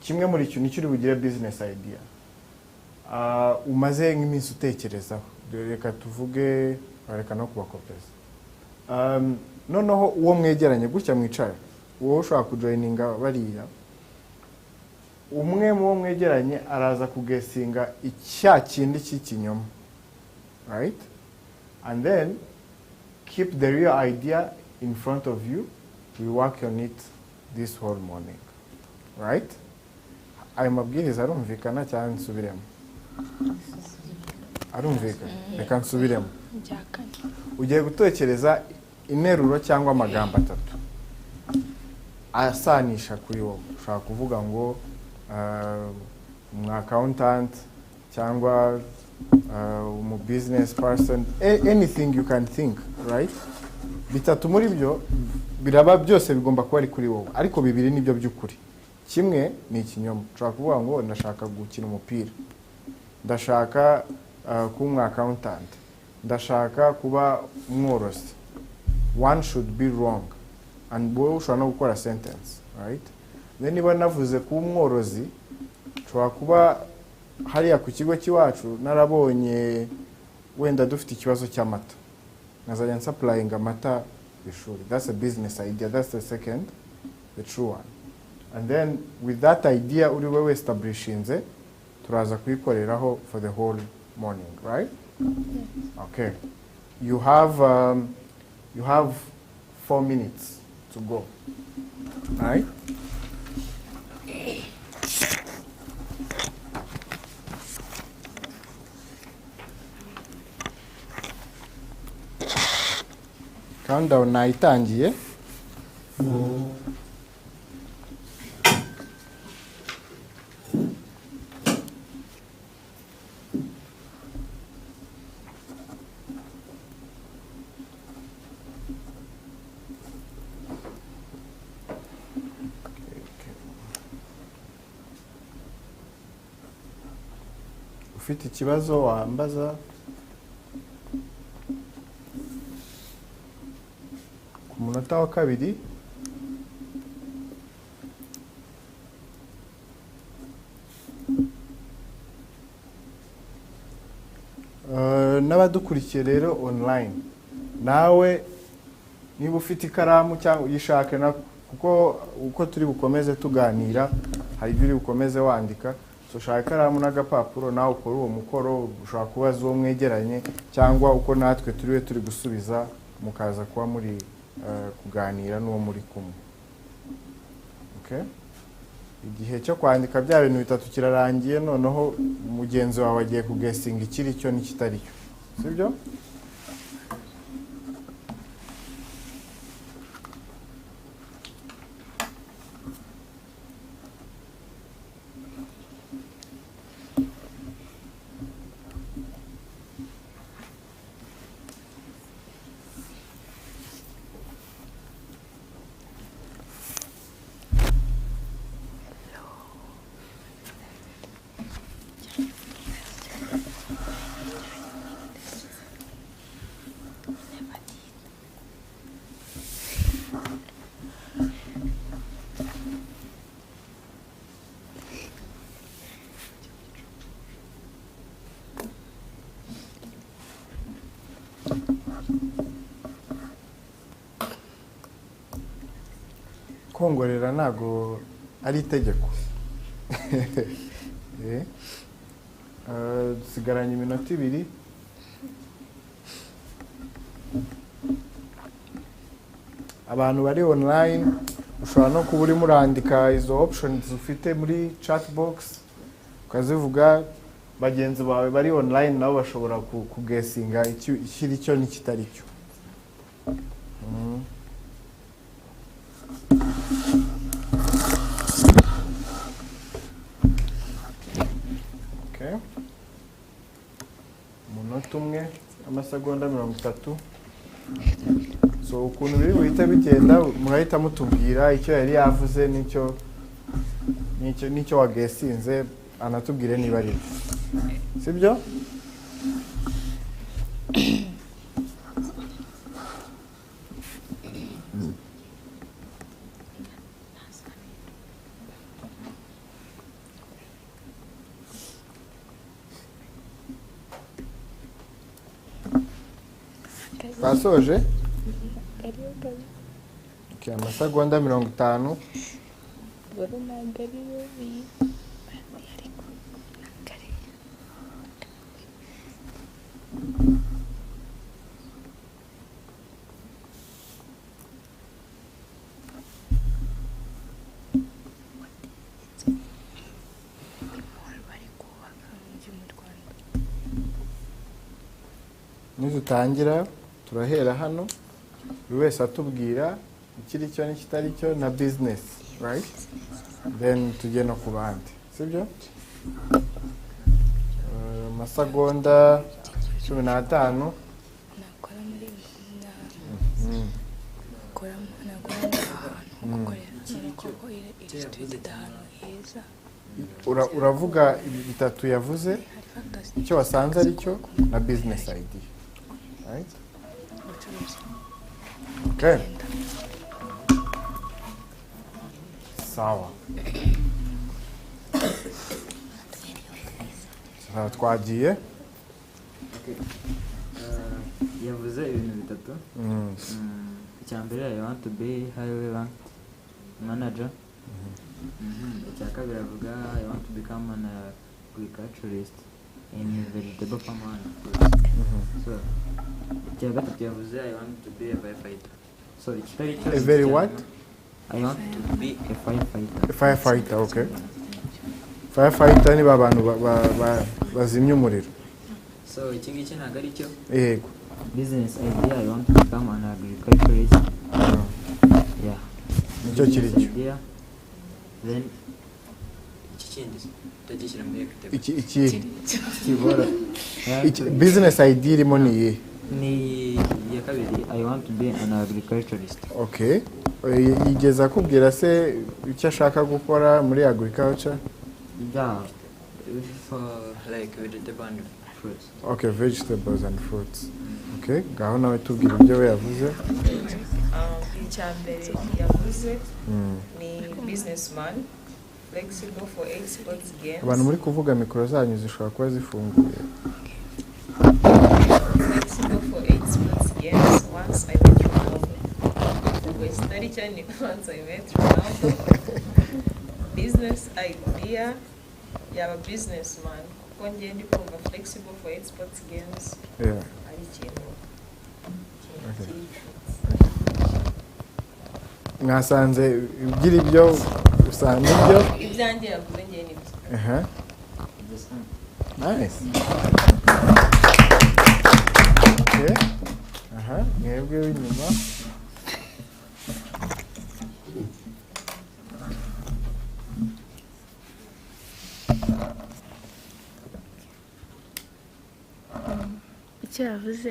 kimwe muri cyo nicyo uri bugire business idea umaze nk'iminsi utekerezaho reka tuvuge reka no kubakopeza noneho uwo mwegeranye gutya mwicara uwo ushaka kujoininga bariya umwe mu mwegeranye araza kugesinga icya kindi cy'ikinyoma, right? And then keep the real idea in front of you. We work on it this whole morning, right? Ayo mabwiriza arumvikana cyane nsubiremo. Arumvikana reka nsubiremo. Ugiye gutekereza interuro cyangwa amagambo atatu asanisha kuri wowe. Ushaka kuvuga ngo umu accountant cyangwa umu business person, anything you can think, right? Bitatu muri byo biraba byose bigomba kuba ari kuri wowe, ariko bibiri nibyo by'ukuri. Kimwe ni ikinyoma. Ushaka kuvuga ngo ndashaka gukina umupira, ndashaka kuba umu accountant, ndashaka kuba umworozi. One should be wrong and wowe ushobora no gukora sentence, right? Then niba navuze kuba umworozi, ushobora kuba hariya ku kigo cy'iwacu narabonye wenda dufite ikibazo cy'amata, nkazajya supplying amata ishuri. That's a business idea. That's the second, the true one. And then with that idea uri wewe establishinze, turaza kuyikoreraho for the whole morning, right? Okay. You have 4 minutes to go, right? Countdown naitangiye. Ufite ikibazo wambaza. Ku munota wa kabiri n'abadukurikiye rero online, nawe niba ufite ikaramu cyangwa uyishake na kuko uko turi bukomeze tuganira hari ibyo uri bukomeze wandika, so shaka ikaramu n'agapapuro nawe ukora uwo mukoro. Ushaka kubaza uwo mwegeranye cyangwa uko natwe turi gusubiza mukaza kuba muri kuganira n'uwo muri kumwe. Okay? Igihe cyo kwandika bya bintu bitatu kirarangiye, noneho mugenzi wawe agiye kugesinga ikiri cyo n'ikitari cyo, sibyo? Kongorera ntago ari itegeko. Dusigaranye iminota 2. Abantu bari online ushobora no kuba uri murandika izo options ufite muri chat box ukazivuga. Bagenzi bawe bari online nabo bashobora kugesinga ikiri cyo n'ikitari cyo. Okay. Umunota umwe amasegonda 30. So ukuntu biri buhita bigenda murahita mutubwira icyo yari yavuze nicyo wagesinze, anatubwire niba ari sibyo. Twasoje? Okay, amasegonda 50. Nidutangira turahera hano buri wese atubwira ikiri cyo n'ikitari cyo na business, right? Then tujye no ku bandi, sibyo? Masegonda 15. nakora muri uravuga bitatu yavuze icyo wasanze ari cyo na business idea, right? Okay. Sawa. Twagiye. Yavuze ibintu bitatu. Icyambere I want to be highly ranked manager. Icya kabiri avuga I want to become an agriculturist in vegetable farmer and fruits. So icya gatatu yavuze I want to be a firefighter. So a very what? I want to be a firefighter. A firefighter, okay. Firefighter ni babantu bazimya umuriro. So iki ngiki ntabwo ari cyo. Yego. Business idea I want to become an agriculturist. Yeah. Nicyo kiri cyo. Then iki kindi tutagishyira muri iki business idea irimo ni iyihe? Ni ya kabiri I want to be an agriculturist. Okay. Yigeza kubwira se icyo ashaka gukora muri agriculture? Yeah, for like vegetable and fruits. Okay, vegetables and fruits. Okay, ngaho nawe tubwira ibyo we yavuze. Icyambere yavuze ni businessman, flexible for exports gains. Abantu muri kuvuga mikoro zanyu zishobora kuba zifunguye. Flexible for exports gains once I met Ronaldo. Study cyane once I met Ronaldo. Business idea yaba businessman kuko ngiye ndi kumva flexible for exports gains. Yeah. Ari ikintu. Mwasanze ugira ibyo usanga ibyo ibyanjye yavuze ngiye nibyo. Nice. Okay. Mwebwe w'inyuma. icyo yavuze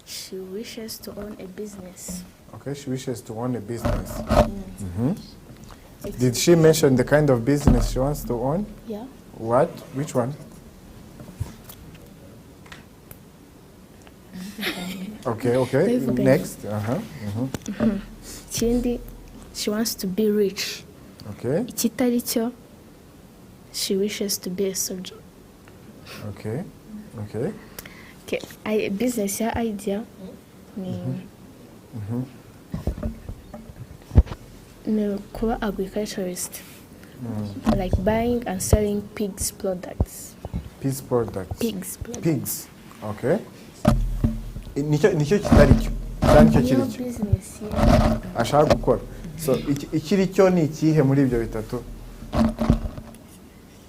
she wishes to own a business. Okay, she wishes to own a business. Did she mention the kind of business she wants to own? Yeah. What? Which one? Okay. Next. Ikindi she wants to be rich. Okay. Ikitari cyo she wishes to be a soldier. Okay. Business ya idea ni ni kuba agriculturist. Like buying and selling pigs products. Pigs products. Pigs. Okay. Nicyo kitari cyo. Nicyo kiri cyo. Business ashaka gukora. So ikiri cyo ni ikihe muri ibyo bitatu?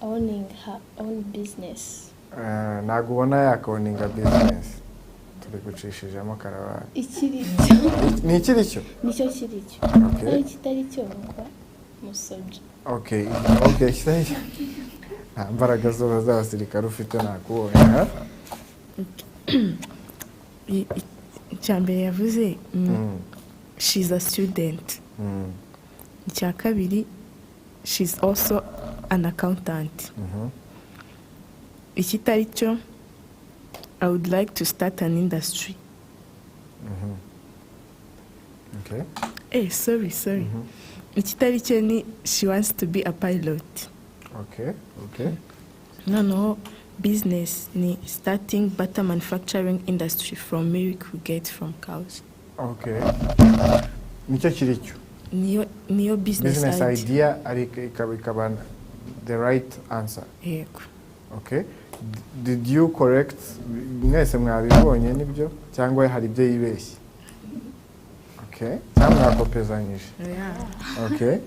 Owning her own business. Ntabwo ubona yakowninga business. Turi gucishijemo karabara. Ikiri cyo. Ni ikiri cyo? Nicyo kiri cyo. Okay. Ikitari cyo nuko musoje. Okay, kitari cyo. Imbaraga zo z'abasirikare ufite nakubonye. Icyambere yavuze she's a student. Icya kabiri she's also an accountant. Ikitari cyo I would like to start an industry. Okay. Sorry. Ikitari cyo ni she wants to be a pilot. Okay. Noneho business ni starting butter manufacturing industry from milk we get from cows. Okay. Nicyo kiri cyo. Niyo business idea ikaba the right answer. Yego. Okay. Did you correct mwese mwabibonye nibyo cyangwa hari ibyo yibeshye? Okay. Cyangwa mwakopezanyije? Yeah. Okay.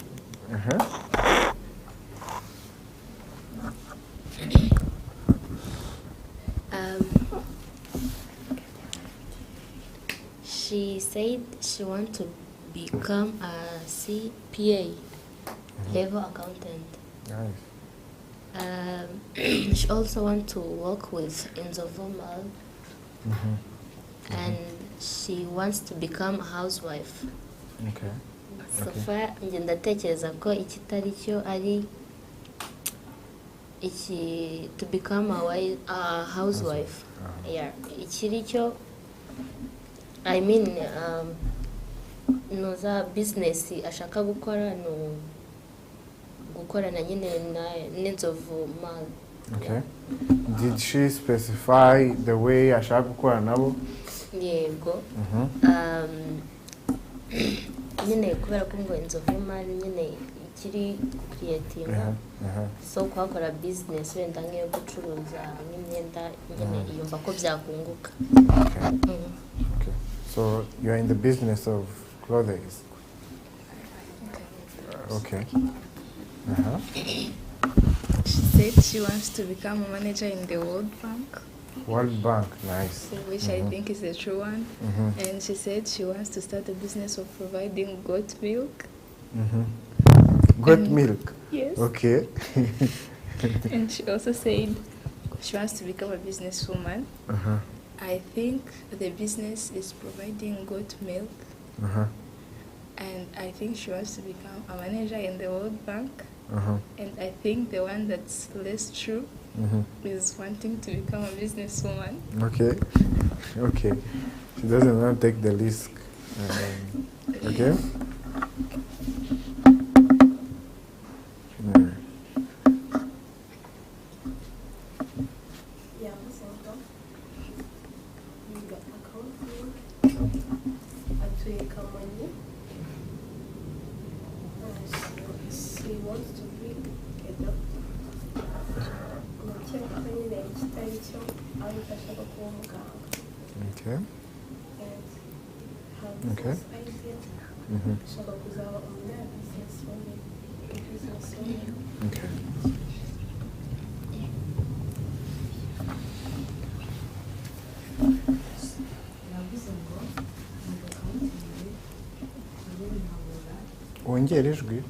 She said she want to become a CPA, level accountant. Nice. She also want to work with Inzovumal, and she wants to become a housewife. Okay. So far, njye ndatekereza ko ikitari cyo ari iki to become a housewife. Yeah, ikiri cyo I mean noza business ashaka gukora no gukorana nyine n'inzovu mal. Okay. Did she specify the way ashaka gukora nabo? Yego. Nyine kubera ko ngo inzovu mal nyine ikiri creative. So kwakora business wenda nk'iyo gucuruza n'imyenda nyine yumva ko byakunguka. Okay. So you are in the business of clothes. Okay. She said she wants to become a manager in the World Bank. World Bank, nice. Which I think is a true one. And she said she wants to start a business of providing goat milk. Goat milk? Yes. Okay. And she also said she wants to become a businesswoman. I think the business is providing goat milk. And I think she wants to become a manager in the World Bank. And I think the one that's less true is wanting to become a businesswoman. Okay. Okay. She doesn't want to take the risk. Okay. She wants to be a doctor. Okay. Okay. Okay. wongere ijwi.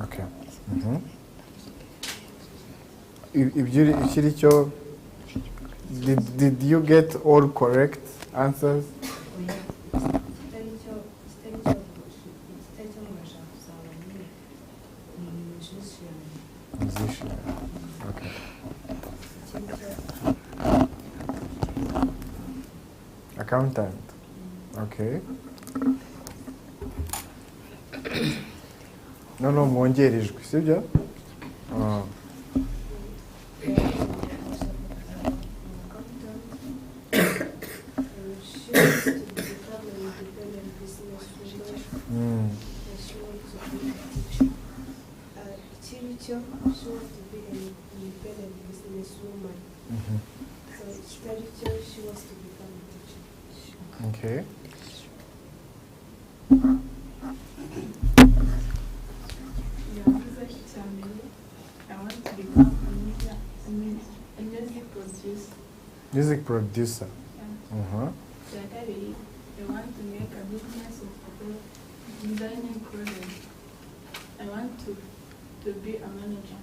Okay. Ikiri cyo, did you get all correct answers? Musician. Okay. Accountant. Okay. No, mwongere ijwi, sibyo? She wants to be an independent businesswoman. So study teacher, she wants to become a teacher. Okay. I want to become a music producer. Music producer. I want to make a business of designing products. I want to be a manager.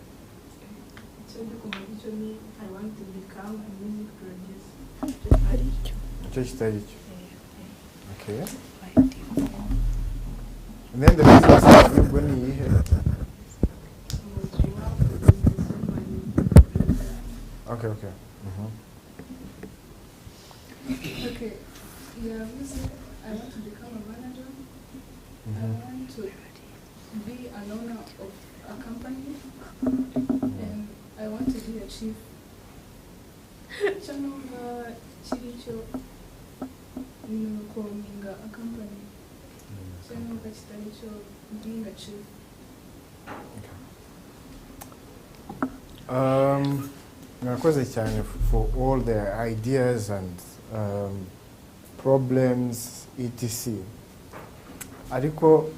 So I want to become a music producer. Just study. Okay. And then the business is going to Okay. Okay, yeah, I want to become a manager. I want to be an owner of a company, and I want to be a chief. Chanova Chiricho, owning a company. Chanova Chiricho, being a chief. Murakoze cyane for all the ideas and problems etc. Ariko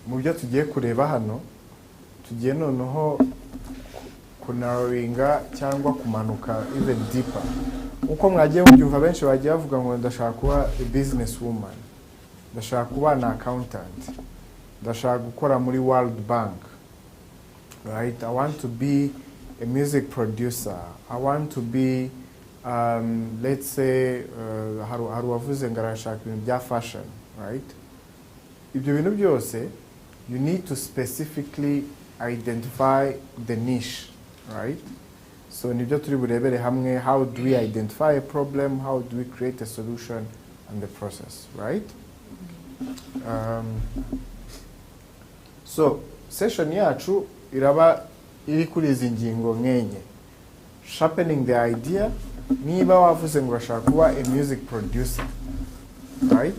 mu byo tugiye kureba hano tugiye noneho kunarrowinga cyangwa kumanuka even deeper. Uko mwagiye mubyumva benshi bagiye bavuga ngo ndashaka kuba a business woman, ndashaka kuba an accountant, ndashaka gukora muri World Bank, right? I want to be a music producer. I want to be, let's say, hari wavuze ngo arashaka ibintu bya fashion, right? Ibyo bintu byose, you need to specifically identify the niche, right? So nibyo turi burebere hamwe, how do we identify a problem, how do we create a solution, and the process, right? So session yacu iraba iri kuri izi ngingo nkenye. Sharpening the idea, niba wavuze ngo urashaka kuba a music producer, right?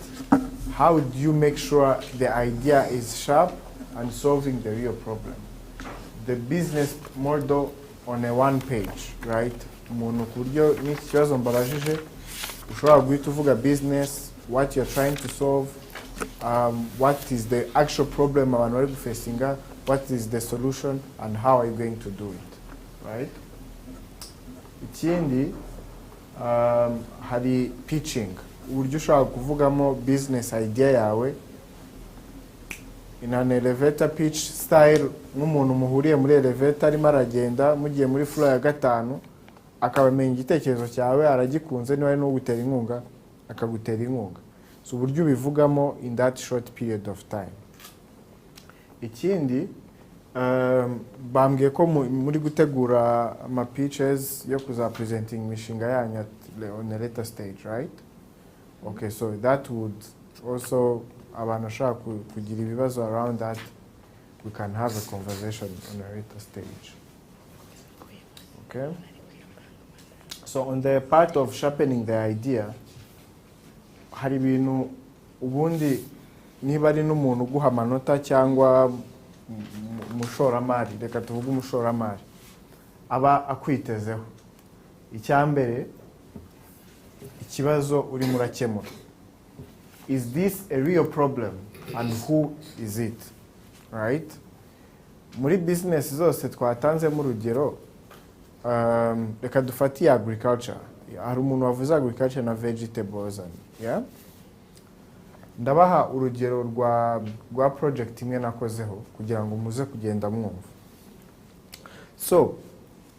How do you make sure the idea is sharp and solving the real problem? The business model on a one page, right? Umuntu kuryo n'iki kibazo mbarajije ushobora guhita uvuga business, what you're trying to solve, what is the actual problem abantu bari gufacinga, what is the solution, and how are you going to do it, right? Ikindi hari pitching, uburyo ushobora kuvugamo business idea yawe in an elevator pitch style, nk'umuntu muhuriye muri elevator arimo aragenda mugiye muri floor ya 5 akabamenya igitekerezo cyawe aragikunze niba ari no gutera inkunga akagutera inkunga. So uburyo ubivugamo in that short period of time. Ikindi bambwiye ko muri gutegura ama pitches yo kuza presenting imishinga yanyu on a later stage, right? Okay, so that would also abantu ashaka kugira ibibazo around that, we can have a conversation on a later stage. Okay? So on the part of sharpening the idea, hari ibintu ubundi niba ari n'umuntu uguha amanota cyangwa umushoramari, reka tuvuge umushoramari aba akwitezeho. Icyambere ikibazo uri murakemura, is this a real problem and who is it, right? Muri business zose twatanze mu rugero, reka dufatiye agriculture. Hari umuntu wavuze agriculture na vegetables, yeah? Ndabaha urugero rwa project imwe nakozeho kugira ngo muze kugenda mwumva. So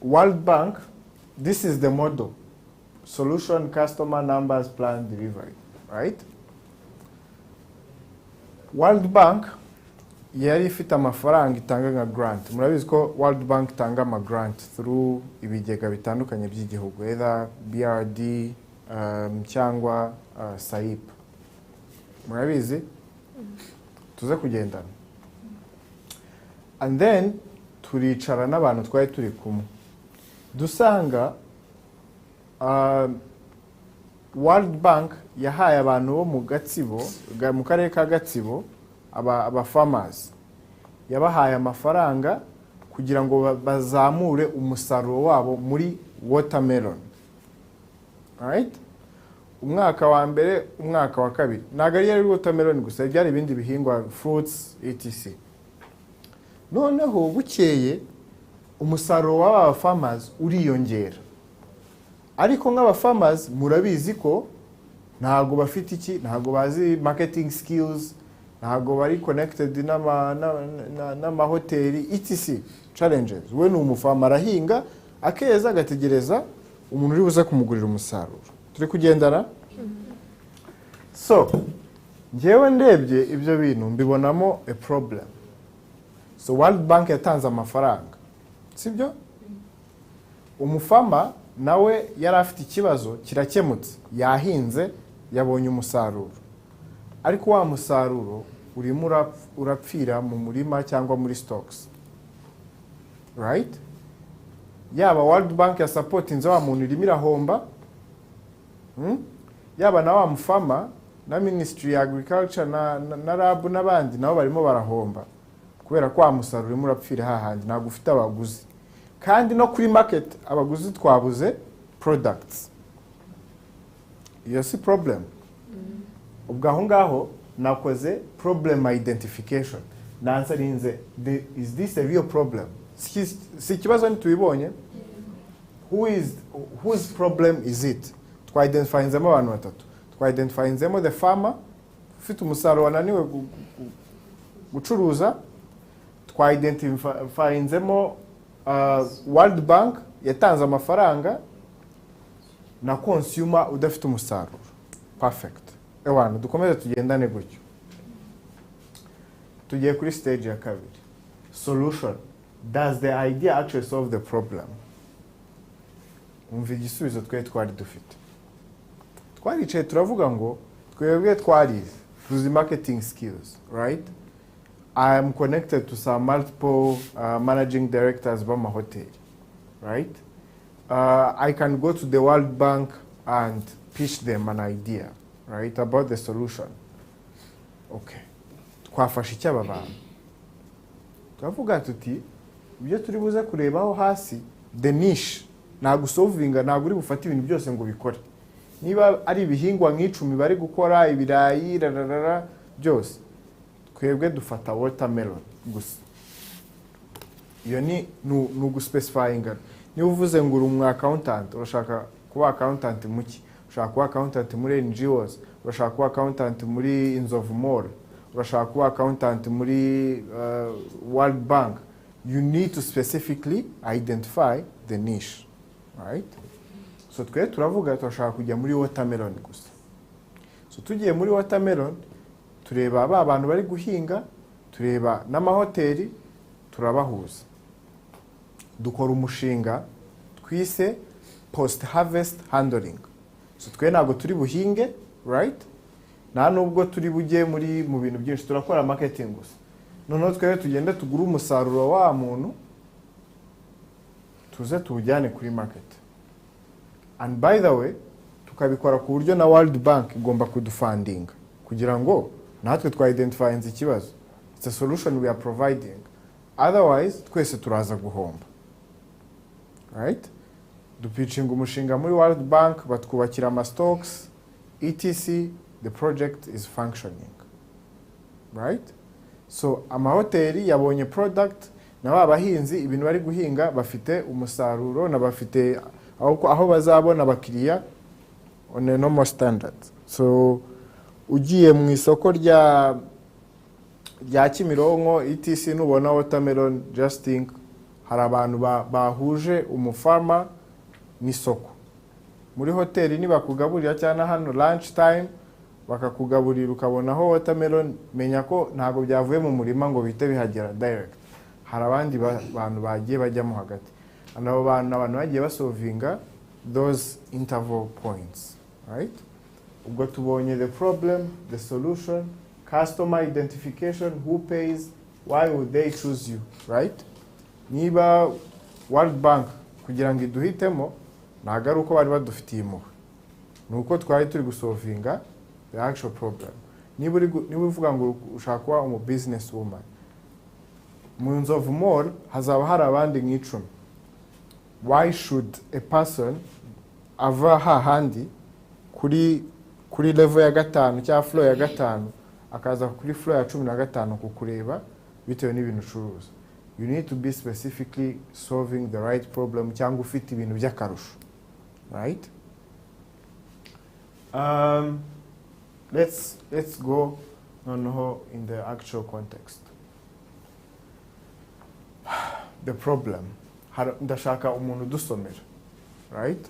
World Bank, this is the model: solution, customer, numbers, plan, delivery, right? World Bank yari ifite amafaranga itanga nka grant. Murabizi ko World Bank itanga ama grant through ibigega bitandukanye by'igihugu, either BRD cyangwa SAIP. Murabizi tuze kugendana. And then turicara n'abantu twari turi kumwe dusanga World Bank yahaye abantu bo mu Gatsibo, mu karere ka Gatsibo, aba farmers, yabahaye amafaranga kugira ngo bazamure umusaruro wabo muri watermelon, right? Umwaka wa mbere, umwaka wa kabiri, ntago ari watermelon gusa, byari ibindi bihingwa, fruits etc. Noneho bukeye umusaruro w'aba farmers uriyongera, ariko nk'aba farmers murabizi ko ntago bafite iki, ntago bazi marketing skills, ntago bari connected n'amahoteli etc. challenges. We ni umufama arahinga akeza agategereza umuntu uri buze kumugurira umusaruro. Turi kugendana? So ngewe ndebye ibyo bintu mbibonamo a problem. So World Bank yatanze amafaranga, sibyo? Umufama nawe yari afite ikibazo kirakemutse, yahinze yabonye umusaruro, ariko wa musaruro urimo urapfira mu murima cyangwa muri stocks, right? Yaba World Bank ya supportinze wa muntu irimo irahomba, yaba na wa mufama na Ministry ya Agriculture na RAB n'abandi nabo barimo barahomba kubera ko wa musaruro urimo urapfira hahandi, ntabwo ufite abaguzi. Kandi no kuri market abaguzi twabuze products, iyo si problem. Ubwo aho ngaho nakoze problem identification, nansarinze is this a real problem, si ikibazo ntitubibonye, whose problem is it? Twa-identifyinzemo abantu batatu. Twa-identifyinzemo the farmer ufite umusaruro wananiwe gucuruza, twa-identifyinzemo World Bank yatanze amafaranga, na consumer udafite umusaruro. Perfect. Ewana dukomeze tugendane gutyo. Tugiye kuri stage ya kabiri. Solution. Does the idea actually solve the problem? Umva igisubizo twari dufite. Twaricaye turavuga ngo twebwe twarize tuzi marketing skills, right? I am connected to some multiple managing directors b'amahoteli, right? I can go to the World Bank and pitch them an idea, right, about the solution. Okay. Twafashe icyaba bantu. Turavuga tuti ibyo turi buze kurebaho hasi, the niche, ntabwo solvinga, ntabwo uri bufate ibintu byose ngo bikore. Niba ari ibihingwa nk'icumi bari gukora, ibirayi byose, twebwe dufata watermelon gusa. Iyo ni uguspecifyinga. Niba uvuze ngo uri umu accountant, urashaka kuba accountant muki, urashaka kuba accountant muri NGOs, urashaka kuba accountant muri Inzovu Mall, urashaka kuba accountant muri World Bank, you need to specifically identify the niche, right? So twe turavuga turashaka kujya muri watermelon gusa. So tugiye muri watermelon, tureba abantu bari guhinga, tureba n'amahoteli, turabahuza. Dukora umushinga twise post harvest handling. So twe ntabwo turi buhinge, right? Nta nubwo turi bujye mu bintu byinshi, turakora marketing gusa. Noneho twe tugende tugura umusaruro wa muntu, tuze tuwujyane kuri market. And by the way, tukabikora ku buryo na World Bank igomba kudufundinga kugira ngo natwe twa-identifyinze ikibazo. It's a solution we are providing. Otherwise, twese turaza guhomba. Right? Dupitchinga umushinga muri World Bank, batwubakira ama stocks, etc. The project is functioning. Right? So, amahoteli yabonye product, na babahinzi ibintu bari guhinga bafite umusaruro, na bafite aho bazabona abakiriya on a normal standard. So, ugiye mu isoko rya Kimironko etc. nubona watermelon, just think hari abantu bahuje umufama n'isoko. Muri hoteli nibakugaburira cyane hano lunch time bakakugaburira ukabonaho watermelon, menya ko ntago byavuye mu murima ngo bite bihagera direct. Hari abandi bantu bagiye bajyamo hagati. Abo bantu bagiye basolvinga those interval points, right? Ubwo tubonye the problem, the solution, customer identification, who pays, why would they choose you, right? Niba World Bank kugira ngo iduhitemo, ntago ari uko bari badufitiye impuhwe, nuko twari turi gusolvinga the actual problem. Niba uvuga ngo ushaka kuba umu business woman, mu Nzovu Mall hazaba hari abandi nk'icumi. Why should a person ava hahandi kuri level ya 5 cyangwa floor ya 5 akaza kuri floor ya 15 kukureba bitewe n'ibintu ucuruza? You need to be specifically solving the right problem cyangwa ufite ibintu by'akarusho, right? Let's go noneho in the actual context. The problem. Ndashaka umuntu dusomera, right?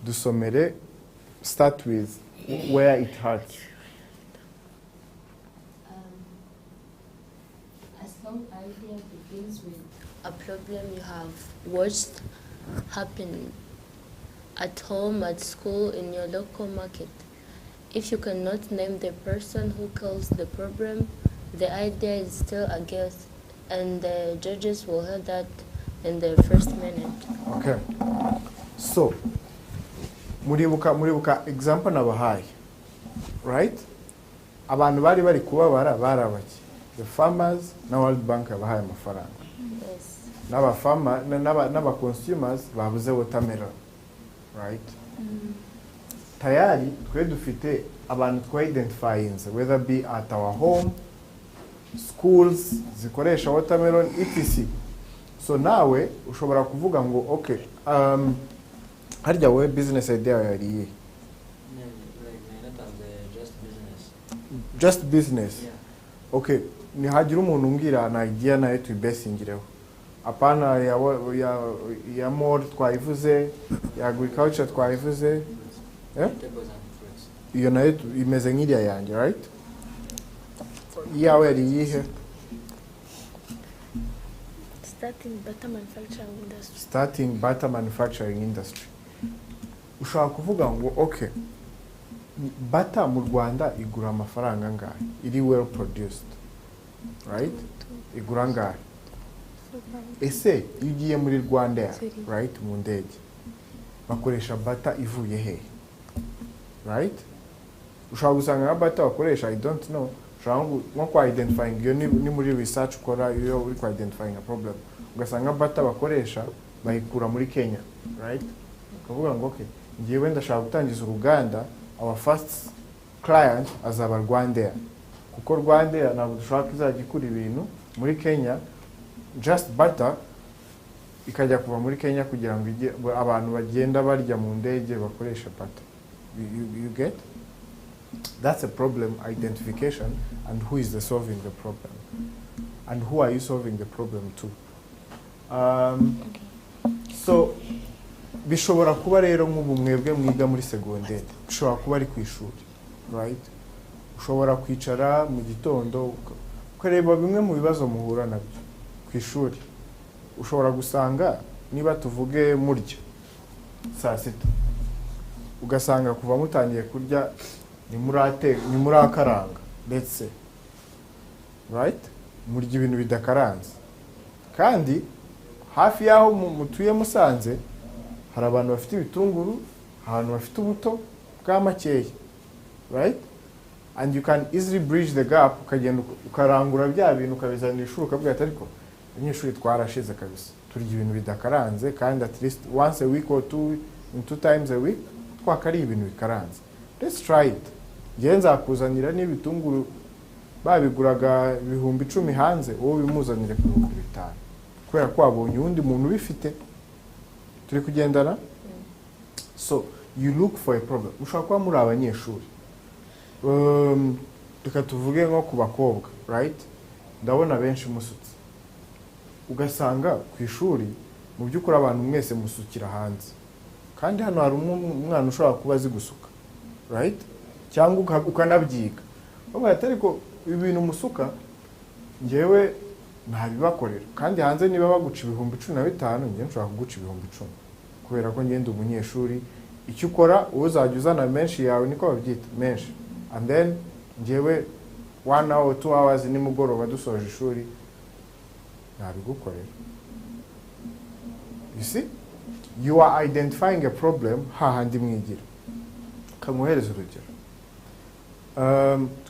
Dusomere, start with where it hurts. A strong idea begins with a problem you have watched happen at home, at school, in your local market. If you cannot name the person who caused the problem, the idea is still a guess, and the judges will hear that in the first minute. Okay. So, muribuka example nabahaye, right? Abantu bari kubabara barabaki. The farmers na World Bank yabahaye amafaranga. Yes. N'aba farmer n'aba consumers babuze watermelon, right? Tayari twe dufite abantu twa identifying, whether be at our home, schools zikoresha watermelon etc. So nawe ushobora kuvuga ngo okay, harya we business idea yariye. Just business. Yeah. Okay, ni hagira umuntu umbwira na idea nayo tubesingireho. Apana ya more twayivuze, ya agriculture twayivuze. Eh? Iyo nayo imeze nk'iriya yanjye, right? Iyawe yari iyihe? Starting butter manufacturing industry. Starting butter manufacturing industry. Ushobora kuvuga ngo okay, butter mu Rwanda igura amafaranga angahe? Iri well produced, right? Igura angahe? Ese iyo ugiye muri Rwanda, right, mu ndege bakoresha butter ivuye he? Right? Ushobora gusanga nka butter bakoresha, I don't know, ushobora nko kwa identifying, iyo ni muri research ukora, iyo uri kwa identifying a problem, ugasanga butter bakoresha bayikura muri Kenya, right? Ukavuga ngo okay, ngiye ndashaka gutangiza uruganda, our first client azaba Rwanda, kuko Rwanda ntabwo dushaka izajya ikura ibintu muri Kenya, just butter ikajya kuva muri Kenya kugira ngo abantu bagenda barya mu ndege bakoresha butter. You get? That's a problem identification, and who is solving the problem, and who are you solving the problem to? So bishobora kuba rero nk'ubu mwebwe mwiga muri segonderi, bishobora kuba ari ku ishuri, right? Ushobora kwicara mu gitondo ukareba bimwe mu bibazo muhura nabyo ku ishuri. Ushobora gusanga niba tuvuge murya saa sita, ugasanga kuva mutangiye kurya ni murakaranga, let's say, right? Murya ibintu bidakaranze, kandi hafi yaho mutuye Musanze hari abantu bafite ibitunguru, abantu bafite ubuto bwa makeya, right? And you can easily bridge the gap, ukagenda ukarangura bya bintu ukabizanira ishuri, ukavuga ati ariko abanyeshuri twarashize kabisa, turya ibintu bidakaranze, kandi at least once a week or two times a week twakari ibintu bikaranze. Let's try it. Ngiye nzakuzanira n'ibitunguru babiguraga 10,000 hanze, wowe bimuzanire ku 5,000, kubera ko wabonye undi muntu ubifite. Turi kugendana? So you look for a problem. Ushobora kuba muri abanyeshuri, reka tuvuge nko ku bakobwa, right? Ndabona benshi musutse, ugasanga ku ishuri mu by'ukuri abantu mwese musukira hanze, kandi hano hari umwana ushobora kuba azi gusuka, right? Cyangwa ukanabyiga bavuga ati ariko ibintu musuka ngewe ntabibakorera, kandi hanze niba baguca 15,000 ngiye nshobora kuguca 10,000, kubera ko ngende umunyeshuri. Icyo ukora uzajya uzana menshi yawe, niko babyita menshi, and then ngewe 1 hour 2 hours nimugoroba dusoje ishuri nabigukorera. You see, you are identifying a problem hahandi mwigira. Kamuhereza urugero,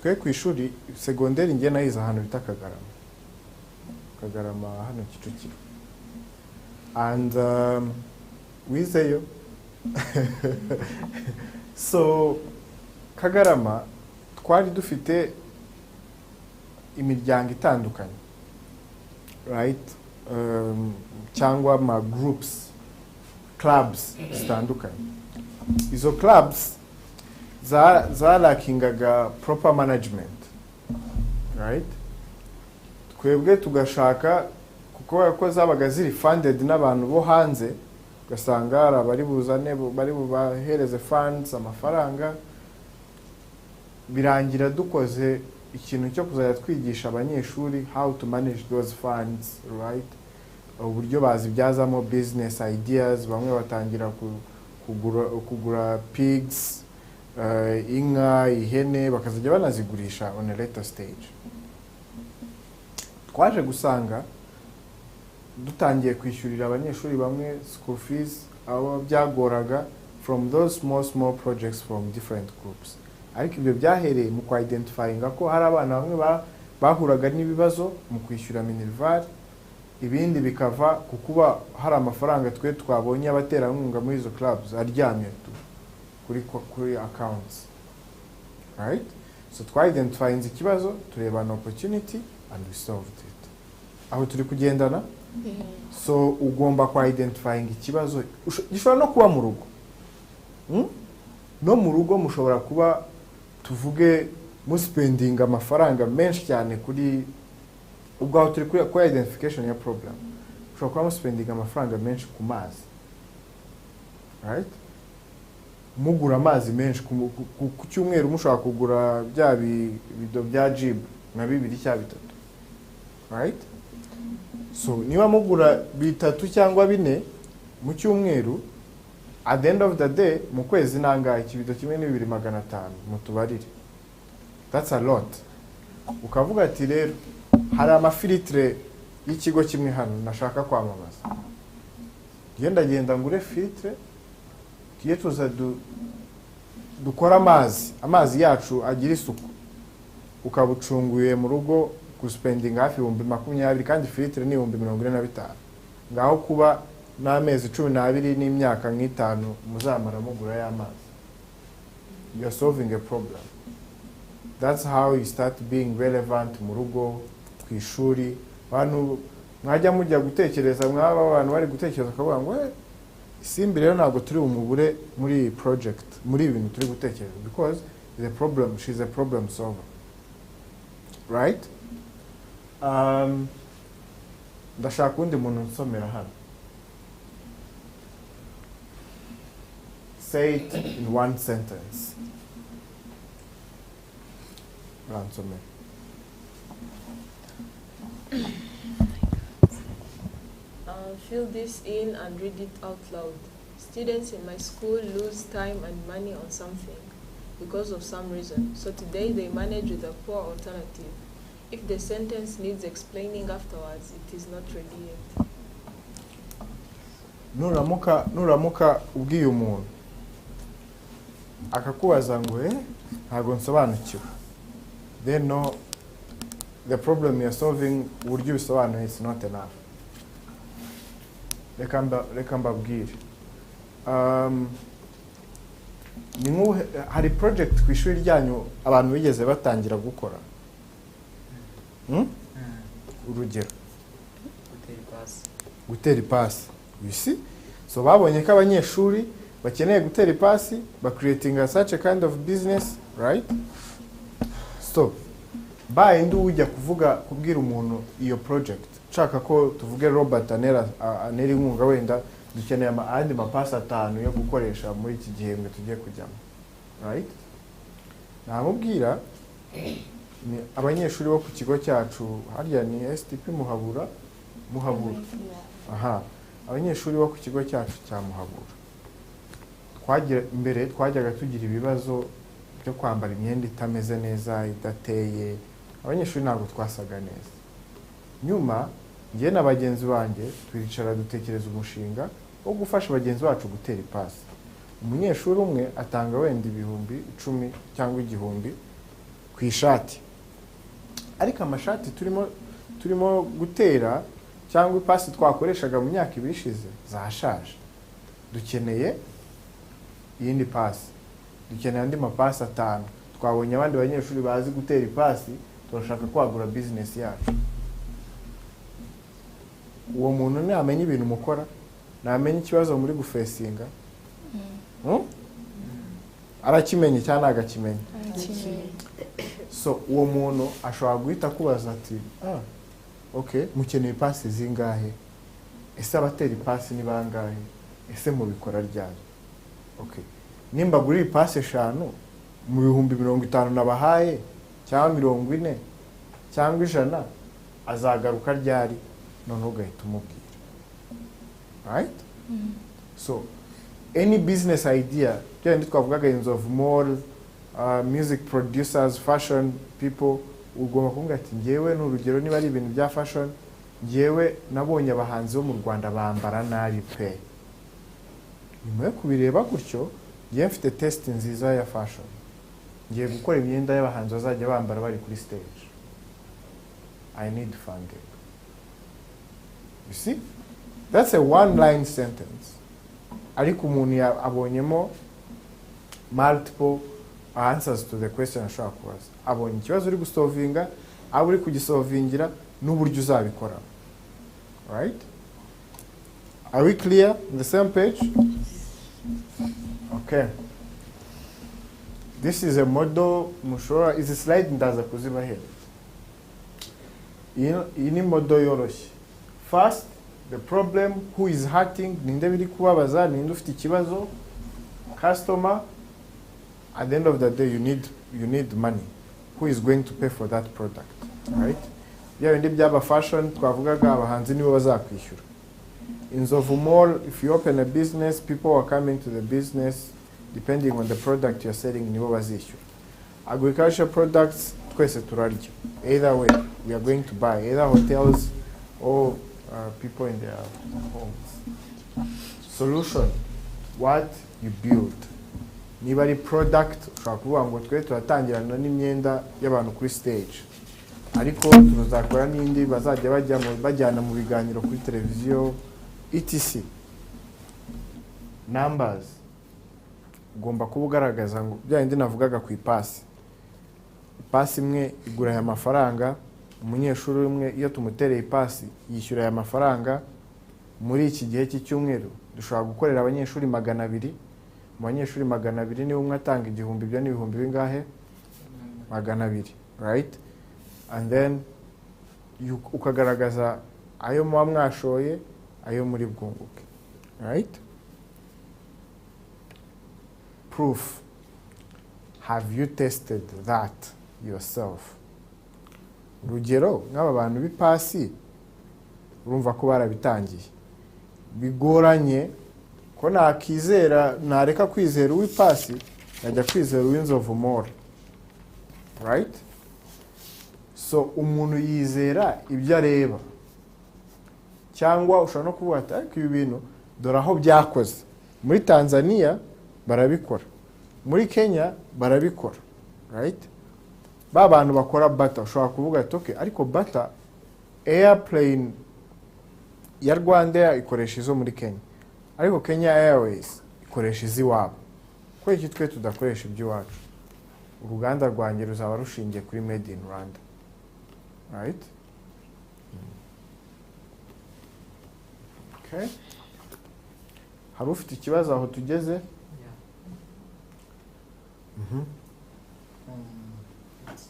twe ku ishuri segonderi ngiye nahize ahantu bita Kagarama hano Kicukiro, and wizeyo so Kagarama twari dufite imiryango itandukanye, right? Cyangwa ama groups, clubs zitandukanye. Izo clubs zalakingaga proper management, right? Twebwe tugashaka kuko ko zabaga ziri funded n'abantu bo hanze, ugasanga abari buzane bari bubahereze funds amafaranga, birangira dukoze ikintu cyo kuzajya twigisha abanyeshuri how to manage those funds, right? uburyo bazibyazamo business ideas. Bamwe batangira kugura pigs, inka, ihene, bakazajya banazigurisha on a later stage. Twaje gusanga dutangiye kwishyurira abanyeshuri bamwe school fees, abo byagoraga from those small projects from different groups. Ariko ibyo byahereye mu identifyinga ko hari abana bamwe bahuraga n'ibibazo mu kwishyura minerval, ibindi bikava ku kuba hari amafaranga twe twabonye abaterankunga muri izo clubs aryamye kuri accounts, right? So identifying ikibazo, tureba an opportunity and we solved it. Aho turi kugendana. So ugomba identifying ikibazo gishobora no kuba mu rugo. No mu rugo mushobora kuba tuvuge spending amafaranga menshi cyane kuri ubwo aho turi kuri identification ya problem. Ushobora kuba spending amafaranga menshi ku mazi, right? Mugura amazi menshi ku cyumweru mushobora kugura bya bido bya jib na 2 cyangwa 3, right? So niba mugura 3 cyangwa 4 mu cyumweru, at the end of the day mu kwezi nangaye ikibido kimwe ni 2,500 mutubarire. That's a lot. Ukavuga ati rero hari amafiltre y'ikigo kimwe hano nashaka kwamamaza. Genda ngure filtre kiye tuza dukora amazi yacu agira isuku. Ukabucunguye mu rugo ku spending hafi 20,000 kandi filtre ni 45,000. Ngaho kuba n'amezi 12 n'imyaka nk'itanu muzamara mugura y'amazi. You are solving a problem. That's how you start being relevant mu rugo, ku ishuri. Abantu mwajya mujya gutekereza, mwaba abantu bari gutekereza akavuga ngo Simbi rero ntabwo turi umubure muri project, muri ibintu turi gutekereza, because the problem, she's a problem solver, right? Ndashaka undi muntu nsomera hano. Say it in one sentence. Ransomware. Fill this in and read it out loud. Students in my school lose time and money on something because of some reason. So today they manage with a poor alternative. If the sentence needs explaining afterwards, it is not ready yet. Nuramuka ubwiye umuntu akakubaza ngo ntago nsobanukiwe, then no, the problem you're solving uburyo bisobanuye is not enough. Reka mbabwire. Hari project ku ishuri ryanyu abantu bigeze batangira gukora. Urugero gutera ipasi. You see? So babonye ko abanyeshuri bakeneye gutera ipasi, ba creating such a kind of business, right? So indi ujya kubwira umuntu iyo project, nshaka ko tuvuge Robert anera inkunga, wenda dukeneye andi mapasi 5 yo gukoresha muri iki gihembwe tugiye kujyamo, right? Namubwira ni abanyeshuri bo ku kigo cyacu, harya ni STP Muhabura. Aha, abanyeshuri bo ku kigo cyacu cya Muhabura twajyaga tugira ibibazo byo kwambara imyenda itameze neza, idateye. Abanyeshuri ntabwo twasaga neza. Nyuma ngiye na bagenzi banjye twicara dutekereza umushinga wo gufasha bagenzi bacu gutera ipasi. Umunyeshuri umwe atanga wenda 10,000 cyangwa 1,000 ku ishati, ariko amashati turimo gutera cyangwa ipasi twakoreshaga mu myaka ibishize zashaje. Dukeneye iyindi pasi, dukeneye andi mapasi 5. Twabonye abandi banyeshuri bazi gutera ipasi, turashaka kwagura business yacu. Uwo muntu namenye ibintu mukora, namenye ikibazo muri gufesinga. Arakimenye cyangwa agakimenye. So uwo muntu ashobora guhita kubaza ati okay, mukeneye pasi zingahe? Ese abatera ipasi ni bangahe? Ese mubikora ryari? Okay, nimba guri pasi 5 mu 50,000 nabahaye cyangwa 40 cyangwa 100, azagaruka ryari? None ugahita umubwira. right? So any business idea, then twavugaga inzo of mall, music producers, fashion people, ugomba kuvuga ati ngewe n'urugero niba ari ibintu bya fashion, ngewe nabonye abahanzi bo mu Rwanda bambara nabi pe. Nyuma yo kubireba gutyo, ngiye mfite test nziza ya fashion. Ngiye gukora imyenda y'abahanzi bazajya bambara bari kuri stage. I need funding. You see? That's a one-line sentence. Ariko umuntu abonyemo multiple answers to the question ashaka kubaza. Abonye ikibazo uri gusolvinga, abo uri kugisolvingira n'uburyo uzabikora. Right? Are we clear on the same page? Okay. This is a model, mushora, is a slide ndaza kuziba here. Iyi ni model yoroshye. First, the problem, who is hurting, ninde biri kubabaza, ninde ufite ikibazo, customer. At the end of the day, you need money. Who is going to pay for that product, right? Yeah, bindi byaba fashion twavugaga abahanzi nibo bazakwishyura. In Zovu Mall, if you open a business, people are coming to the business depending on the product you're selling, nibo bazishyura. Agriculture products, twese turarya. Either way, we are going to buy either hotels or people in their homes. Solution, what you build. Niba ari product, ushobora kuvuga ngo twe turatangirana n'imyenda y'abantu kuri stage. Ariko tuzakora n'indi bazajya bajyana mu biganiro kuri televiziyo, etc. Numbers. Ugomba kuba ugaragaza ngo bya ndi navugaga ku ipasi. Ipasi imwe igura aya mafaranga, umunyeshuri umwe iyo tumutereye ipasi yishyura aya mafaranga. Muri iki gihe cy'icyumweru dushobora gukorera abanyeshuri 200. Mu banyeshuri 200 niwe umwe atanga 1000, byo ni 1000 bingahe? 200, right? And then ukagaragaza ayo muba mwashoye, ayo muri bwunguke, right? Proof. Have you tested that yourself? Urugero, nk'aba bantu b'ipasi urumva ko barabitangiye. Bigoranye ko nareka kwizera uw'ipasi najya kwizera uw'Inzovu Mall, right? So umuntu yizera ibyo areba, cyangwa ushobora no kuvuga ati ariko ibi bintu dore aho byakoze. Muri Tanzania barabikora, muri Kenya barabikora, right? Ba bantu bakora butter ushobora kuvuga ati okay, ariko butter airplane ya Rwanda ikoresha izo muri Kenya, ariko Kenya Airways ikoresha iziwabo. Ko iki twe tudakoresha iby'iwacu, uruganda rwanjye ruzaba rushingiye kuri made in Rwanda, right? Okay. Hari ufite ikibazo aho tugeze?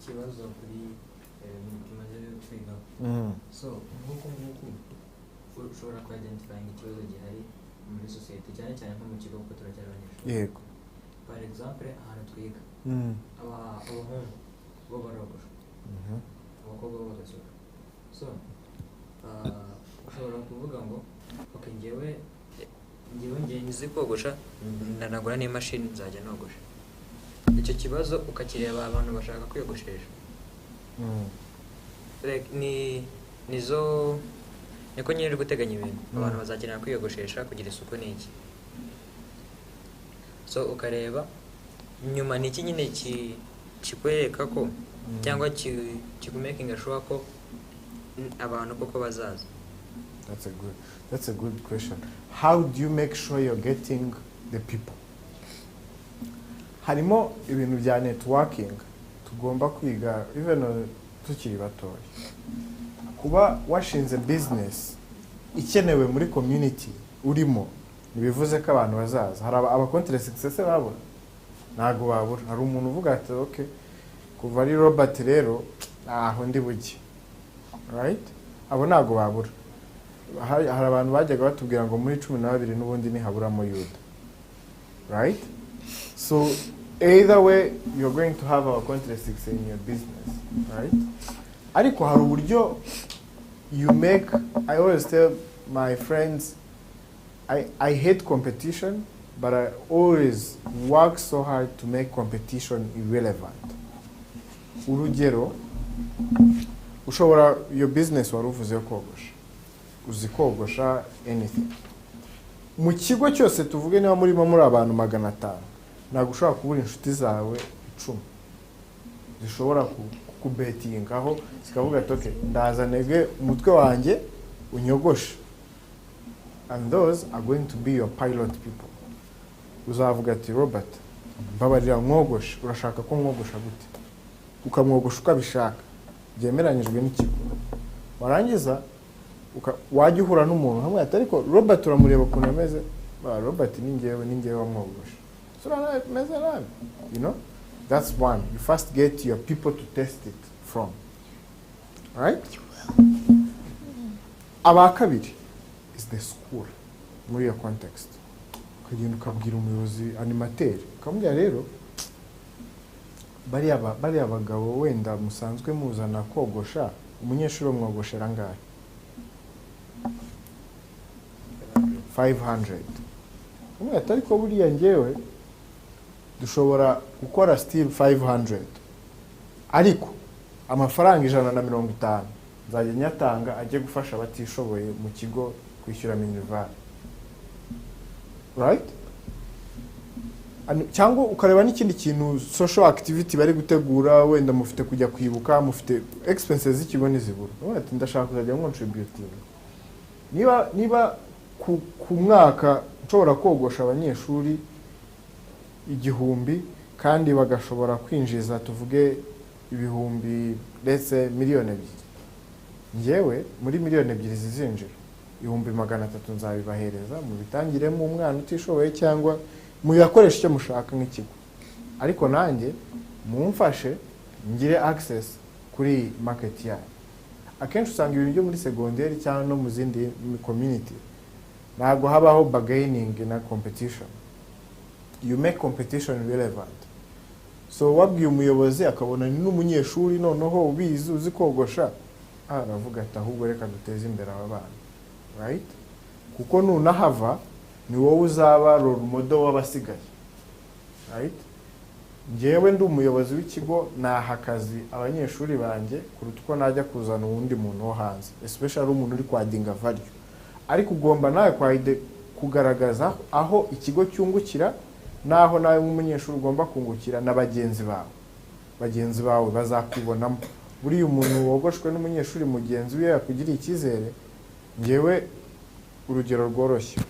Ikibazo kuri tumaze kwiga. So nk'uko ushobora kuidentifying ikibazo gihari muri society cyane cyane nko mu kigo kuko turacyari abanyeshuri. Yego. For example, ahantu twiga abahungu bo barogosha, abakobwa bo bagasura. So ushobora kuvuga ngo okay, ngewe ngiye kogosha, ndanagura n'imashini nzajya nogosha. Icyo kibazo ukakireba abantu bashaka kwiyogoshesha. Nizo niko nyine guteganya ibintu abantu bazakenera kwiyogoshesha kugira isuku n'iki. So ukareba nyuma niki nyine kikwereka ko cyangwa kikumaking sure ko abantu koko bazaza. That's a good question. How do you make sure you're getting the people? Harimo ibintu bya networking tugomba kwiga even tukiri batoya. Kuba washinze business ikenewe muri community urimo nibivuze ko abantu bazaza. Hari aba content success babura, ntago babura. Hari umuntu uvuga ati okay, kuva ari Robert rero aho ndi bugi, right? Abo ntago babura. Hari abantu bajyaga batubwira ngo muri 12 n'ubundi ni haburamo Yuda, right? So either way you're going to have our contracts in your business, right? Ariko hari uburyo you make. I always tell my friends I hate competition, but I always work so hard to make competition irrelevant. Urugero, ushobora your business wari uvuze kogosha, uzi kogosha anything. Mu kigo cyose tuvuge niba muri abantu 500, ntabwo ushobora kubura inshuti zawe 10 zishobora kubetinga aho zikavuga ati ndaza nege umutwe wanjye unyogosha, and those are going to be your pilot people. Uzavuga ati Robert, mbabarira nkogosha, urashaka ko nkogosha gute? Ukamwogosha ukabishaka byemeranyijwe n'ikigo. Warangiza wajya uhura n'umuntu hamwe ati ariko Robert uramureba ukuntu ameze, Robert ni ngewe wamwogosha, so meze nabi, you know. That's one. You first get your people to test it from. Right? Abakabiri is the school. Muri your context. Kugenda ukabwira umuyobozi animateur. Ukamubwira rero bari abagabo wenda musanzwe muzana kogosha, umunyeshuri umwogoshera ngahe? 500. Umwe ariko buriya ngewe dushobora gukora still 500, ariko amafaranga 150 nzajya nyatanga ajye gufasha abatishoboye mu kigo kwishyura minerval. Right? Cyangwa ukareba n'ikindi kintu social activity bari gutegura, wenda mufite kujya kwibuka, mufite expenses z'ikigo nizibura, ati ndashaka kuzajya contributing. Niba ku mwaka nshobora kogosha abanyeshuri 1000 kandi bagashobora kwinjiza tuvuge ibihumbi ndetse miliyoni 2, ngewe muri miliyoni 2 zizinjira 300 nzabibahereza mu bitangiremo umwana utishoboye cyangwa muyakoresha icyo mushaka nk'ikigo, ariko nanjye mumfashe ngire access kuri market yayo. Akenshi usanga ibintu byo muri secondaire cyangwa no mu zindi community ntabwo habaho bargaining na competition. You make competition relevant. So wabwiye umuyobozi akabona ni n'umunyeshuri noneho ubizi uzi kogosha, aravuga ati ahubwo reka duteze imbere aba bana. Right? Kuko nunahava ni wowe uzaba role model w'abasigaye. Right? Ngewe ndi umuyobozi w'ikigo nahakazi abanyeshuri banjye kuruta uko najya kuzana uwundi muntu wo hanze, especially umuntu uri kwadinga value. Ariko ugomba nawe kugaragaza aho ikigo cyungukira, naho nawe nk'umunyeshuri ugomba kungukira na bagenzi bawe bazakubonamo. Buri umuntu wogoshwe n'umunyeshuri mugenzi we yakugiriye icyizere. Ngewe urugero rworoshye,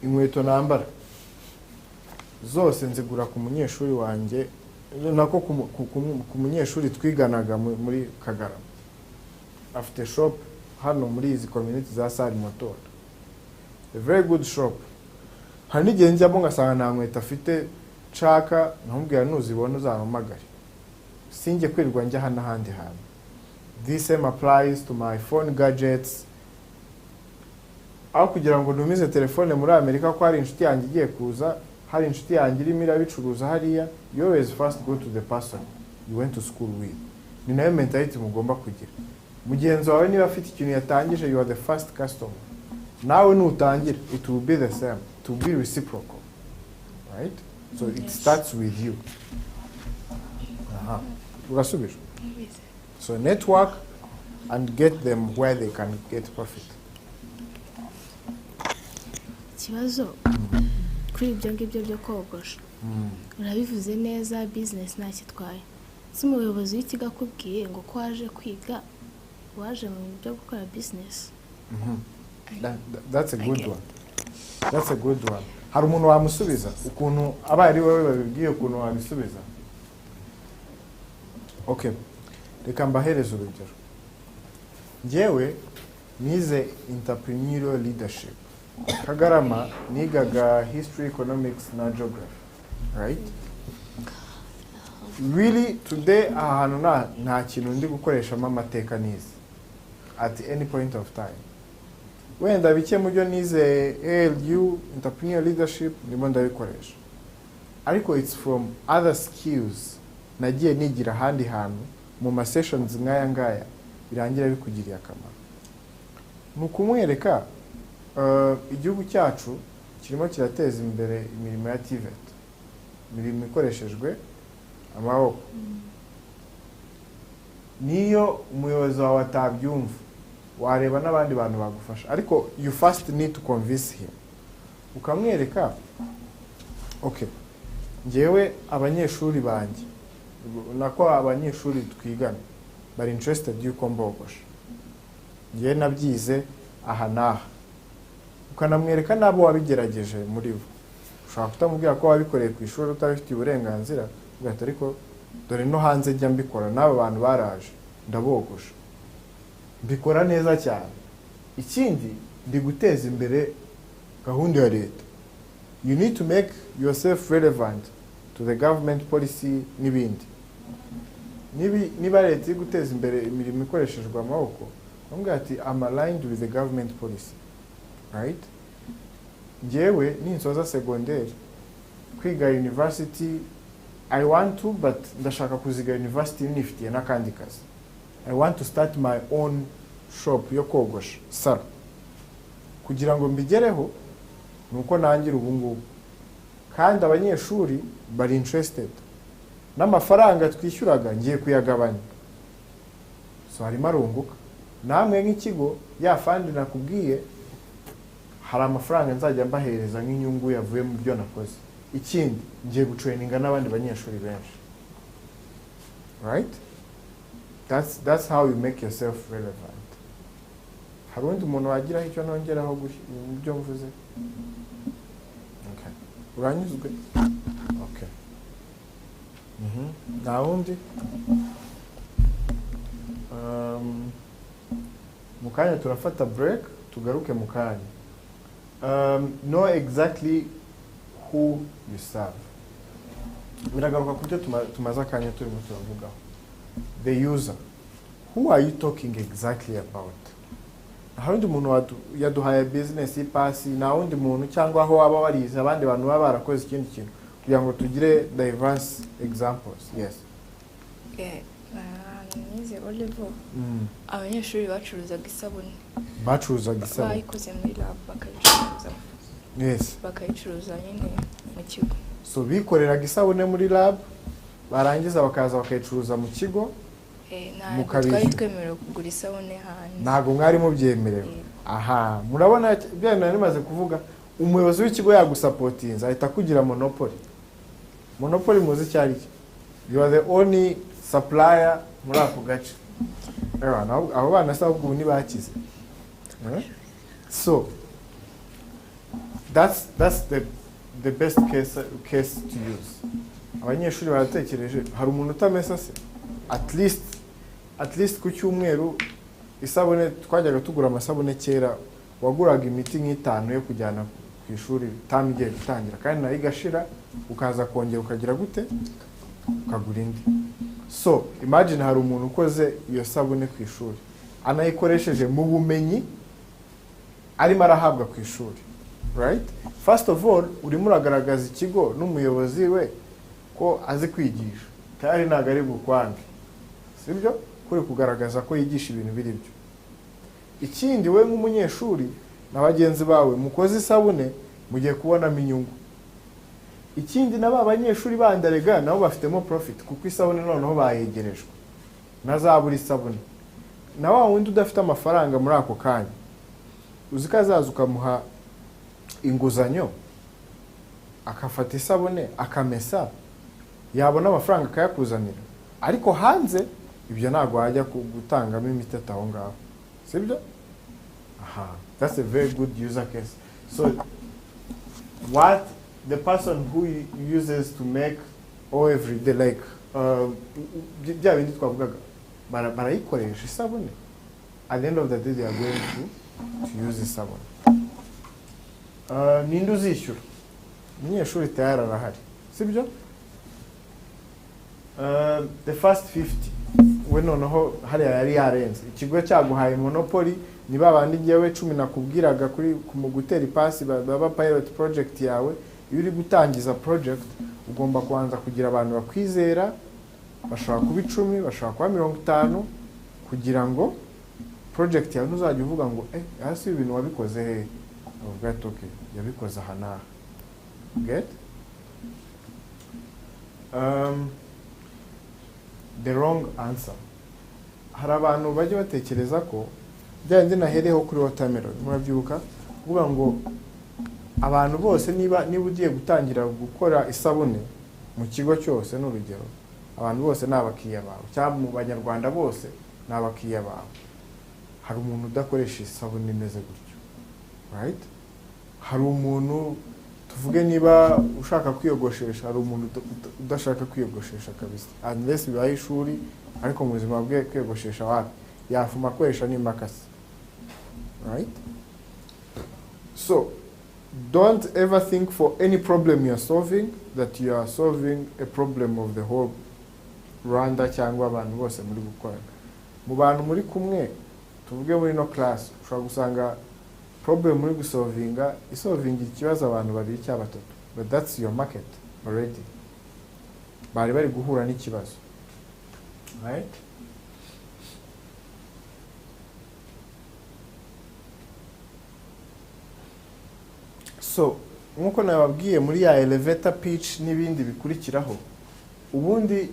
inkweto nambara zose nzigura ku munyeshuri wanjye, nako ku munyeshuri twiganaga muri Kagarama. After shop hano muri izi community za Sari Motor, a very good shop. Hari n'igihe njyamo ngasanga nta nkweto afite nshaka, nkamubwira nuzibona uzampamagare, sinjye kwirirwa njya hano ahandi hantu. This same applies to my phone gadgets. Aho kugira ngo ntumize telefone muri Amerika ko hari inshuti yanjye igiye kuza, hari inshuti yanjye irimo irabicuruza hariya, you always first go to the person you went to school with. Ni nayo mentality mugomba kugira. Mugenzi wawe niba afite ikintu yatangije, you are the first customer. Nawe nutangira, it will be the same. To be reciprocal. Right? So it starts with you. Urasubije? So network and get them where they can get profit. Ikibazo kuri ibyo ngibyo byo kogosha, urabivuze neza, business ntakitwaye. Si umuyobozi w'ikigo akubwiye ngo ko waje kwiga, waje mu byo gukora business. That's a good one. That's a good one. Hari umuntu wamusubiza ukuntu abari wowe babibwiye ukuntu wabisubiza? Okay, reka mbahereze urugero. Ngewe nize entrepreneurial leadership. Kagarama nigaga history, economics na geography. Right? Really today ahantu nta kintu ndi gukoreshamo amateka nize at any point of time. Wenda bike mu byo nize ALU, entrepreneurial leadership, ndimo ndabikoresha. Ariko it's from other skills nagiye nigira ahandi hantu mu ma sessions ngaya birangira bikugiriye akamaro. Nukumwereka igihugu cyacu kirimo kirateza imbere imirimo ya TVET, imirimo ikoreshejwe amaboko. Niyo umuyobozi wawe atabyumva, wareba n'abandi bantu bagufasha, ariko you first need to convince him, ukamwereka okay, ngewe abanyeshuri banjye nako abanyeshuri twigana bari interested yuko mbogosha, ngewe nabyize aha n'aha, ukanamwereka n'abo wabigerageje muri bo. Ushobora kutamubwira ko wabikoreye ku ishuri utabifitiye uburenganzira, ugahita ariko dore no hanze njya mbikora, n'abo bantu baraje ndabogosha, mbikora neza cyane. Ikindi ndi guteza imbere gahunda ya leta. You need to make yourself relevant to the government policy n'ibindi. Niba leta iri guteza imbere imirimo ikoreshejwe amaboko, bamubwira ati I'm aligned with the government policy, right? Ngewe ninsoza segonderi kwiga university I want to, but ndashaka kuziga university nifitiye n'akandi kazi. I want to start my own shop yo kogosha sara. Kugira ngo mbigereho nuko nangira ubu ngubu, kandi abanyeshuri bari interested, n'amafaranga twishyuraga ngiye kuyagabanya, so harimo arunguka. Namwe nk'ikigo ya fund nakubwiye hari amafaranga nzajya mbahereza nk'inyungu yavuye mu byo nakoze. Ikindi ngiye gutraininga n'abandi banyeshuri benshi, right? That's how you make yourself relevant. Hari undi muntu wagira icyo nongeraho ibyo mvuze? Okay, uranyuzwe? Okay. Nta wundi? Mu kanya turafata break, tugaruke mu kanya. Know exactly who you serve. Biragaruka ku byo tumaze akanya turimo turavugaho. The user. Who are you talking exactly about? Nta wundi muntu yaduhaye business y'ipasi, nta wundi muntu cyangwa aho waba warize abandi bantu baba barakoze ikindi kintu, kugira ngo tugire diverse examples. Yes. Okay. Nize Oliver. Abanyeshuri bacuruzaga isabune. Bacuruzaga isabune. Bayikoze muri lab bakayicuruza. Yes. Bakayicuruza nyine mu kigo. So bikoreraga isabune muri lab, barangiza bakaza bakayicuruza mu kigo. Twari twemerewe kugura isabune hanze. Ntago mwari mubyemerewe. Aha, murabona byane nimaze kuvuga, umuyobozi w'ikigo yagusapotinza ahita kugira monopoly. Monopoly muzi cyari iki? You are the only supplier muri ako gace. Abo bana se ahubwo ni bakize. So that's the best case to use. Abanyeshuri baratekereje, hari umuntu utamesa se? At least ku cyumweru isabune twajyaga tugura amasabune kera, waguraga imiti nk'itanu yo kujyana ku ishuri tamigiye gutangira, kandi nayo igashira ukaza kongera ukagira gute ukagura indi. So imagine hari umuntu ukoze iyo sabune ku ishuri, anayikoresheje mu bumenyi arimo arahabwa ku ishuri, right? First of all, urimo uragaragaza ikigo n'umuyobozi we ko azi kwigisha, kandi ntago ari bukwange, sibyo? Kuri kugaragaza ko yigisha ibintu biri byo. Ikindi we nk'umunyeshuri na bagenzi bawe mukoze isabune mugiye kubonamo inyungu. Ikindi naba abanyeshuri bandarega nabo bafitemo profit, kuko isabune noneho bayegerejwe, nazabura isabune. Na wa wundi udafite amafaranga muri ako kanya, uzikazaza ukamuha inguzanyo akafata isabune akamesa, yabona amafaranga akayakuzanira. Ariko hanze ibyo ntago wajya gutangamo imiteta aho ngaho, sibyo? Aha, that's a very good user case. So what the person who uses to make all every day, like bya bindi twavugaga, barayikoresha isabune, at the end of the day they are going to use isabune. Ninde uzishyura? Umunyeshuri tayari arahari, sibyo? The first 50 we noneho hariya yari yarenze, ikigo cyaguhaye monopoly, ni babandi ngewe 10 nakubwiraga kuri mu gutera ipasi baba pilot project yawe. Iyo uri gutangiza project ugomba kubanza kugira abantu bakwizera, bashaka kuba 10, bashaka kuba 50, kugira ngo project yawe ntuzajya uvuga ngo hasi ibintu wabikoze he, avuga ati okay yabikoze aha n'aha. Get the wrong answer. Hari abantu bajya batekereza ko byandi nahereho kuri watermelon, murabyibuka kuvuga ngo abantu bose niba ugiye gutangira gukora isabune mu kigo cyose n'urugero, abantu bose ni abakiriya bawe cyangwa mu banyarwanda bose ni abakiriya bawe. Hari umuntu udakoresha isabune imeze gutyo, right? Hari umuntu tuvuge niba ushaka kwiyogoshesha, hari umuntu udashaka kwiyogoshesha kabisa, unless bibaye ishuri, ariko mu buzima bwe kwiyogoshesha wapi yafuma akoresha n'imakasi, right? So don't ever think for any problem you are solving that you are solving a problem of the whole Rwanda cyangwa abantu bose muri gukora. Mu bantu muri kumwe tuvuge muri no class ushobora gusanga problem muri gusolvinga isolvinga ikibazo abantu babiri cyangwa batatu, but that's your market already. Bari guhura n'ikibazo, right? So nkuko nababwiye muri ya elevator pitch n'ibindi bikurikiraho, ubundi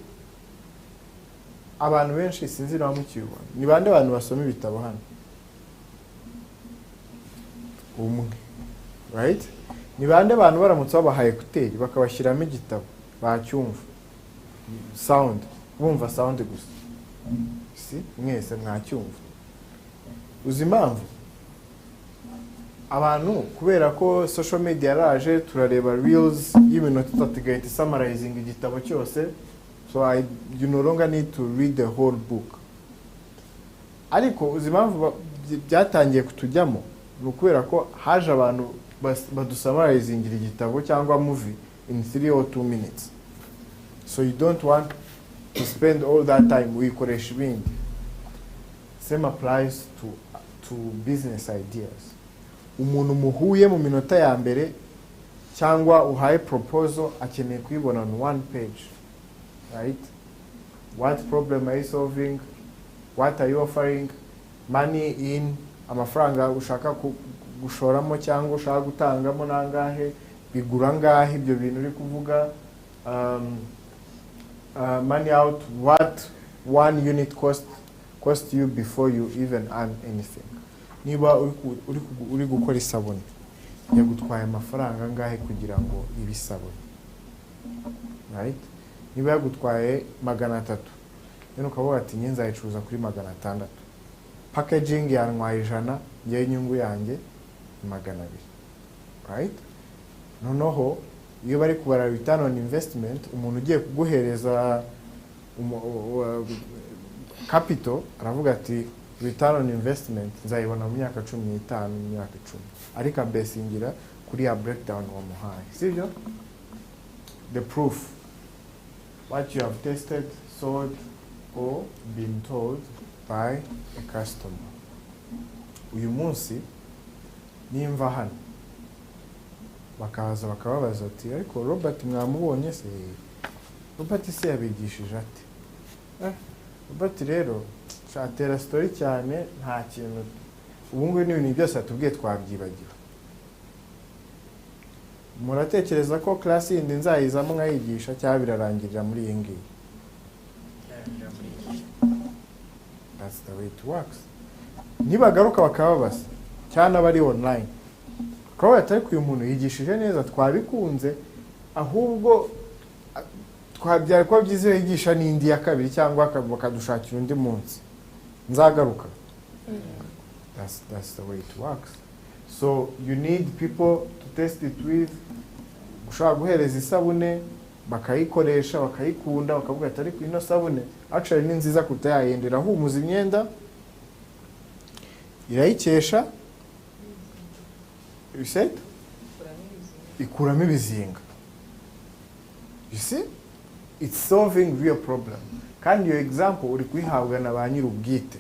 abantu benshi sinzi naho mukibona ni bande abantu basoma ibitabo hano? Umwe, right? Ni bande abantu baramutse babahaye kuteri bakabashyiramo igitabo bacyumva sound, bumva sound gusa, si mwese mwacyumva? Uzi impamvu? Abantu kubera ko social media yaraje turareba reels y'iminota 3 igahita summarizing igitabo cyose, so you no longer need to read the whole book. Ariko uzi impamvu byatangiye kutujyamo? Ni ukubera ko haje abantu badusummarizinga igitabo cyangwa movie in 3 or 2 minutes, so you don't want to spend all that time uyikoresha ibindi. Same applies to business ideas. Umuntu muhuye mu minota ya mbere cyangwa uhaye proposal akeneye kuyibona on 1 page, right? What problem are you solving? What are you offering? Money in, amafaranga ushaka gushoramo cyangwa ushaka gutangamo nangahe, bigura ngahe ibyo bintu uri kuvuga, money out, what one unit cost you before you even earn anything. Niba uri gukora isabune yagutwaye amafaranga ngahe kugira ngo ibisabune, right? Niba yagutwaye 300, rero ukavuga ati nyenza ayicuruza kuri 600, packaging yantwaye 100, ngiye inyungu yanjye 200, right? Noneho iyo bari kubara return on investment, umuntu ugiye kuguhereza capital aravuga ati return on investment nzayibona mu myaka 15, mu myaka 10, ariko abesingira kuri ya breakdown wa muhaye, sibyo? The proof, what you have tasted, sold or been told by a customer. Uyu munsi nimva hano bakaza bakababaza ati ariko Robert mwamubonye se? Robert se yabigishije ati? Robert rero shatera story cyane nta kintu, ubu ngubu n'ibintu byose atubwiye twabyibagiwe. Muratekereza ko class yindi nzayizamo nkayigisha cyangwa birarangirira muri iyi ngiyi? That's the way it works. Nibagaruka bakababaza cyane bari online, ko atari ku umuntu yigishije neza twabikunze, ahubwo twabyara ko byize yigisha n'indi ya kabiri cyangwa bakadushakira undi munsi nzagaruka. That's the way it works. So you need people to test it with. Ushaka guhereza isabune bakayikoresha bakayikunda bakavuga ati ariko ino sabune actually ni nziza kutayendera humuza imyenda irayikesha, you said ikuramo ibizinga. You see, it's solving real problem. Kandi your example uri kwihabwa na ba nyir'ubwite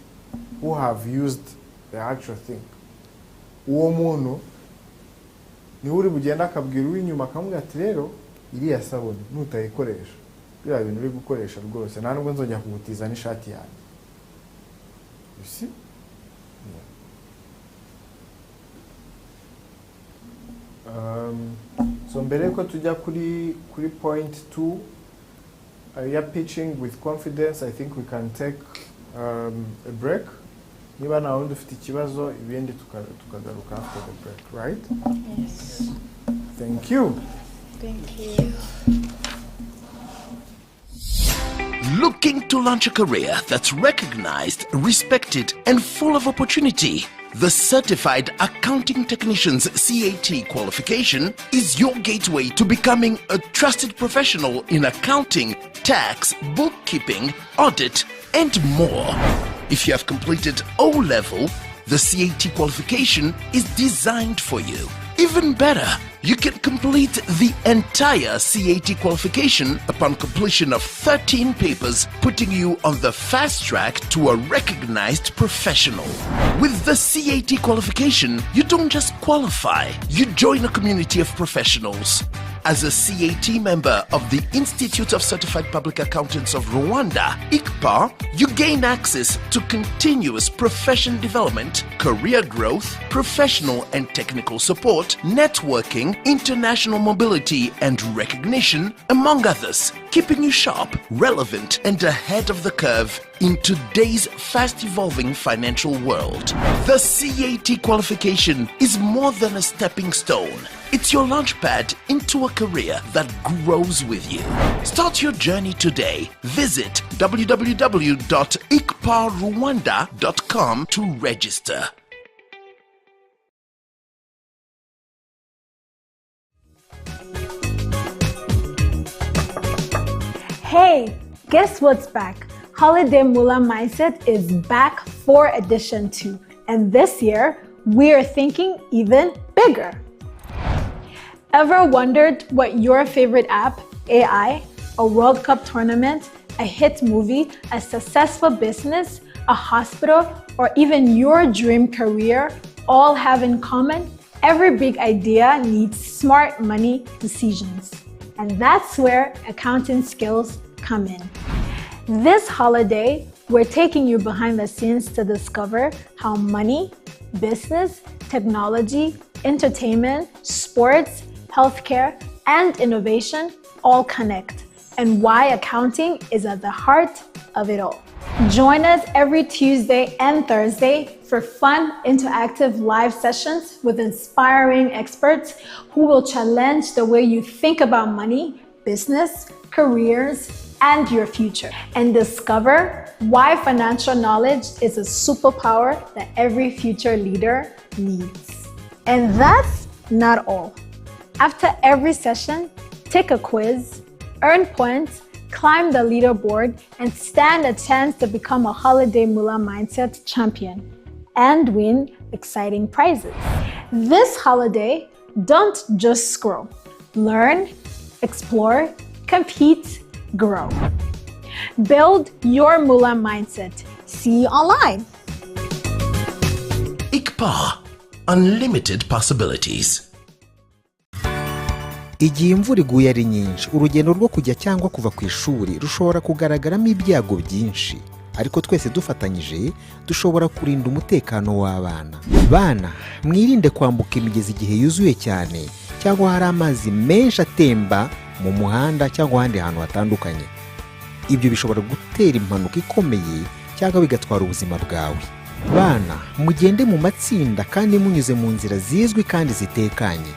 who have used the actual thing. Uwo muntu ni uri bugenda akabwira uw'inyuma akamubwira ati rero iriya sabune nutayikoresha biriya bintu uri gukoresha rwose nta nubwo nzongera kugutiza n'ishati yanjye. You see? Yeah. So mbere ko tujya kuri point 2 you're pitching with confidence, I think we can take a break. Niba na wundi ufite ikibazo ibindi tukagaruka after the break, right? Yes. Thank you. Thank you. Looking to launch a career that's recognized, respected, and full of opportunity? The Certified Accounting Technician's CAT qualification is your gateway to becoming a trusted professional in accounting, tax, bookkeeping, audit, and more. If you have completed O-level, the CAT qualification is designed for you. Even better, you can complete the entire CAT qualification upon completion of 13 papers, putting you on the fast track to a recognized professional. With the CAT qualification, you don't just qualify, you join a community of professionals. As a CAT member of the Institute of Certified Public Accountants of Rwanda, ICPA, you gain access to continuous profession development, career growth, professional and technical support, networking, international mobility and recognition, among others, keeping you sharp, relevant, and ahead of the curve in today's fast-evolving financial world. The CAT qualification is more than a stepping stone. It's your launchpad into a career that grows with you. Start your journey today. Visit www.ikparwanda.com to register. Hey, guess what's back? Holiday Mula Mindset is back for edition 2. And this year, we are thinking even bigger. Ever wondered what your favorite app, AI, a World Cup tournament, a hit movie, a successful business, a hospital, or even your dream career all have in common? Every big idea needs smart money decisions. And that's where accounting skills come in. This holiday, we're taking you behind the scenes to discover how money, business, technology, entertainment, sports, healthcare, and innovation all connect, and why accounting is at the heart of it all. Join us every Tuesday and Thursday for fun, interactive live sessions with inspiring experts who will challenge the way you think about money, business, careers, and your future, and discover why financial knowledge is a superpower that every future leader needs. And that's not all. After every session, take a quiz, earn points, climb the leaderboard, and stand a chance to become a Holiday Mula Mindset champion and win exciting prizes. This holiday, don't just scroll. Learn, explore, compete, grow. Build your Mula mindset. See you online. ICPA, unlimited possibilities. Igihe imvura iguye ari nyinshi, urugendo rwo kujya cyangwa kuva ku ishuri rushobora kugaragaramo ibyago byinshi, ariko twese dufatanyije dushobora kurinda umutekano w'abana. Bana, mwirinde kwambuka imigezi igihe yuzuye cyane cyangwa hari amazi menshi atemba mu muhanda cyangwa ahandi hantu hatandukanye. Ibyo bishobora gutera impanuka ikomeye cyangwa bigatwara ubuzima bwawe. Bana, mugende mu matsinda kandi munyuze mu nzira zizwi kandi zitekanye.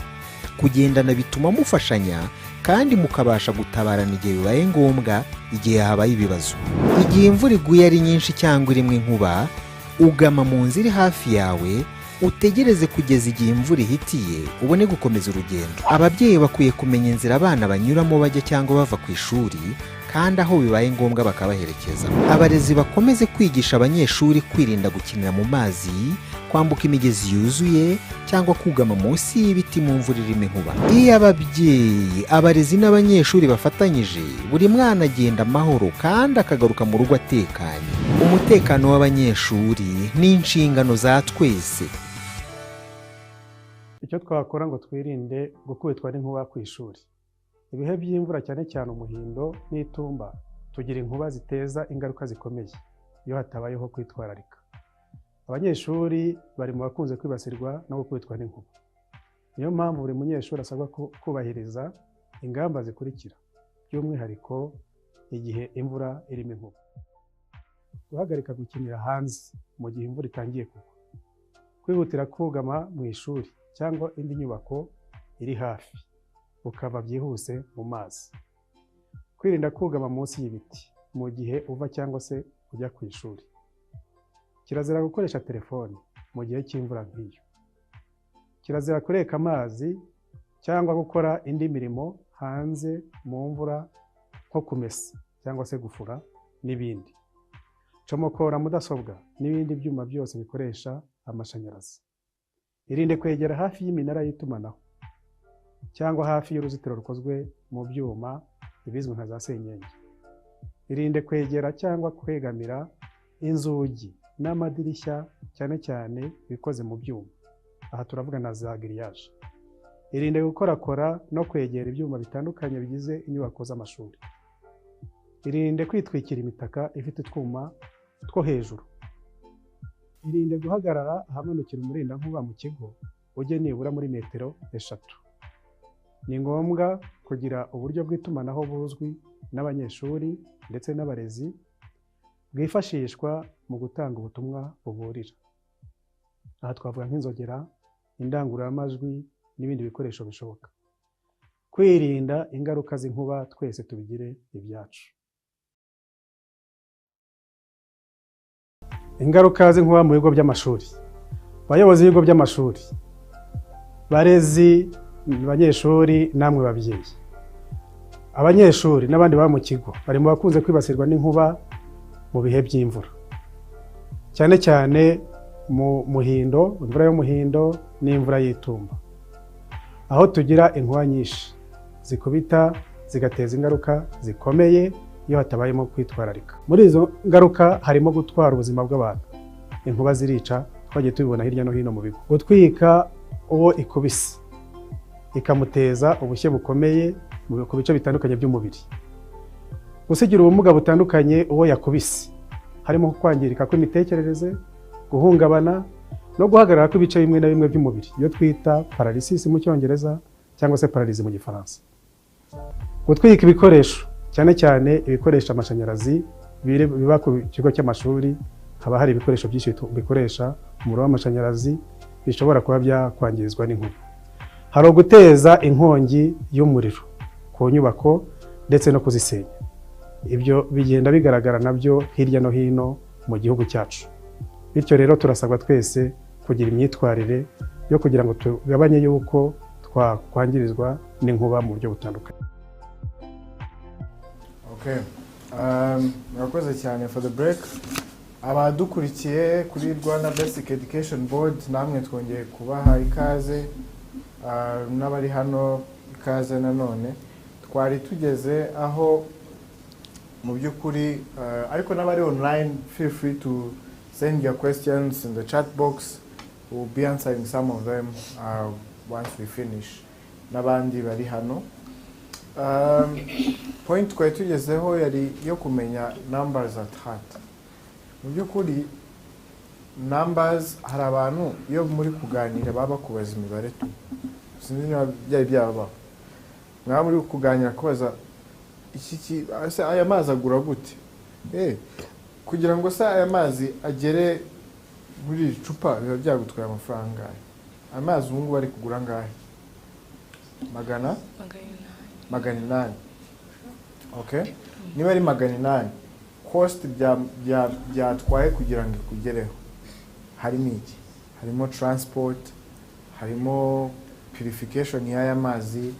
Kugendana bituma mufashanya kandi mukabasha gutabarana igihe bibaye ngombwa igihe habaye ibibazo. Igihe imvura iguye ari nyinshi cyangwa irimo inkuba, ugama mu nzira hafi yawe, utegereze kugeza igihe imvura ihitiye ubone gukomeza urugendo. Ababyeyi bakwiye kumenya inzira abana banyuramo bajya cyangwa bava ku ishuri, kandi aho bibaye ngombwa bakabaherekeza. Abarezi bakomeze kwigisha abanyeshuri kwirinda gukinira mu mazi, kwambuka imigezi yuzuye cyangwa kugama munsi y'ibiti mu mvura irimo inkuba. Iyo ababyeyi, abarezi n'abanyeshuri bafatanyije, buri mwana agenda amahoro kandi akagaruka mu rugo atekanye. Umutekano w'abanyeshuri ni inshingano za twese. Icyo twakora ngo twirinde gukubitwa n'inkuba ku ishuri. Ibihe by'imvura cyane cyane umuhindo n'itumba tugira inkuba ziteza ingaruka zikomeye iyo hatabayeho kwitwararika. Abanyeshuri bari mu bakunze kwibasirwa no gukubitwa n'inkuba. niyo mpamvu buri munyeshuri asabwa kubahiriza ingamba zikurikira, by'umwihariko igihe imvura irimo inkuba: guhagarika gukinira hanze mu gihe imvura itangiye kugwa, kwihutira kugama mu ishuri cyangwa indi nyubako iri hafi ukava byihuse mu mazi, kwirinda kugama munsi y'ibiti mu gihe uva cyangwa se ujya ku ishuri, kirazira gukoresha telefone mu gihe cy'imvura nk'iyo, kirazira kureka amazi cyangwa gukora indi mirimo hanze mu mvura nko kumesa cyangwa se gufura n'ibindi, comokora mudasobwa n'ibindi byuma byose bikoresha amashanyarazi, irinde kwegera hafi y'iminara y'itumanaho cyangwa hafi y'uruzitiro rukozwe mu byuma ibizwi nka za senyenge, irinde kwegera cyangwa kwegamira inzugi n'amadirishya cyane cyane bikoze mu byuma, aha turavuga na za giriyaje, irinde gukorakora no kwegera ibyuma bitandukanye bigize inyubako z'amashuri, irinde kwitwikira imitaka ifite utwuma two hejuru, irinde guhagarara ahamanukira umurindankuba mu kigo ujye nibura muri metero 3. Ni ngombwa kugira uburyo bw'itumanaho buzwi n'abanyeshuri ndetse n'abarezi bwifashishwa mu gutanga ubutumwa buburira, aha twavuga nk'inzogera, indangururamajwi n'ibindi bikoresho bishoboka. Kwirinda ingaruka z'inkuba twese tubigire ibyacu. Ingaruka z'inkuba mu bigo by'amashuri. Abayobozi b'ibigo by'amashuri, barezi, abanyeshuri namwe babyeyi, abanyeshuri n'abandi baba mu kigo bari mu bakunze kwibasirwa n'inkuba mu bihe by'imvura, cyane cyane mu muhindo, imvura y'umuhindo n'imvura y'itumba, aho tugira inkuba nyinshi zikubita zigateza ingaruka zikomeye iyo hatabayemo kwitwararika. Muri izo ngaruka harimo gutwara ubuzima bw'abantu, inkuba zirica, twagiye tubibona hirya no hino mu bigo, gutwika uwo ikubise ikamuteza ubushye bukomeye ku bice bitandukanye by'umubiri, gusigira ubumuga butandukanye uwo yakubise, harimo kwangirika kw'imitekerereze, guhungabana no guhagarara kw'ibice bimwe na bimwe by'umubiri, iyo twita paralysis mu cyongereza cyangwa se paralysis mu gifaransa. Gutwika ibikoresho, cyane cyane ibikoresha amashanyarazi biba ku kigo cy'amashuri, haba hari ibikoresho byinshi bikoresha umuriro w'amashanyarazi bishobora kuba byakwangirizwa n'inkuba. Hari uguteza inkongi y'umuriro ku nyubako ndetse no kuzisenya. Ibyo bigenda bigaragara nabyo hirya no hino mu gihugu cyacu. Bityo rero turasabwa twese kugira imyitwarire yo kugira ngo tugabanye yuko twakwangirizwa n'inkuba mu buryo butandukanye. Okay. Murakoze cyane for the break. Abadukurikiye kuri Rwanda Basic Education Board, namwe twongeye kubaha ikaze, n'abari hano ikaze nanone. Twari tugeze aho mu by'ukuri, ariko n'abari online, feel free to send your questions in the chat box. We'll be answering some of them once we finish. N'abandi bari hano. Point twari tugezeho yari yo kumenya numbers at heart. Mu by'ukuri numbers, hari abantu iyo muri kuganira baba kubaza imibare tu, sinzi niba byari byabaho, mwaba muri kuganira kubaza ese aya mazi agura gute, kugira ngo se aya mazi agere muri icupa biba byagutwaye amafaranga angahe? Amazi ubu ngubu bari kugura angahe? $800. Okay, niba ari $800, cost byatwaye kugira ngo ikugereho harimo iki? Harimo transport, harimo purification y'aya mazi,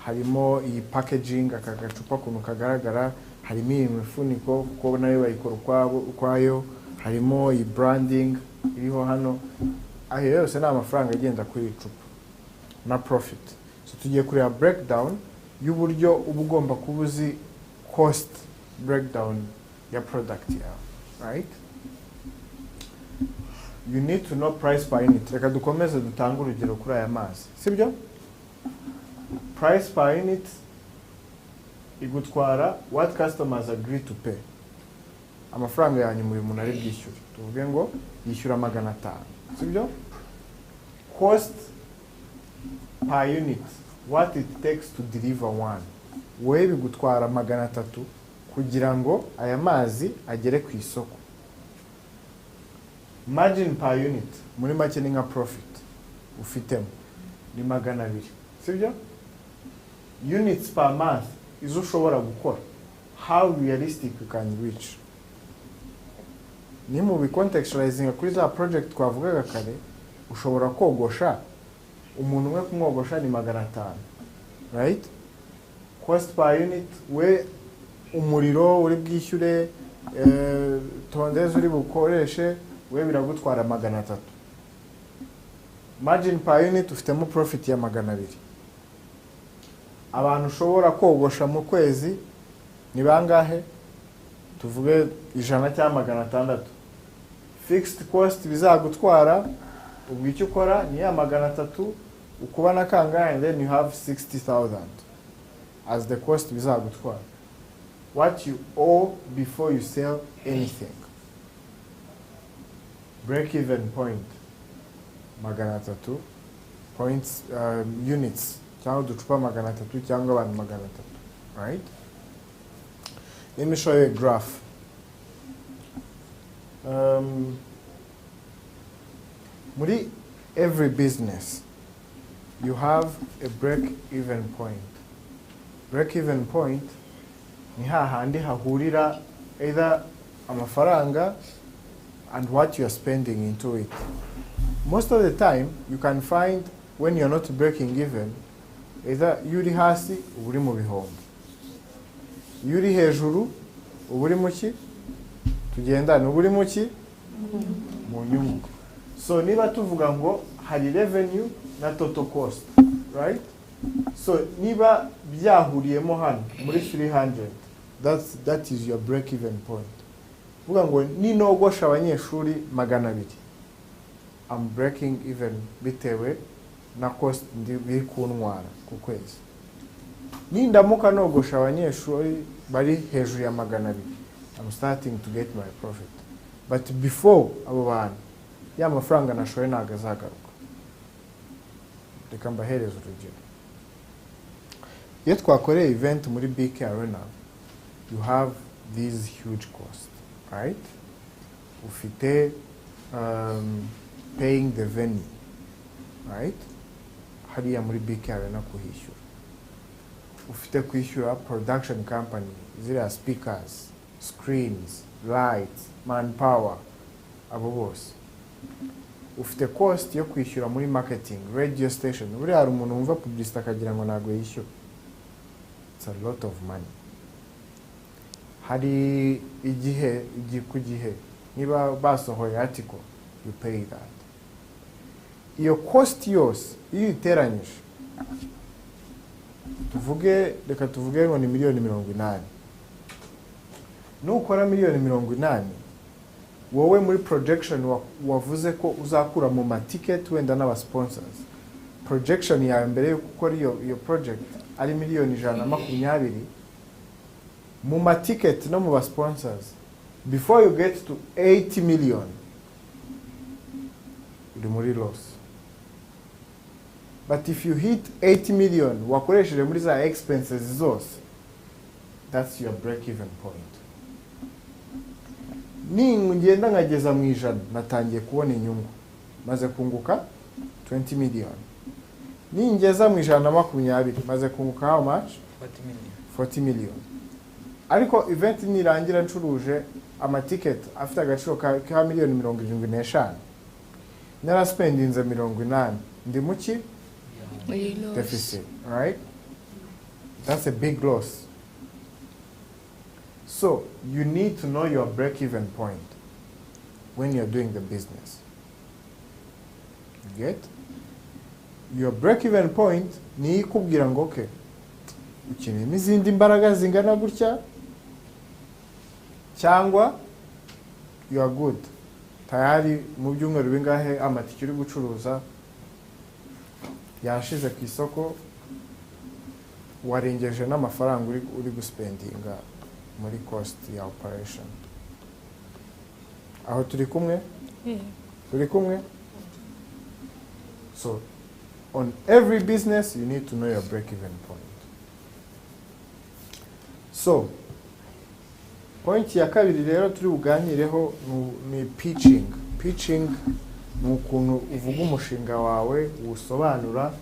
harimo iyi packaging, aka gacupa kuntu kagaragara, harimo iyi mifuniko kuko nayo bayikora ukwayo, harimo iyi branding iriho hano. Aho yose ni amafaranga agenda kuri icupa na profit. So tugiye kureba breakdown y'uburyo uba ugomba kuba uzi cost breakdown ya product yawe, right? You need to know price per unit. Reka dukomeze dutanga urugero kuri aya mazi, sibyo? Price per unit igutwara what customers agree to pay. Amafaranga yanyu uyu muntu ari bwishyure, tuvuge ngo yishyura $500, sibyo? Cost per unit what it takes to deliver one, wowe bigutwara 300 kugira ngo aya mazi agere ku isoko. Margin per unit muri make ni nka profit ufitemo ni 200, sibyo? Units per month izo ushobora gukora, how realistic you can reach. Ni mu contextualizing kuri za project twavugaga kare, ushobora kogosha umuntu umwe kumwogosha ni 500, right? Cost per unit, we umuriro uri bwishyure, tondeze uri bukoreshe, we biragutwara 300. Margin per unit ufitemo profit ya 200. Abantu ushobora kogosha mu kwezi ni bangahe? Tuvuge 100 cyangwa 600. Fixed cost bizagutwara ubwo icyo ukora ni ya 300 ukuba na kangahe, and then you have 60,000 as the cost bizagutwara. What you owe before you sell anything. Break even point 300 points, units cyangwa uducupa 300 cyangwa abantu 300, right? Let me show you a graph. Muri every business you have a break-even point. Break-even point ni hahandi hahurira either amafaranga and what you are spending into it. Most of the time you can find when you're not breaking even, either yuri hasi uburi mu bihombo, yuri hejuru uburi muki tugendana uburi muki mu nyungu. So niba tuvuga ngo hari revenue na total cost, right? So niba byahuriyemo hano muri 300, that is your break even point. Vuga ngo ninogosha abanyeshuri 200, I'm breaking even bitewe na cost ndi kuntwara ku kwezi. Nindamuka nogosha abanyeshuri bari hejuru ya 200, I'm starting to get my profit. But before abo bantu ya mafaranga nashoye ntago azagaruka. Reka mbahereze urugero. Iyo twakoreye event muri BK Arena, you have these huge costs, right? Ufite paying the venue, right? Hariya muri BK Arena kuhishyura. Ufite kwishyura production company, ziriya speakers, screens, lights, manpower, abo bose. Ufite cost yo kwishyura muri marketing, radio station. Buri hari umuntu wumva publicity akagira ngo ntago yishyura. It's a lot of money. Hari igihe kugihe niba basohoye article, you pay that. Iyo cost yose iyo iteranyije, reka tuvuge ngo ni $80,000,000. Nukora $80,000,000, wowe muri projection wavuze ko uzakura mu ticket wenda n'aba sponsors. Projection yawe mbere yo gukora iyo project ari $120,000,000 mu ticket no mu sponsors. Before you get to 80 million, uri muri loss. But if you hit 80 million wakoresheje muri za expenses zose, that's your break even point. Ngenda nkageza mu 100 natangiye kubona inyungu, maze kunguka 20 million. Ngeza mu 120 maze kunguka how much? 40 million. Ariko event nirangira ncuruje ticket afite agaciro ka $75,000,000. Nara spendinze 80, ndi muki deficit, right? That's a big loss. So you need to know your break-even point when you're doing the business. You get? Your break-even point ni ikubwira ngo okay, ukeneye izindi mbaraga zingana gutya cyangwa you are good. Tayari mu byumweru bingahe amatike uri gucuruza yashize ku isoko, warengeje n'amafaranga uri guspendinga muri cost ya operation. Aho turi kumwe? Turi kumwe? So on every business, you need to know your break-even point. So, point ya kabiri rero turi buganireho ni pitching. Pitching ni ukuntu uvuga umushinga wawe, usobanura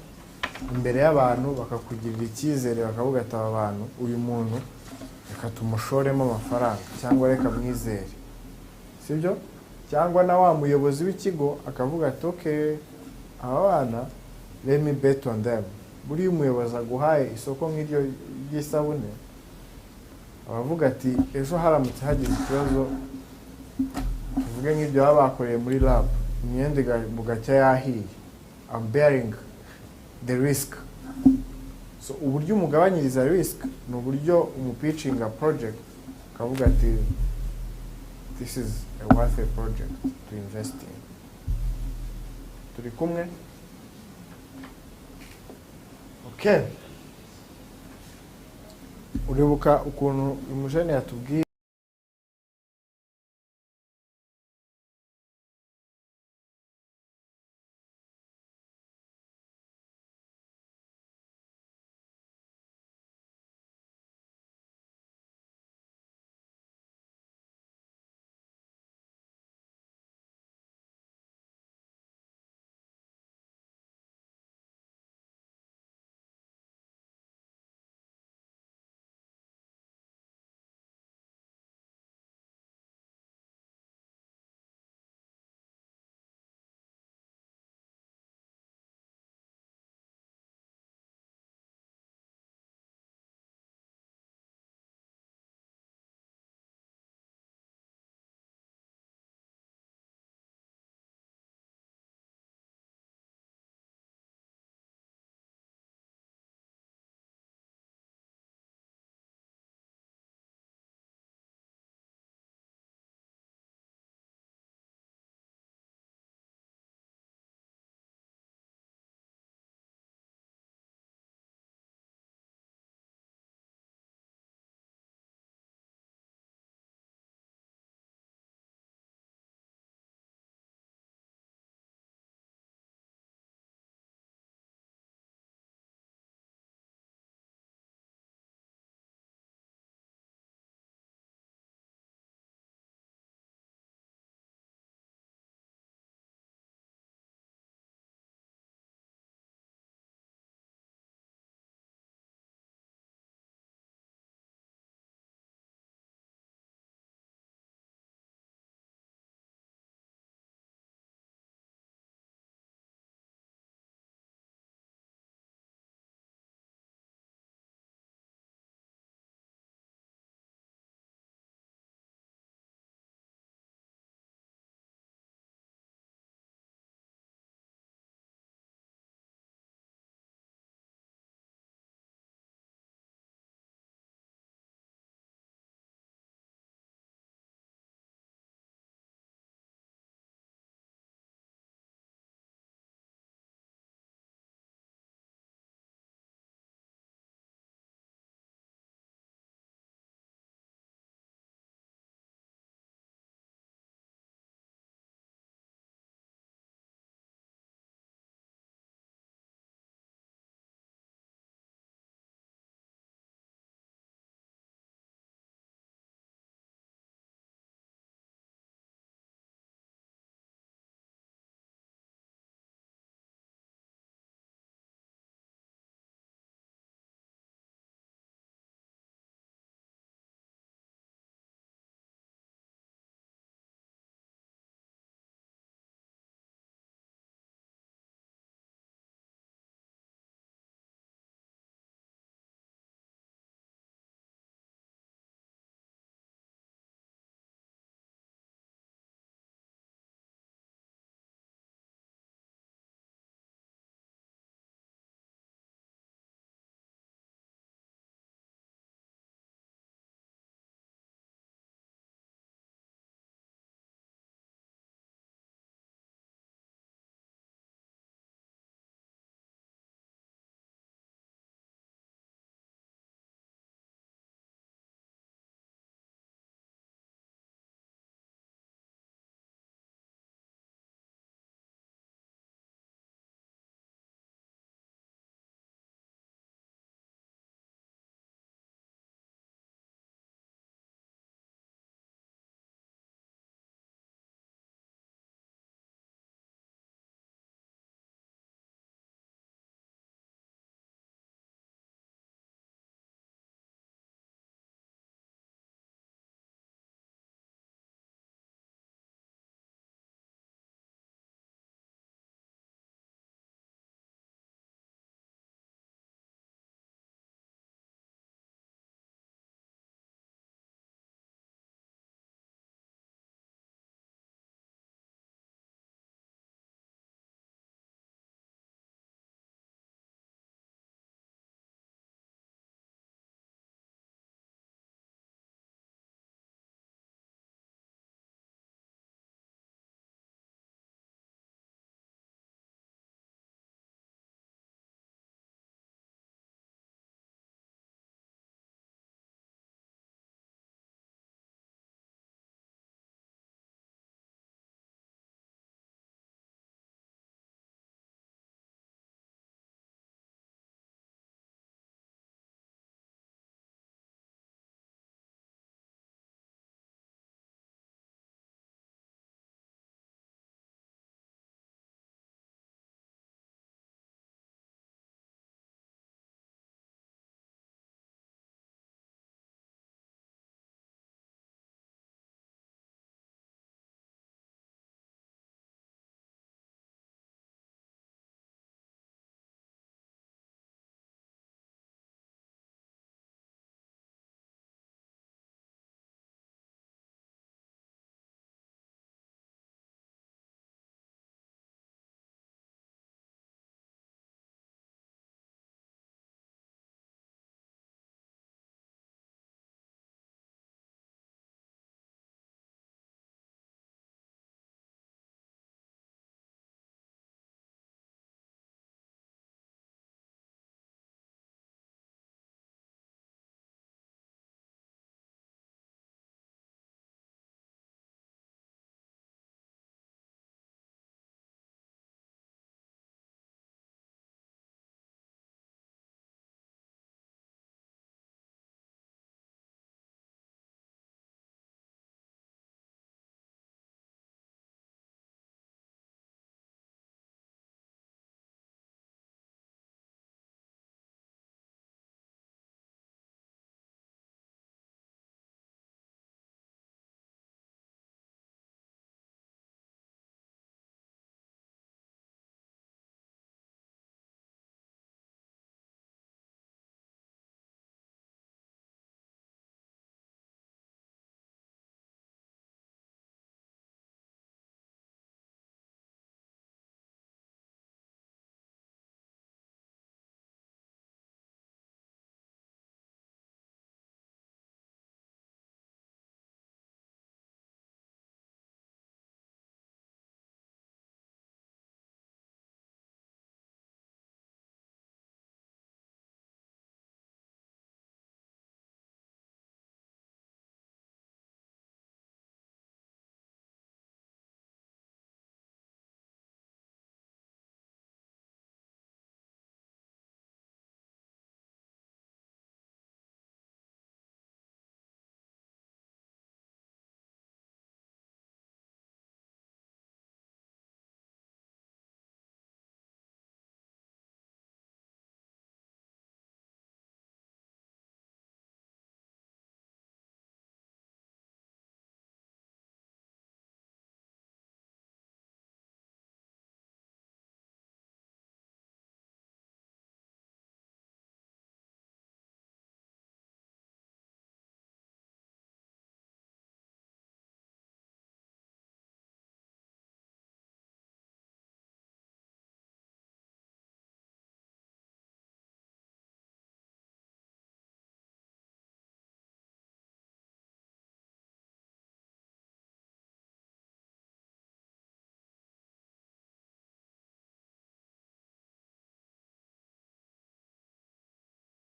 imbere y'abantu bakakugirira icyizere, bakavuga ati aba bantu, uyu muntu reka tumushoremo amafaranga cyangwa reka mwizere, sibyo? Cyangwa na wa muyobozi w'ikigo akavuga ati okay, aba bana let me bet on them. Buriya umuyobozi aguhaye isoko nk'iryo ry'isabune, abavuga ati ejo haramutse hagize ikibazo, tuvuge nk'ibyo baba bakoreye muri lab, imyenda bugacya yahiye, I'm bearing the risk. So uburyo umugabanyiriza risk ni uburyo umupitchinga project akavuga ati this is a worthy project to invest in. Turi kumwe? Okay. Uribuka ukuntu umujene yatubwiye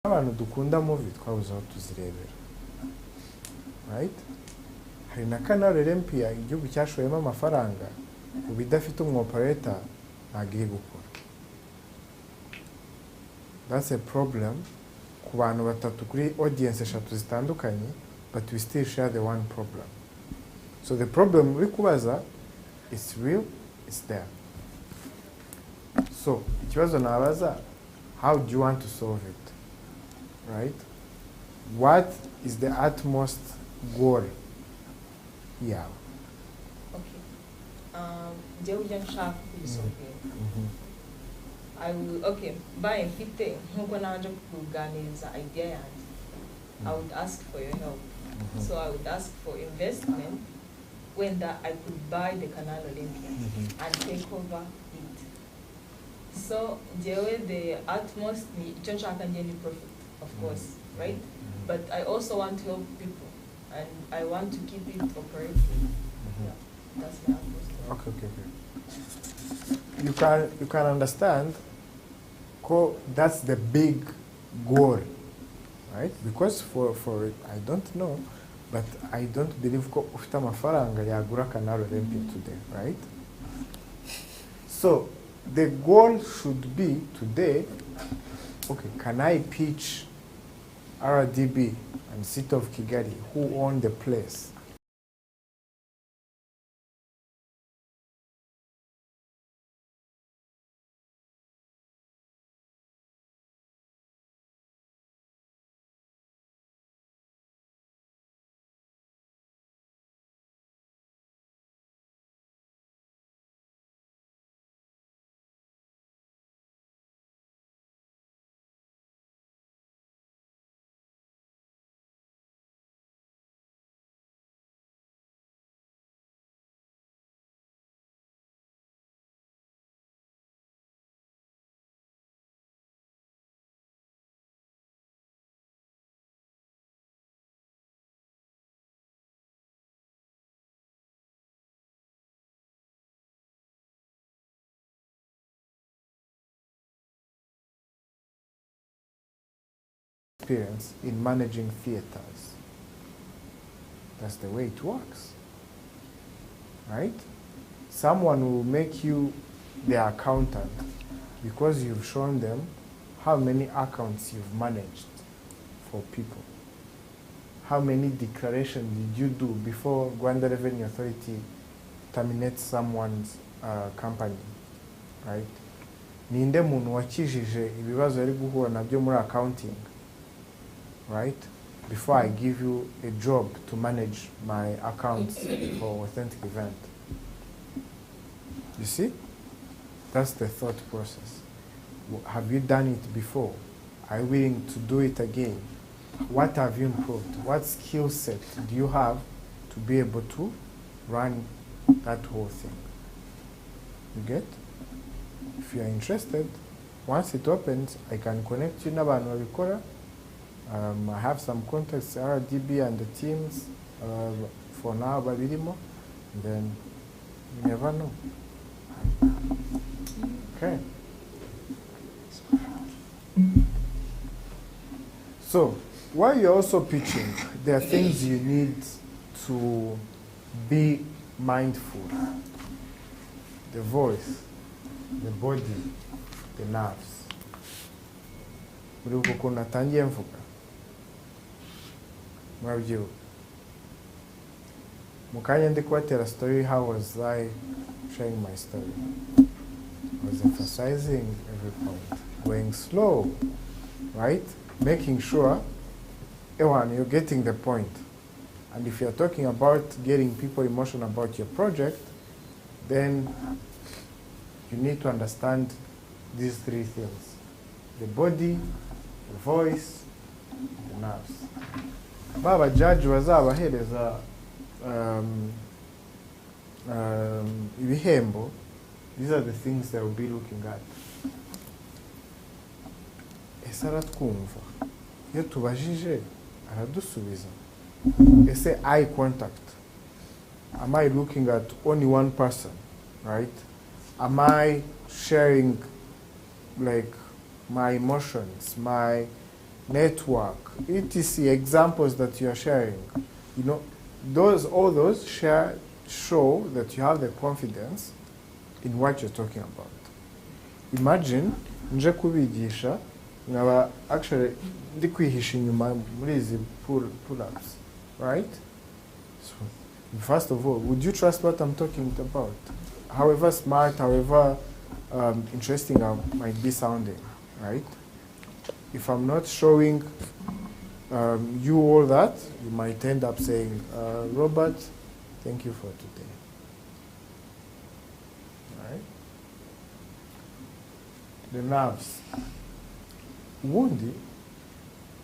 abantu dukunda movie twabuze aho tuzirebera, right? Hari na Canal Olympia igihugu cyashoyemo amafaranga ubu idafite umwoperator ntabwo iri gukora. That's a problem ku bantu batatu kuri audience eshatu zitandukanye, but we still share the one problem. So the problem uri kubaza, it's real, it's there. So ikibazo nabaza, how do you want to solve it, right? What is the utmost goal yawe? Okay. Njyewe ujya nshaka kubisolvinga. Okay, mbaye mfite nkuko naje kukuganiriza idea yanjye, I would ask for your help. So I would ask for investment when that I could buy the Canal Olympia and take over it. So the utmost icyo nshaka njye ni profit, of course, right? But I also want to help people and I want to keep it operating. Yeah, that's my utmost. Okay. You can understand that's the big goal, right? Because for it, I don't know, but I don't believe ko ufite amafaranga yagura Canal Olympia today, right? So the goal should be today, okay, can I pitch RDB and City of Kigali who own the place? Experience in managing theaters. That's the way it works, right? Someone will make you the accountant because you've shown them how many accounts you've managed for people. How many declarations did you do before Rwanda Revenue Authority terminates someone's company, right? Ninde muntu wakijije ibibazo yari guhura nabyo muri accounting, right? Before I give you a job to manage my accounts for authentic event. You see? That's the thought process. Have you done it before? Are you willing to do it again? What have you improved? What skill set do you have to be able to run that whole thing? You get? If you are interested, once it opens, I can connect you n'abantu babikora. I have some contacts, RDB and the teams, for now, babirimo, and then you never know. Okay. So, while you're also pitching, there are things you need to be mindful. The voice, the body, the nerves. Uribuka ukuntu natangiye mvuga? Murabyibuka? Mu kanya ndi kubatera story, how was I sharing my story? I was emphasizing every point, going slow, right? Making sure, everyone, you're getting the point. And if you're talking about getting people emotional about your project, then you need to understand these three things: the body, the voice, the nerves. Baba judge bazabahereza ibihembo. These are the things they will be looking at. Ese aratwumva? Iyo tubajije aradusubiza? Ese eye contact? Am I looking at only one person, right? Am I sharing like my emotions, my network, etc. examples that you are sharing, you know, all those show that you have the confidence in what you're talking about. Imagine nje kubigisha nkaba actually ndi kwihisha inyuma muri izi pull-ups, right? So first of all, would you trust what I'm talking about? However smart, however interesting I might be sounding, right? If I'm not showing you all that, you might end up saying, Robert, thank you for today. Right? The nerves. Wounded,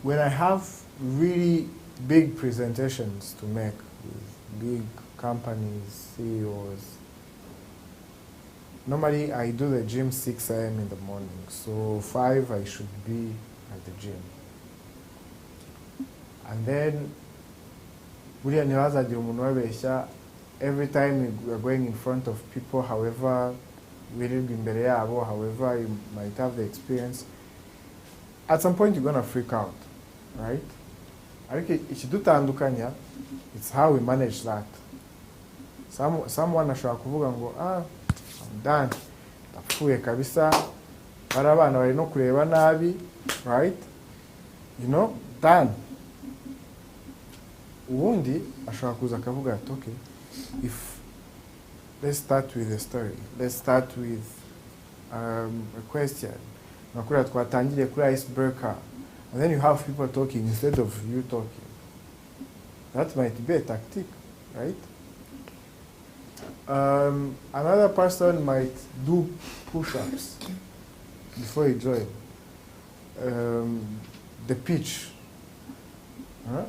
when I have really big presentations to make with big companies, CEOs, normally I do the gym 6 a.m. in the morning, so 5 I should be at the gym. And then, every time we are going in front of people, however you might have the experience, at some point you're going to freak out, right? It's how we manage that. Someone ashobora kuvuga ngo I'm done, ndapfuye kabisa, bari abana bari no kureba nabi, right? You know, done. Ubundi ashobora kuza akavuga ati okay, let's start with a story, let's start with a question, nakuriya twatangiriye kuri icebreaker, and then you have people talking instead of you talking. That might be a tactic, right? Another person might do push-ups before you join. The pitch.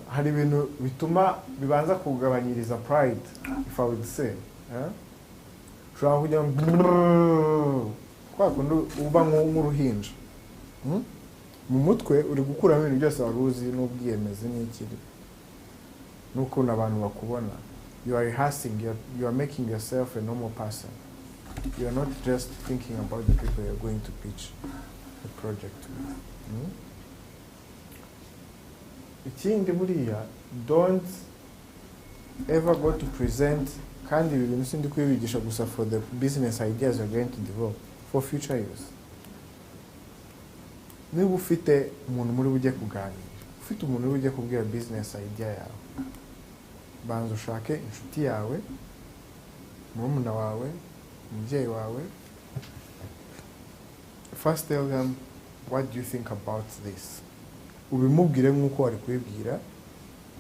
Hari ibintu bituma bibanza kugabanyiriza pride, if I would say. Ushobora kujya kwa kundi uba nk'uruhinja. Mu mutwe uri gukuramo ibintu byose wari uzi n'ubwiyemezi n'ikiri. N'ukuntu abantu bakubona. You are rehearsing, you are making yourself a normal person. You are not just thinking about the people you are going to pitch the project with. Ikindi buriya, don't ever go to present kandi ibi bintu sindi kwibigisha gusa for the business ideas you're going to develop, for future use. Niba ufite umuntu muri bujye kuganira, ufite umuntu uri bujye kubwira business idea yawe, banza ushake inshuti yawe, murumuna wawe, umubyeyi wawe. First tell them, what do you think about this? Ubimubwire nk'uko wari kubibwira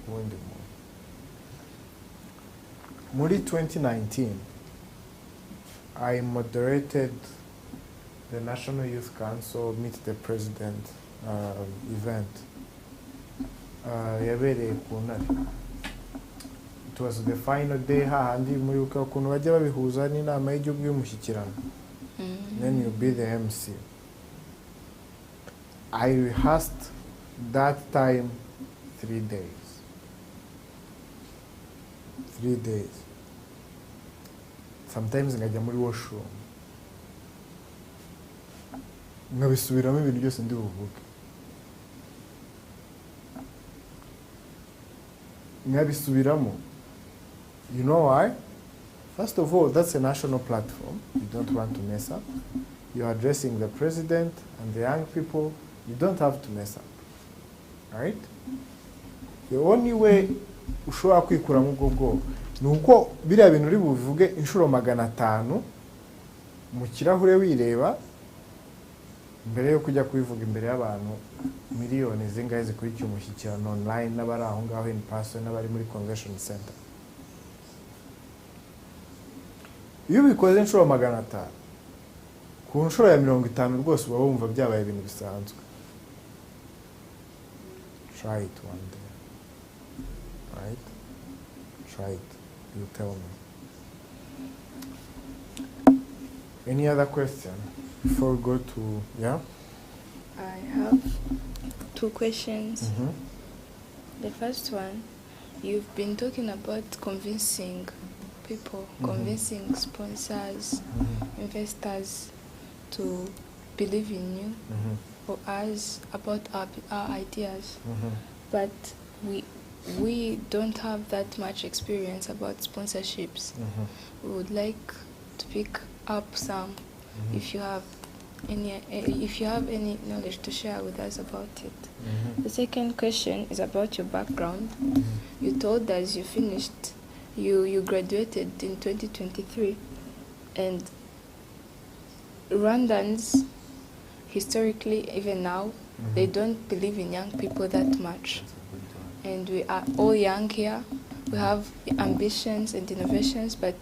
ubundi muntu. Muri 2019, I moderated the National Youth Council Meet the President event. Yabereye ku Ntare. It was the final day, hahandi muribuka ukuntu bajya babihuza n'inama y'igihugu y'umushyikirano. Then you be the MC. I rehearsed that time 3 days. 3 days. Sometimes ngajya muri washroom. Nkabisubiramo ibintu byose ndi buvuge. Nkabisubiramo. You know why? First of all, that's a national platform. You don't want to mess up. You're addressing the president and the young people. You don't have to mess up. Right? The only way ushobora kwikuramo ubwo bwoba ni uko biriya bintu uri buvuge inshuro 500 mu kirahure wireba mbere yo kujya kubivuga imbere y'abantu miliyoni zingahe zikurikiye umushyikirano online n'abari aho ngaho in person n'abari muri convention center. Iyo ubikoze inshuro 500 ku nshuro ya 50 rwose uba wumva byabaye ibintu bisanzwe. Try it one day. Right? Try it. You tell me. Any other question before we go to, yeah? I have 2 questions. The first one, you've been talking about convincing people, convincing sponsors, investors to believe in you or us about our ideas. But we don't have that much experience about sponsorships. We would like to pick up some if you have any knowledge to share with us about it. The second question is about your background. You told us you graduated in 2023, and Rwandans historically, even now, they don't believe in young people that much. And we are all young here. We have ambitions and innovations, but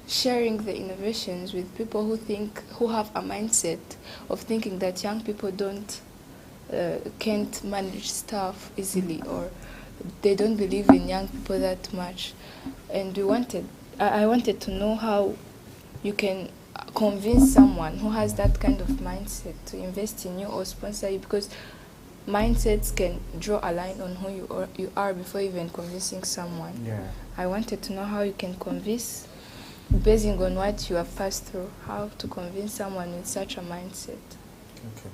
sharing the innovations with people who have a mindset of thinking that young people can't manage stuff easily, or they don't believe in young people that much. And I wanted to know how you can convince someone who has that kind of mindset to invest in you or sponsor you, because mindsets can draw a line on who you are before even convincing someone. I wanted to know how you can convince, basing on what you have passed through, how to convince someone with such a mindset. Okay.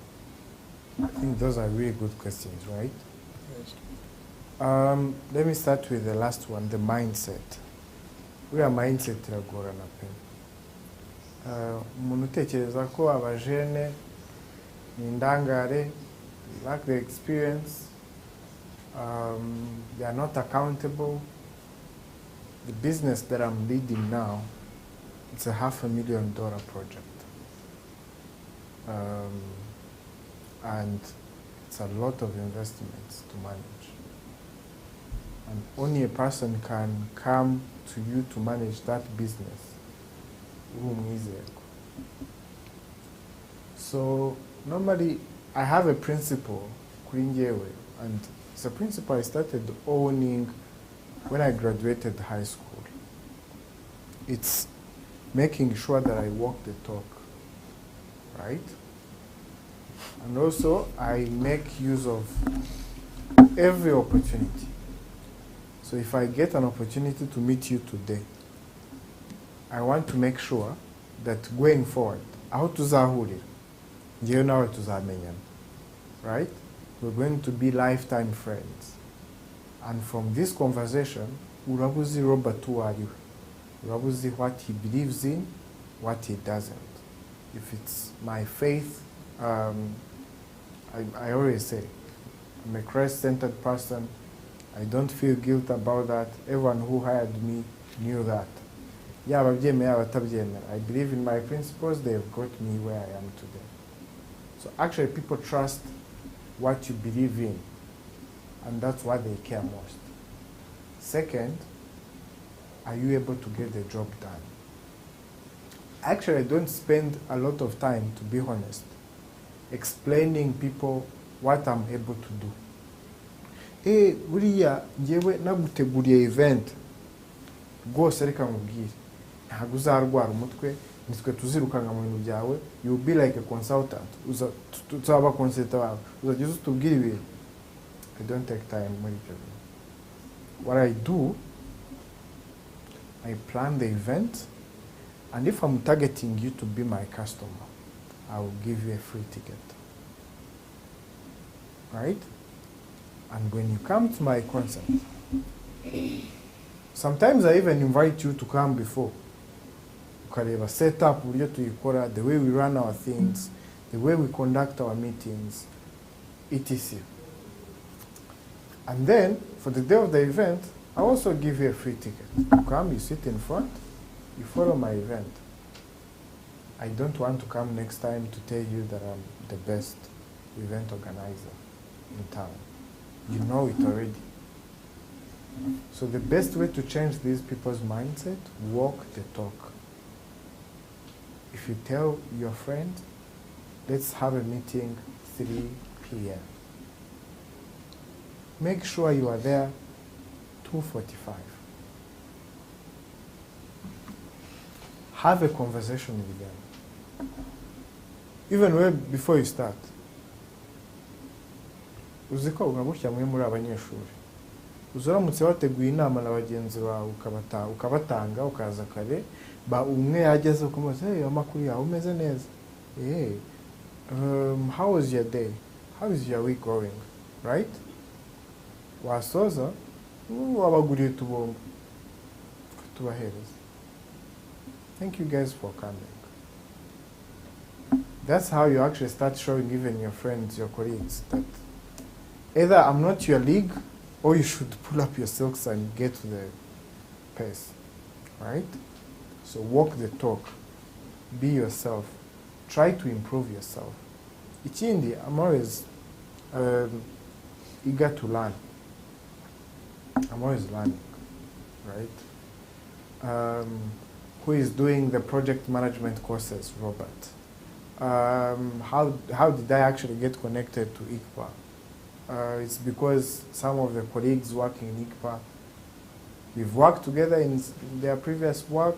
I think those are really good questions, right? Let me start with the last one, the mindset. We are mindset iragorana pe. Umuntu utekereza ko abajene ni indangare, lack the experience, they are not accountable. The business that I'm leading now, it's a $500,000 project. And it's a lot of investments to manage. And only a person can come to you to manage that business. So normally I have a principle, and it's a principle I started owning when I graduated high school. It's making sure that I walk the talk, right? And also I make use of every opportunity. So if I get an opportunity to meet you today, I want to make sure that going forward, aho tuzahurira, ngewe nawe tuzamenyana, right? We're going to be lifetime friends. And from this conversation, urabuzi Robert who are you? Urabuzi what he believes in, what he doesn't. If it's my faith, I always say, I'm a Christ-centered person. I don't feel guilt about that. Everyone who hired me knew that. I believe in my principles. They've got me where I am today. So actually people trust what you believe in, and that's what they care most. Second, are you able to get the job done? Actually, I don't spend a lot of time, to be honest, explaining people what I'm able to do. Hey, buriya ngewe naguteguriye event rwose reka nkubwire ntabwo uzarwara umutwe nitwe tuzirukanga mu bintu byawe, you will be like a consultant, tuzaba consultant wawe, uzagize utubwire ibintu. I don't take time muri ibyo bintu. What I do, I plan the event, and if I'm targeting you to be my customer, I will give you a free ticket, right? And when you come to my concert, sometimes I even invite you to come before. Ukareba set up, the way we run our things, the way we conduct our meetings, etc. And then, for the day of the event, I also give you a free ticket. You come, you sit in front, you follow my event. I don't want to come next time to tell you that I'm the best event organizer in town. You know it already. So the best way to change these people's mindset, walk the talk. If you tell your friend, let's have a meeting 3 p.m. Make sure you are there 2:45. Have a conversation with them. Even before you start. Uziko ugabushyira muri abanyeshuri. Uzaramutse wateguye inama na bagenzi bawe ukabatanga ukaza kare, ba umwe yageze kumuze, amakuru yawe umeze neza. how was your day? How is your week going? Right? Wasoza wabaguriye tubomba tubahereza. Thank you guys for coming. That's how you actually start showing even your friends, your colleagues, that either I'm not your league, or you should pull up your silks and get to the pace, right? So walk the talk, be yourself, try to improve yourself. Ikindi, I'm always eager to learn. I'm always learning, right? Who is doing the project management courses? Robert. How did I actually get connected to ICPA? It's because some of the colleagues working in ICPA, we've worked together in their previous work.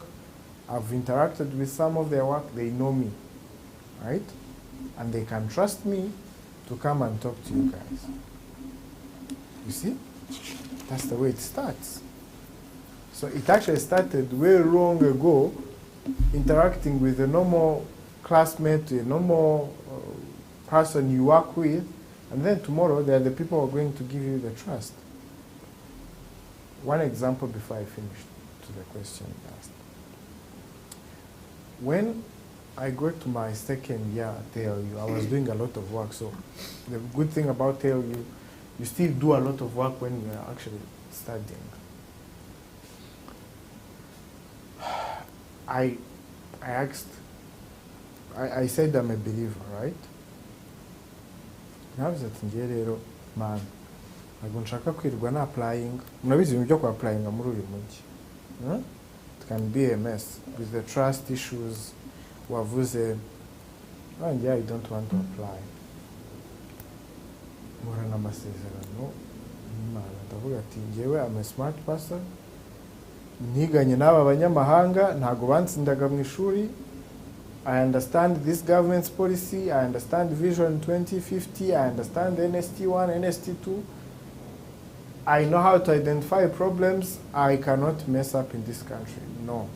I've interacted with some of their work. They know me, right? And they can trust me to come and talk to you guys. You see? That's the way it starts. So it actually started way long ago, interacting with a normal classmate, a normal person you work with, and then tomorrow they're the people who are going to give you the trust. One example before I finish to the question you asked. When I got to my second year at TLU, I was doing a lot of work. So the good thing about TLU, you still do a lot of work when you are actually studying. I said I'm a believer, right? Navuze ati ngiye rero man, ntabwo nshaka kwirirwa na applying. Munabizi ibintu byo ku applying muri uyu mujyi. It can be a mess with the trust issues. Wavuze, and I don't want to apply. Murana amasezerano, ndavuga ati ngewe I'm a smart person. Niganye n'aba banyamahanga, ntago bansindaga mu ishuri. I understand this government's policy, I understand Vision 2050, I understand NST1, NST2. I know how to identify problems. I cannot mess up in this country. No.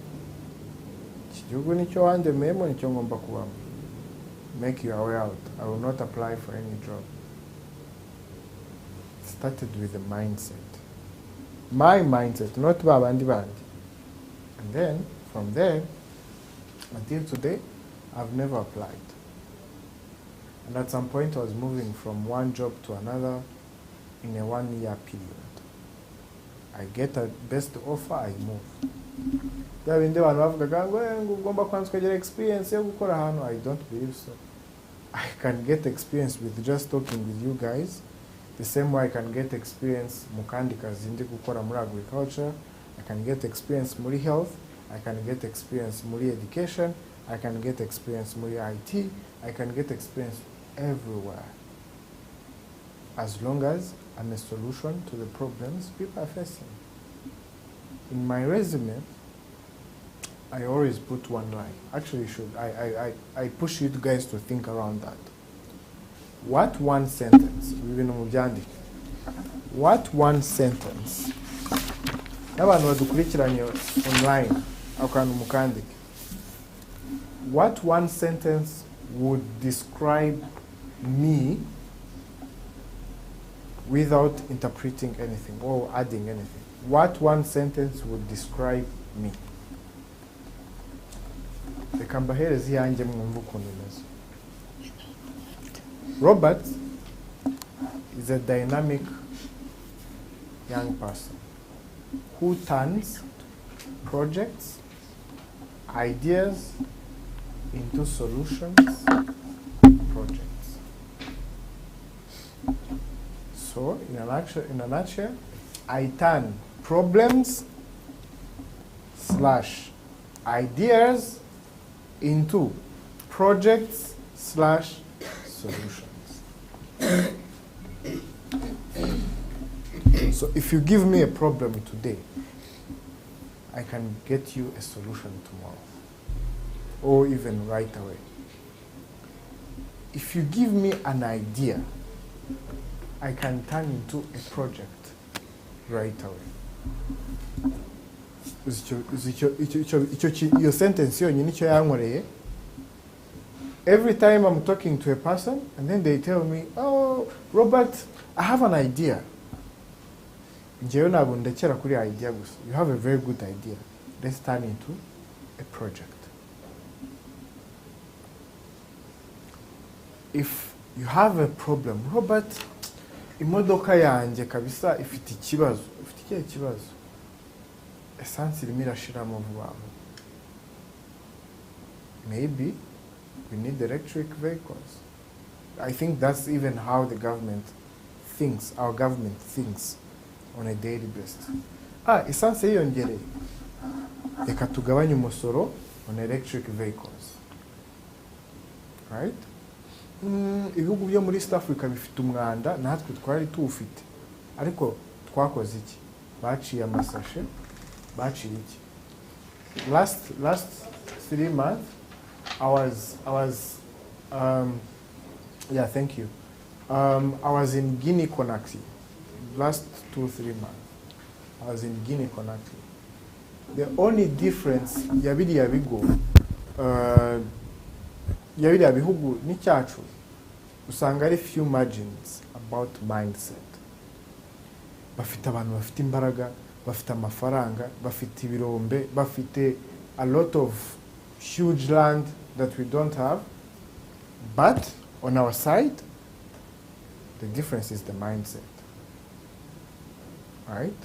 Make your way out. I will not apply for any job. It started with the mindset. My mindset, not Babandi Bandi. And then, from there, until today, I've never applied. And at some point, I was moving from one job to another in a 1 year period. I get a best offer, I move. Experience. I don't believe so. I can get experience with just talking with you guys. The same way I can get experience mukandika zindi gukora muri agriculture. I can get experience muri health. I can get experience muri education. I can get experience muri IT. I can get experience everywhere. As long as I'm a solution to the problems people are facing. In my resume, I always put one line. Actually, I push you guys to think around that. What one sentence? What one sentence? Online. What one sentence would describe me without interpreting anything or adding anything? What one sentence would describe me? Robert is a dynamic young person who turns projects, ideas into solutions, projects. So, in a nutshell, I turn problems / ideas into projects / solutions. So if you give me a problem today, I can get you a solution tomorrow, or even right away. If you give me an idea, I can turn into a project right away. Your sentence yonyine nicyo yankoreye every time I'm talking to a person and then they tell me, oh, Robert, I have an idea. Njyewe ntabwo ndekera kuri idea gusa. You have a very good idea. Let's turn into a project. If you have a problem, Robert, imodoka yanjye kabisa ifite ikibazo. Ufite ikihe kibazo? Essence irimo irashiramo vuba vuba. Maybe we need electric vehicles. I think that's even how the government thinks, our government thinks on a daily basis. Essence yiyongereye. Reka tugabanye umusoro on electric vehicles. Right? Ibihugu byo muri East Africa bifite umwanda, natwe twari tuwufite. Ariko twakoze iki? Baciye amasashe, baciye iki? Last 3 months, thank you. I was in Guinea Conakry. Last 2-3 months, I was in Guinea Conakry. The only difference yabiriya bigo yabiriya bihugu n'icyacu usanga ari few margins about mindset. Bafite abantu bafite imbaraga, bafite amafaranga, bafite ibirombe, bafite a lot of huge land that we don't have. But on our side, the difference is the mindset. Right?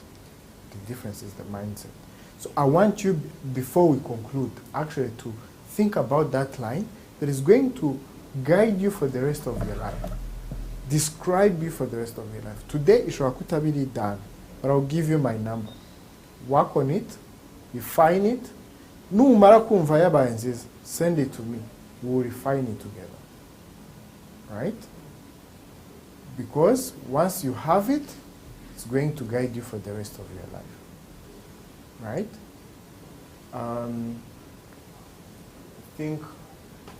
The difference is the mindset. So I want you, before we conclude, actually to think about that line that is going to guide you for the rest of your life. Describe you for the rest of your life. Today, ishobora kutabiri done, but I'll give you my number. Work on it, refine it. Numara kumva yabaye nziza, send it to me. We'll refine it together. Right? Because once you have it, it's going to guide you for the rest of your life. Right? I think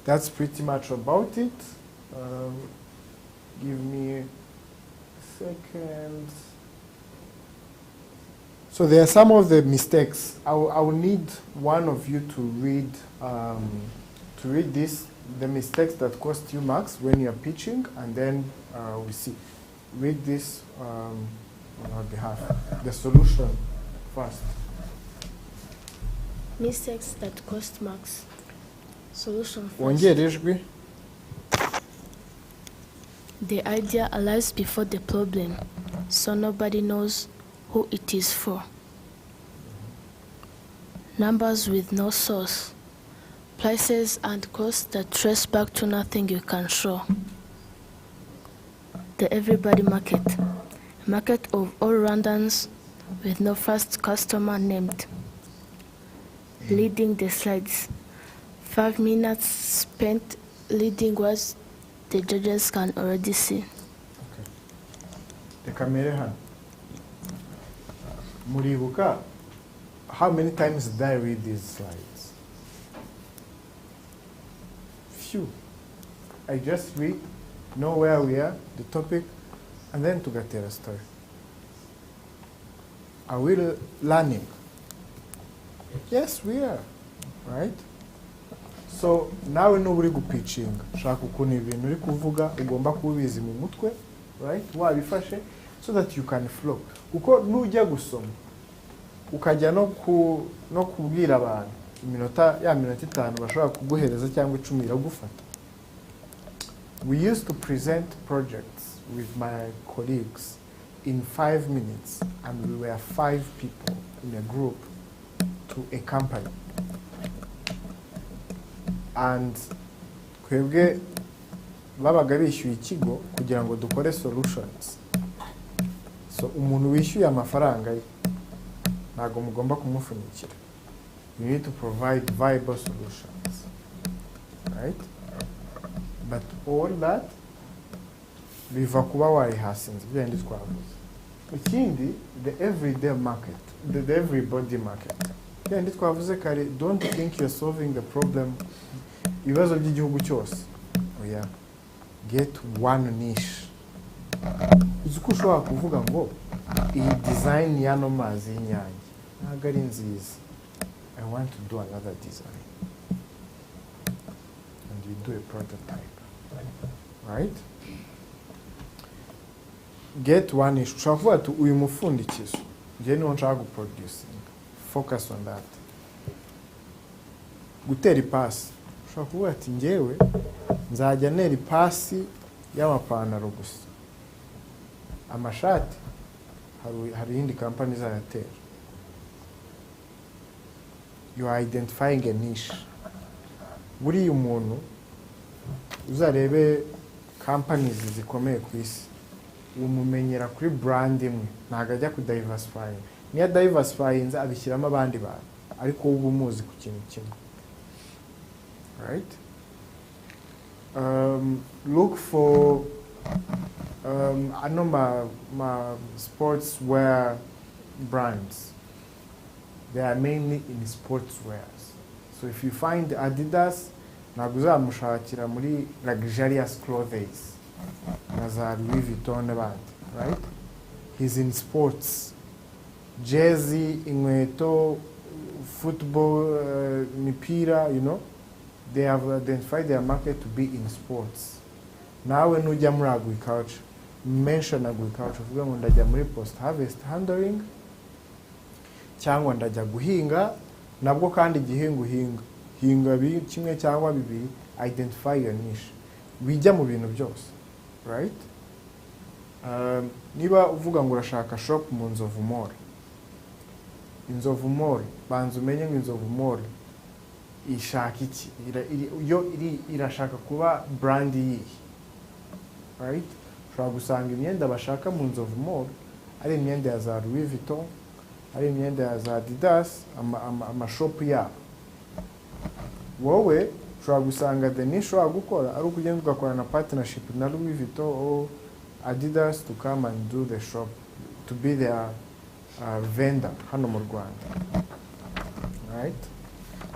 that's pretty much about it. Give me a second. So there are some of the mistakes. I will need one of you to read this, the mistakes that cost you marks when you're pitching, and then we see. Read this on our behalf. The solution first. Mistakes that cost marks. Solution first. Wongerejwe. The idea arrives before the problem, so nobody knows who it is for. Numbers with no source. Prices and costs that trace back to nothing you can show. The everybody market. Market of all Rwandans with no first customer named. Leading the slides. 5 minutes spent leading words the judges can already see. Okay. The camera hand. Muribuka, how many times did I read these slides? Few. I just read, know where we are, the topic, and then to get a story. Are we learning? Yes, we are. Right? So nawe nuba uri gupitchinga shaka ukuntu ibintu uri kuvuga ugomba kubizi mu mutwe, right? Wabifashe so that you can flow. Kuko nujya gusoma ukajya no kubwira abantu minota 5 bashobora kuguhereza cyangwa 10 iragufata. We used to present projects with my colleagues in 5 minutes, and we were 5 people in a group to a company. And kwebwe babaga bishyuye ikigo kugira ngo dukore solutions. So umuntu wishyuye amafaranga ntago mugomba kumufunikira. You need to provide viable solutions. Right? But all that biva kuba wayihasinze byandi twavuze. Ikindi, the everyday market, the everybody market. Byandi twavuze kare, don't think you're solving the problem ibibazo by'igihugu cyose. Oya, get one niche. Uzuko ushobora kuvuga ngo iyi design y'ano mazi y'inyange ntabwo ari nziza. I want to do another design. And you do a prototype, right? Get one issue. Ushobora kuvuga ati uyu mufundikizo njye niwo nshaka guproducing, focus on that. Gutera ipasi, ushobora kuvuga ati njyewe nzajya nera ipasi y'amapantaro gusa, amashati hari iyindi kampani izayatera. You are identifying a niche. Buriya umuntu uzarebe companies zikomeye ku isi umumenyera kuri brand imwe, ntabwo ajya ku diversifying. Niya diversifying abishyiramo abandi bantu ariko uba umuzi ku kintu kimwe, right? Look for I know my sportswear brands. They are mainly in sportswears. So if you find Adidas, ntabwo uzamushakira muri luxurious clothes na za Louis Vuitton n'abandi, right? He's in sports. Jersey, inkweto, football, mipira, you know, they have identified their market to be in sports. Nawe nujya muri agriculture, mention agriculture, uvuga ngo ndajya muri post harvest handling cyangwa ndajya guhinga, nabwo kandi igihinga hinga kimwe cyangwa bibiri, identify your niche. Bijya mu bintu byose, right? Niba uvuga ngo urashaka shop mu Nzovu Mall, Inzovu Mall, banza umenye ngo Inzovu Mall ishaka iki, irashaka kuba brand yihe, right? Ushobora gusanga imyenda bashaka mu Nzovu Mall ari imyenda ya za Louis Vuitton, ari imyenda ya za Adidas, amashop yabo. Wowe ushobora gusanga the niche ushobora gukora ari ukugenda ugakora na partnership na Louis Vuitton or Adidas to come and do the shop, to be their vendor hano mu Rwanda, right?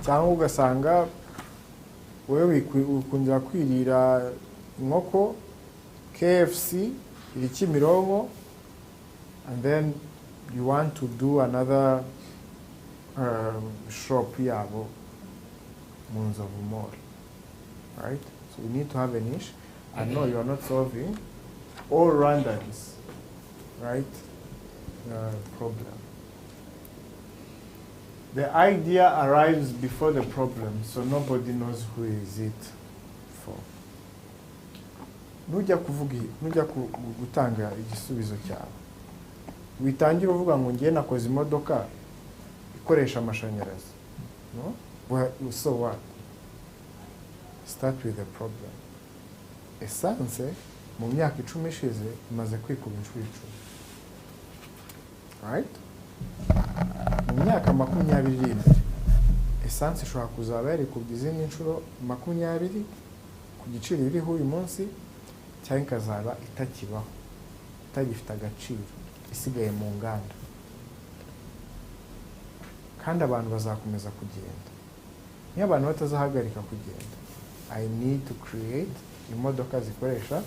Cyangwa ugasanga wewe ukundira kwirira inkoko KFC iri Kimironko, and then you want to do another shop yabo mu Nzovu Mall, right? So you need to have a niche. I know you are not solving all Rwandans, right? Problem. The idea arrives before the problem, so nobody knows who is it for. Nujya gutanga igisubizo cyawe, witangira uvuga ngo ngiye nakoze imodoka ikoresha amashanyarazi, no? So what? Start with the problem. Essence mu myaka 10 ishize imaze kwikuba inshuro 10, right? Mu myaka 20 essence ishobora kuzaba yarikubye izindi inshuro 20 ku giciro iriho uyu munsi, cyangwa ikazaba itakibaho, itagifite agaciro, isigaye mu nganda, kandi abantu bazakomeza kugenda. Niyo abantu batazahagarika kugenda, I need to create imodoka zikoresha.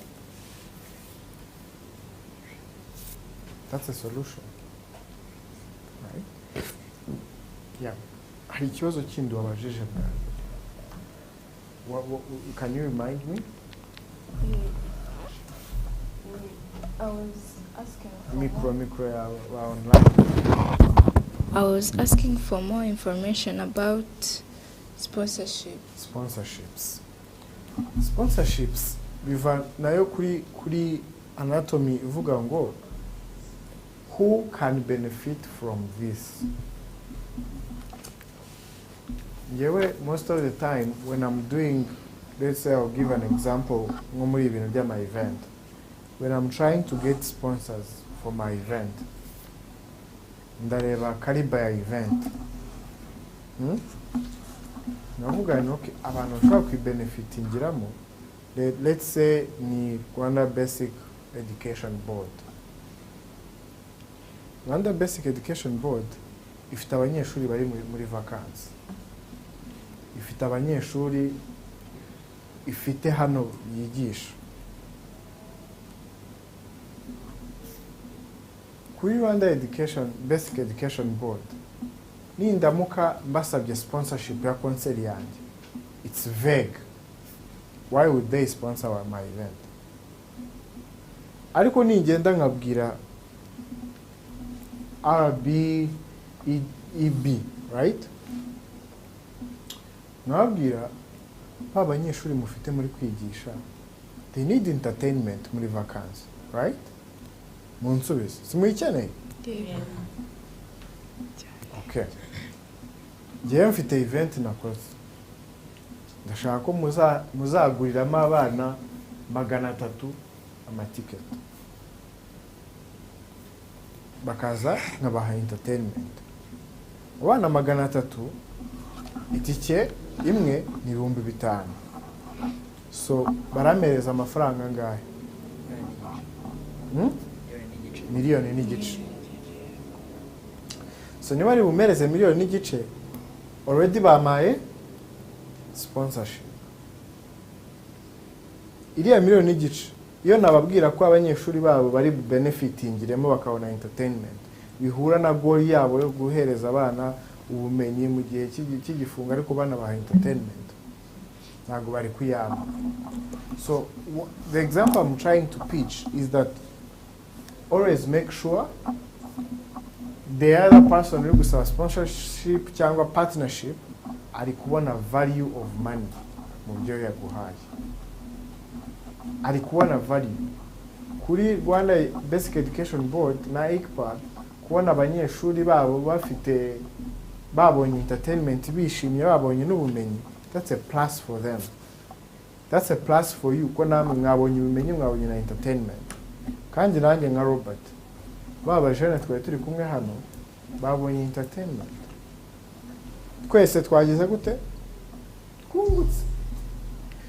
That's a solution, right? Yeah. Hari ikibazo kindi wabajije bwa? Can you remind me? I was asking Micro online. I was asking for more information about Sponsorships biva nayo kuri anatomy ivuga ngo who can benefit from this. Most of the time when I'm doing, let's say I'll give an example, nko muri ibintu by'ama event, when I'm trying to get sponsors for my event, ndareba caliber ya event, navuga ni okay, abantu bashobora kwibenefitingiramo, let's say ni Rwanda Basic Education Board. Rwanda Basic Education Board ifite abanyeshuri bari muri vacances, ifite abanyeshuri ifite hano yigisha. Kuri Rwanda Basic Education Board, nindamuka mbasabye sponsorship ya concert yanjye, it's vague. why would they sponsor my event? Ariko nigenda nkabwira RBEB, right? Nkabwira pa banyeshuri mufite muri kwigisha, they need entertainment muri vacances, right? Munsubize, simuyikeneye? Okay. Ngewe mfite event nakoze, ndashaka ko muzaguriramo abana 300 amatiketi, bakaza nkabaha entertainment. Abana 300, itike imwe ni 5,000. So baramereza amafaranga angahe? Miliyoni n'igice. So niba ari bumereze miliyoni n'igice, already bamaye sponsorship. Iriya miliyoni n'igice, iyo nababwira ko abanyeshuri babo bari benefitingiremo bakabona entertainment, bihura na goal yabo yo guhereza abana ubumenyi mu gihe cy'igifungo, ariko bana baha entertainment, ntabwo bari kuyama. So the example I'm trying to pitch is that always make sure the other person uri gusaba sponsorship cyangwa partnership ari kubona value of money mu byo yaguhaye, ari kubona value. Kuri Rwanda Basic Education Board na ICPA, kubona abanyeshuri babo babonye entertainment, bishimye, babonye n'ubumenyi, that's a plus for them, that's a plus for you, ko namwe mwabonye ubumenyi, mwabonye na entertainment. Kandi nanjye nka Robert, baba jene twari turi kumwe hano babonye entertainment, twese twagize gute? Twungutse.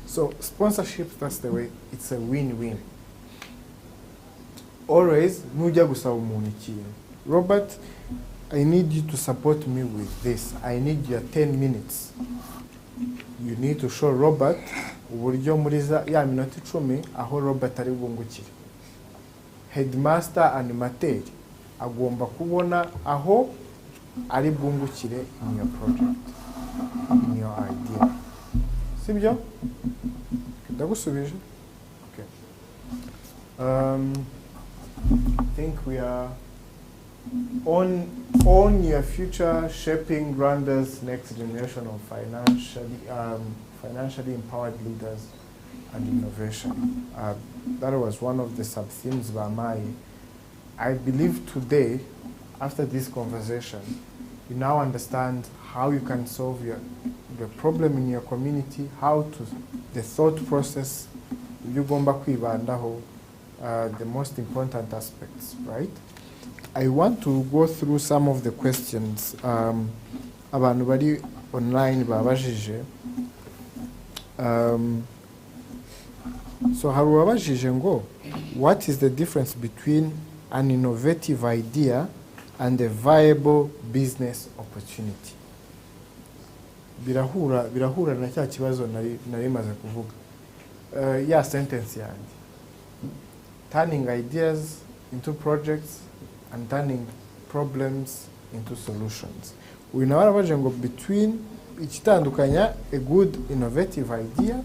So sponsorship, that's the way, it's a win-win. Always nujya gusaba umuntu ikintu, Robert, I need you to support me with this, I need your 10 minutes. You need to show Robert uburyo muri ya minota 10 aho Robert ari bungukire. Headmaster animateur agomba kubona aho ari bwungukire in your project, in your idea. Sibyo? Ndagusubije? Okay. I think we are on your future, shaping Rwanda's next generation of financially empowered leaders and innovation. That was one of the sub-themes by I believe today, after this conversation, you now understand how you can solve the problem in your community, the thought process, ugomba kwibandaho, the most important aspects, right? I want to go through some of the questions abantu bari online babajije. So hari uwabajije ngo, what is the difference between an innovative idea and a viable business opportunity? Birahura na cya kibazo nari maze kuvuga. Ya sentence yanjye. Turning ideas into projects and turning problems into solutions. Uyu nawe arabaje ngo between ikitandukanya a good innovative idea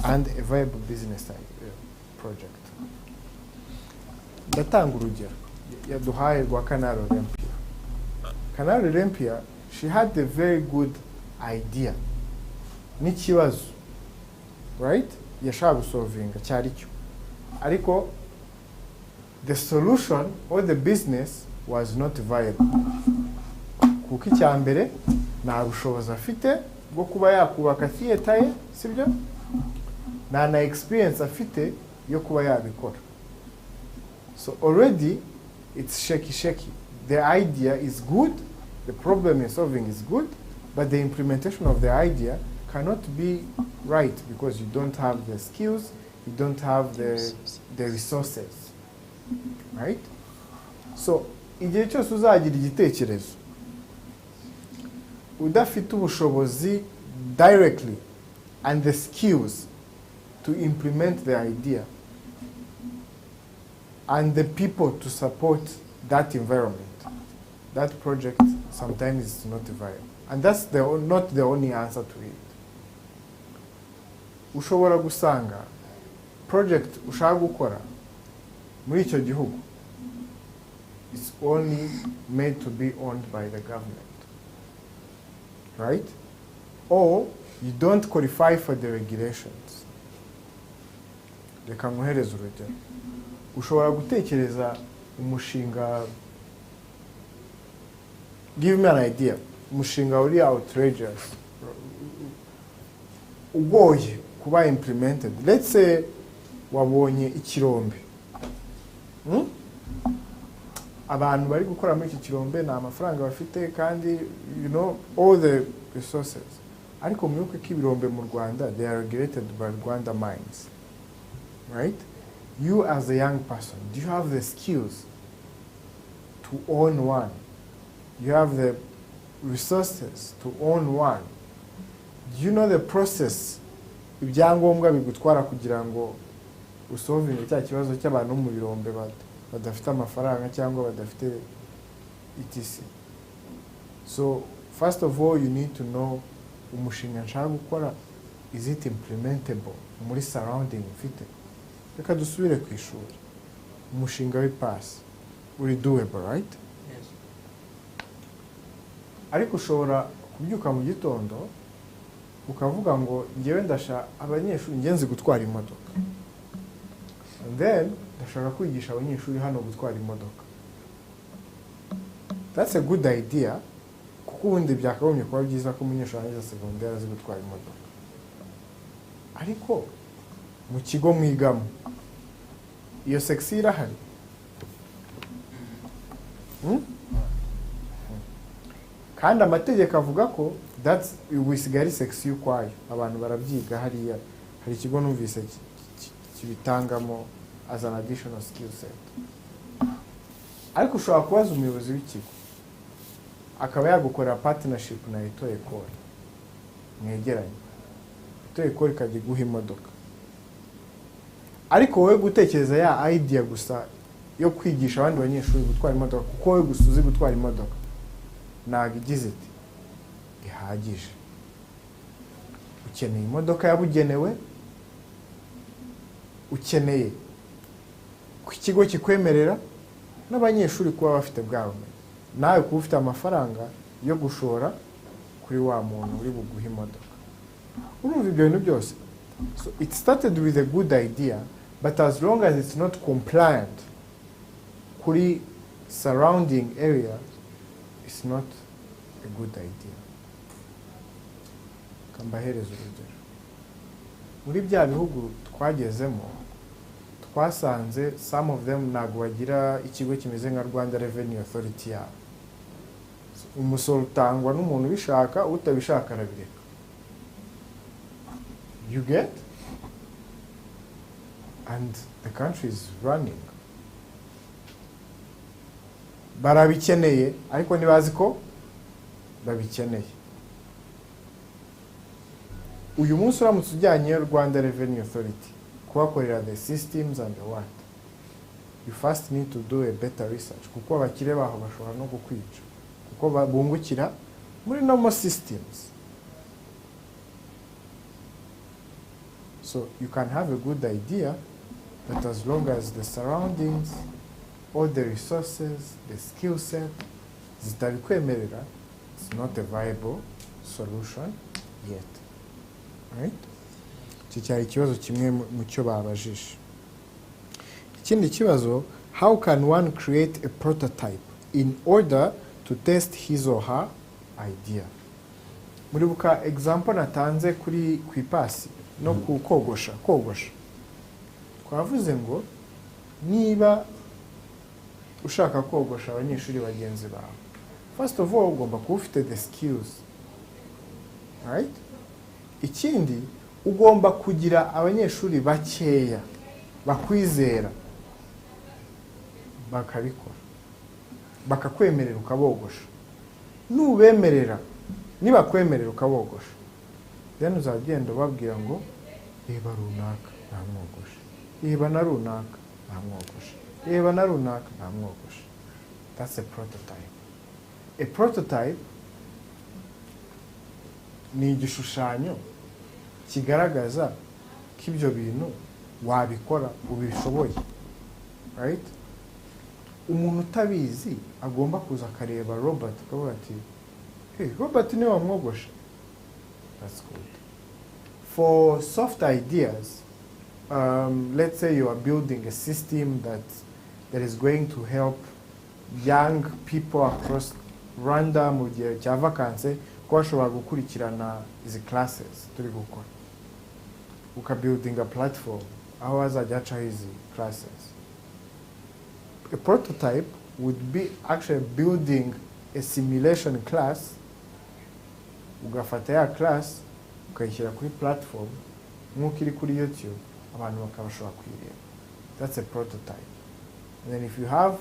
and a viable business project. Ndatanga urugero yaduhaye rwa Canal Olympia. Canal Olympia, she had a very good idea n'ikibazo, right? Yashaka gusolvinga cyari cyo, ariko the solution or the business was not viable. Kuko icyambere nta bushobozi afite bwo kuba yakubaka theater ye, sibyo? Na experience afite yo kuba yabikora. So already it's shaky. The idea is good, the problem you're solving is good, but the implementation of the idea cannot be right because you don't have the skills, you don't have the resources, right? So igihe cyose uzagira igitekerezo udafite ubushobozi directly and the skills to implement the idea and the people to support that environment, that project sometimes is not viable. And that's not the only answer to it. ushobora gusanga project ushaka gukora muri icyo gihugu it's only made to be owned by the government, right? Or you don't qualify for the regulations. Reka nguhereze urugero. Ushobora gutekereza umushinga, give me an idea, umushinga uri outrageous, ugoye kuba implemented. Let's say wabonye ikirombe, abantu bari gukora muri iki kirombe nta mafaranga bafite kandi you know all the resources, ariko mwibuke ko ibirombe mu Rwanda they are regulated by Rwanda Mines, right? You as a young person, do you have the skills to own one? Do you have the resources to own one? Do you know the process, ibyangombwa bigutwara kugira ngo usolve cya kibazo cy'abantu mu birombe badafite amafaranga cyangwa badafite etc. So first of all you need to know umushinga nshaka gukora, is it implementable muri surrounding ufite. Reka dusubire ku ishuri, umushinga w'ipasi uri doable, right? Yes. Ariko ushobora kubyuka mu gitondo ukavuga ngo ngewe ndasha abanyeshuri ngenzi gutwara imodoka, and then ndashaka kwigisha abanyeshuri hano gutwara imodoka. That's a good idea, kuko ubundi byakagombye kuba byiza ko umunyeshuri arangiza segonderi azi gutwara imodoka. Ariko mu kigo mwigamo iyo section irahari. Kandi amategeko avuga ko that's wisigari section ukwayo, abantu barabyiga hariya. Hari ikigo numvise kibitangamo as an additional skill set. Ariko ushobora kubaza umuyobozi w'ikigo akaba yagukorera partnership na Eto Ecole, mwegeranye Eto Ecole ikajya guha imodoka, ariko wowe gutekereza ya idea gusa yo kwigisha abandi banyeshuri gutwara imodoka kuko wowe gusa uzi gutwara imodoka ntabwo igize iti ihagije. Ukeneye imodoka yabugenewe, ukeneye ku kigo kikwemerera n'abanyeshuri kuba bafite bwa bumenyi, nawe kuba ufite amafaranga yo gushora kuri wa muntu uri buguhe imodoka. Urumva ibyo bintu byose. So it started with a good idea, but as long as it's not compliant kuri surrounding area, it's not a good idea. Kambahereza urugero. Muri bya bihugu twagezemo twasanze some of them ntabwo bagira ikigo kimeze nka Rwanda Revenue Authority yabo. Umusoro utangwa n'umuntu ubishaka, utabishaka arabireka. You get? And the country is running. Barabikeneye ariko ntibazi ko babikeneye. Uyu munsi uramutse ujyanye Rwanda Revenue Authority kubakorera the systems and the what, you first need to do a better research, kuko abakire baho bashobora no kukwica kuko bungukira muri normal systems. So you can have a good idea, but as long as the surroundings, all the resources, the skill set zitabikwemerera, it's not a viable solution yet. Right? Iki cyari ikibazo kimwe mu cyo babajije. Ikindi kibazo, how can one create a prototype in order to test his or her idea? Muri buka example natanze kuri kwipasi no kogosha. Twavuze ngo niba ushaka kogosha abanyeshuri bagenzi bawe, first of all ugomba kuba ufite the skills, right? Ikindi ugomba kugira abanyeshuri bakeya bakwizera bakabikora, bakakwemerera ukabogosha. Nubemerera, niba kwemerera ukabogosha, then uzagenda babwira ngo reba runaka ntamwogosha, reba na runaka ntamwogosha, reba na runaka ntamwogosha. That's a prototype. A prototype ni igishushanyo kigaragaza ko ibyo bintu wabikora ubishoboye, right? Umuntu utabizi agomba kuza akareba Robert akavuga ati hey, Robert niwe wamwogosha. That's good. For soft ideas, let's say you are building a system that is going to help young people across Rwanda mu gihe cya vacances ko bashobora gukurikirana izi classes turi gukora, ukabuilding a platform aho hazajya hacaho izi classes. A prototype would be actually building a simulation class, ugafata ya class ukayishyira kuri platform nk'uko iri kuri YouTube abantu bakabashobora kuyireba. That's a prototype. And then if you have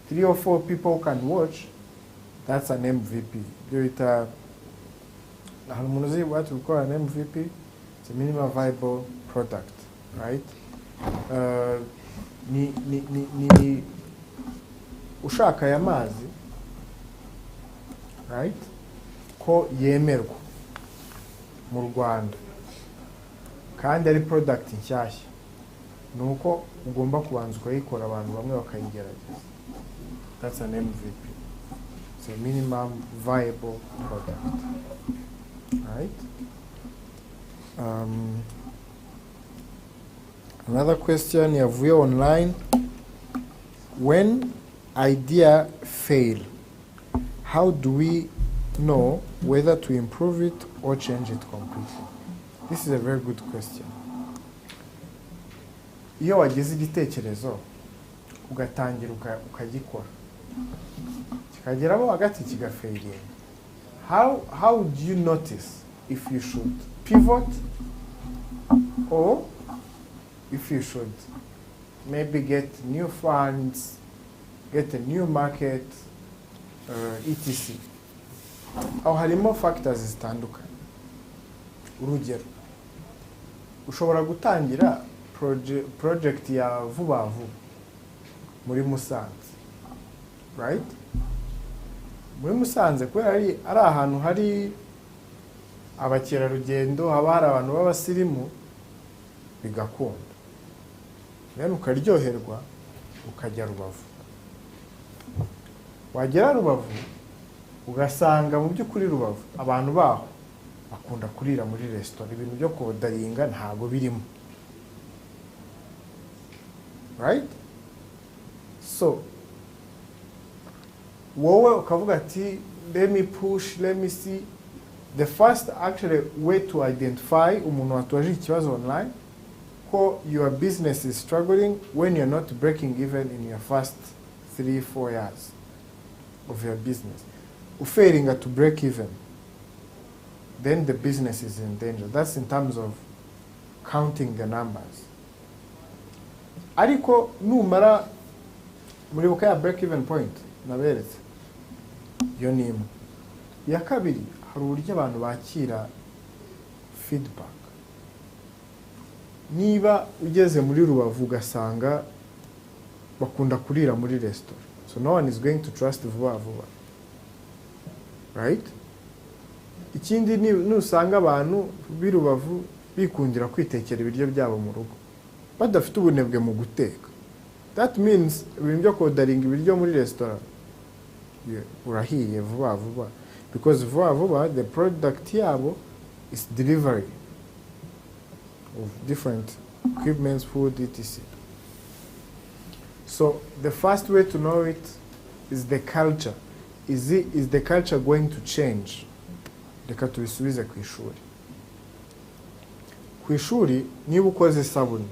3 or 4 people who can watch, that's an MVP. Do it. What we call an MVP? It's a minimum viable product, right? Ni ushaka ya mazi, right? Ko yemerwa mu Rwanda kandi ari product nshyashya, nuko ugomba kubanza ukayikora abantu bamwe bakayigerageza. That's an MVP. It's a minimum viable product, right? Another question yavuye online: when idea fail, how do we know whether to improve it or change it completely? This is a very good question. Iyo wagize igitekerezo ugatangira ukagikora kikageraho hagati kigafailing, how do you notice if you should pivot or if you should maybe get new funds, get a new market, etc. Aho harimo factors zitandukanye. Urugero, ushobora gutangira project ya vuba vuba muri Musanze, right? Muri Musanze kubera ari ahantu hari abakerarugendo, haba hari abantu b'abasirimu bigakunda, then ukaryoherwa ukajya Rubavu. Wagera Rubavu ugasanga mu by'ukuri Rubavu abantu baho bakunda kurira muri restaurant, ibintu byo kodaringa ntago birimo, right? So wowe ukavuga ati let me push, let me see. The first actually way to identify umuntu watoje ikibazo online ko your business is struggling when you're not breaking even in your first 3-4 years of your business. Failing to break even, then the business is in danger. That's in terms of counting the numbers. Ariko numara muri bukaya break even point naberetse yo nimo ya kabiri, hari uburyo abantu bakira feedback. Niba ugeze muri Rubavu ugasanga bakunda kurira muri restaurant, so no one is going to trust vuba vuba, right? Ikindi nusanga abantu birubavu bikundira kwitekera ibiryo byabo mu rugo badafite ubunebwe mu guteka, that means ibintu byo kodaringa ibiryo muri restaurant urahiye vuba vuba, because vuba vuba the product yabo is delivery of different equipments, food, etc. So the first way to know it is the culture. Is the culture going to change? Reka tubisubize ku ishuri. Ku ishuri niba ukoze sabune,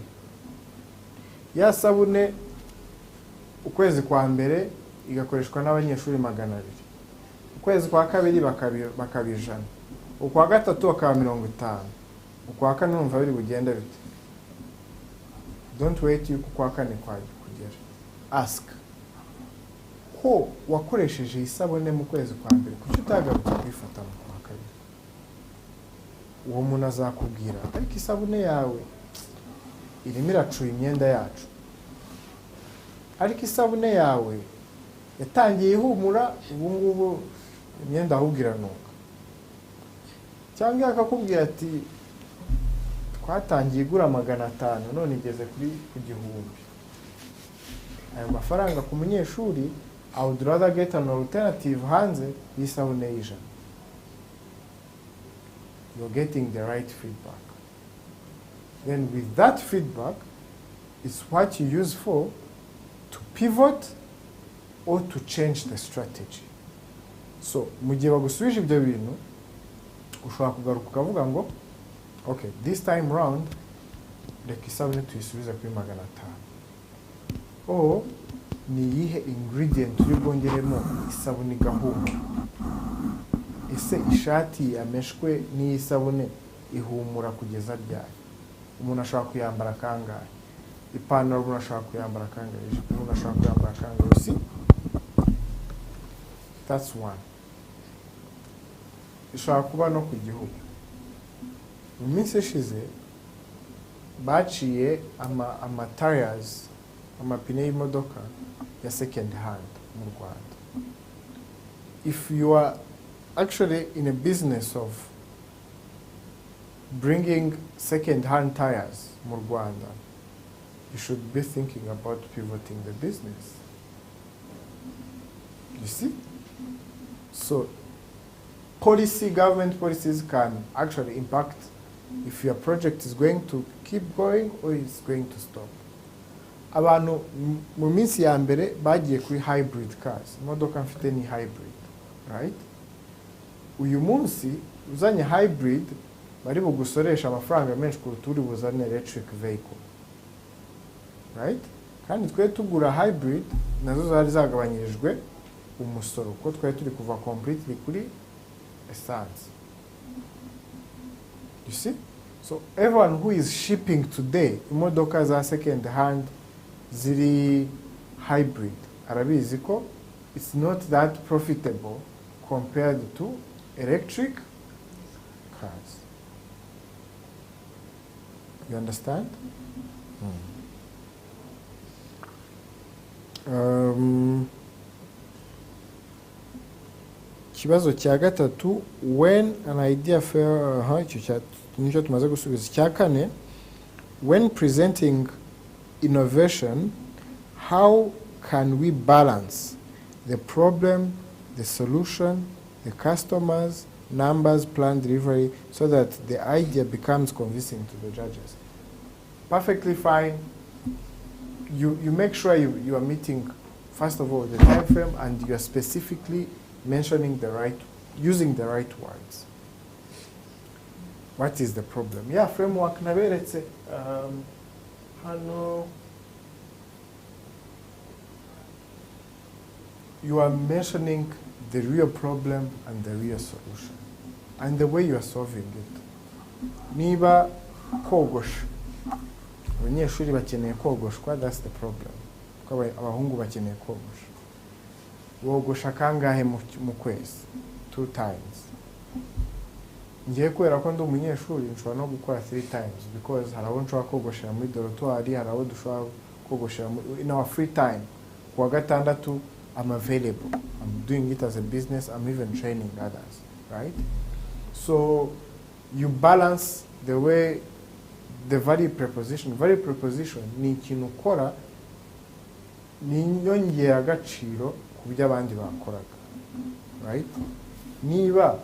ya sabune ukwezi kwa mbere igakoreshwa n'abanyeshuri 200, ukwezi kwa kabiri bakabijana, ukwa gatatu bakaba 50, ukwa kane numva biri bugenda bite. Don't wait yuko kwa kane kwa kugera. Ask ko wakoresheje isabune mu kwezi kwa mbere kuki utagaruka kwifata mu kwa kabiri. Uwo muntu azakubwira ariko isabune yawe irimo iracuye imyenda yacu, ariko isabune yawe yatangiye ihumura, ubu ngubu imyenda ahubwo iranuka. Cyangwa akakubwira ati twatangiye igura 500 none igeze kuri ku gihumbi. Ayo mafaranga ku munyeshuri, I would rather get an alternative hanze y'isabune y'ijana. You're getting the right feedback. Then with that feedback, it's what you use for to pivot or to change the strategy. So, mu gihe bagusubije ibyo bintu, ushobora kugaruka ukavuga ngo, okay, this time round, reka isabune tuyisubize kuri 500. O ni iyihe ingredient uri bwongeremo isabune igahumura? Ese ishati yameshwe n'isabune ihumura kugeza ryari? Umuntu ashobora kuyambara kangahe? Ipantaro umuntu ashobora kuyambara kangahe? Ijipo umuntu ashobora kuyambara kangahe? See? That's one. Ishobora kuba no ku gihugu. Mu minsi ishize baciye ama tires, amapine y'imodoka ya second hand mu Rwanda. If you are actually in a business of bringing second hand tires mu Rwanda, you should be thinking about pivoting the business. You see? So government policies can actually impact if your project is going to keep going or is going to stop. Abantu mu minsi ya mbere bagiye kuri hybrid cars. Imodoka mfite ni hybrid, right? Uyu munsi uzanye hybrid bari bugusoresha amafaranga menshi kuruta uri buzane electric vehicle, right? Kandi twe tugura hybrid nazo zari zagabanyirijwe umusoro ko twari turi kuva completely kuri essence. You see? So everyone who is shipping today imodoka za second hand ziri hybrid arabizi ko it's not that profitable compared to electric cars. You understand? Kibazo cya gatatu, when an idea fair, nicyo tumaze gusubiza. Cya kane, when presenting innovation, how can we balance the problem, the solution, the customers, numbers, plan, delivery, so that the idea becomes convincing to the judges? Perfectly fine. You make sure you are meeting, first of all, the time frame, and you are specifically mentioning using the right words. What is the problem? Yeah, framework naberetse hano you are mentioning the real problem and the real solution and the way you are solving it. Niba kogosha abanyeshuri bakeneye kogoshwa, that's the problem. Kuko abahungu bakeneye kogosha. Wogosha kangahe mu kwezi? 2 times. Ngiye kwera ko ndi umunyeshuri nshobora no gukora 3 times because hari abo nshobora kogoshera muri dortoir, hari abo dushobora kogoshera in our free time. Kuwa gatandatu I'm available. I'm doing it as a business. I'm even training others, right? So you balance the way the value proposition. Value proposition ni ikintu ukora ni nyongera agaciro ku byo abandi bakoraga, right? Niba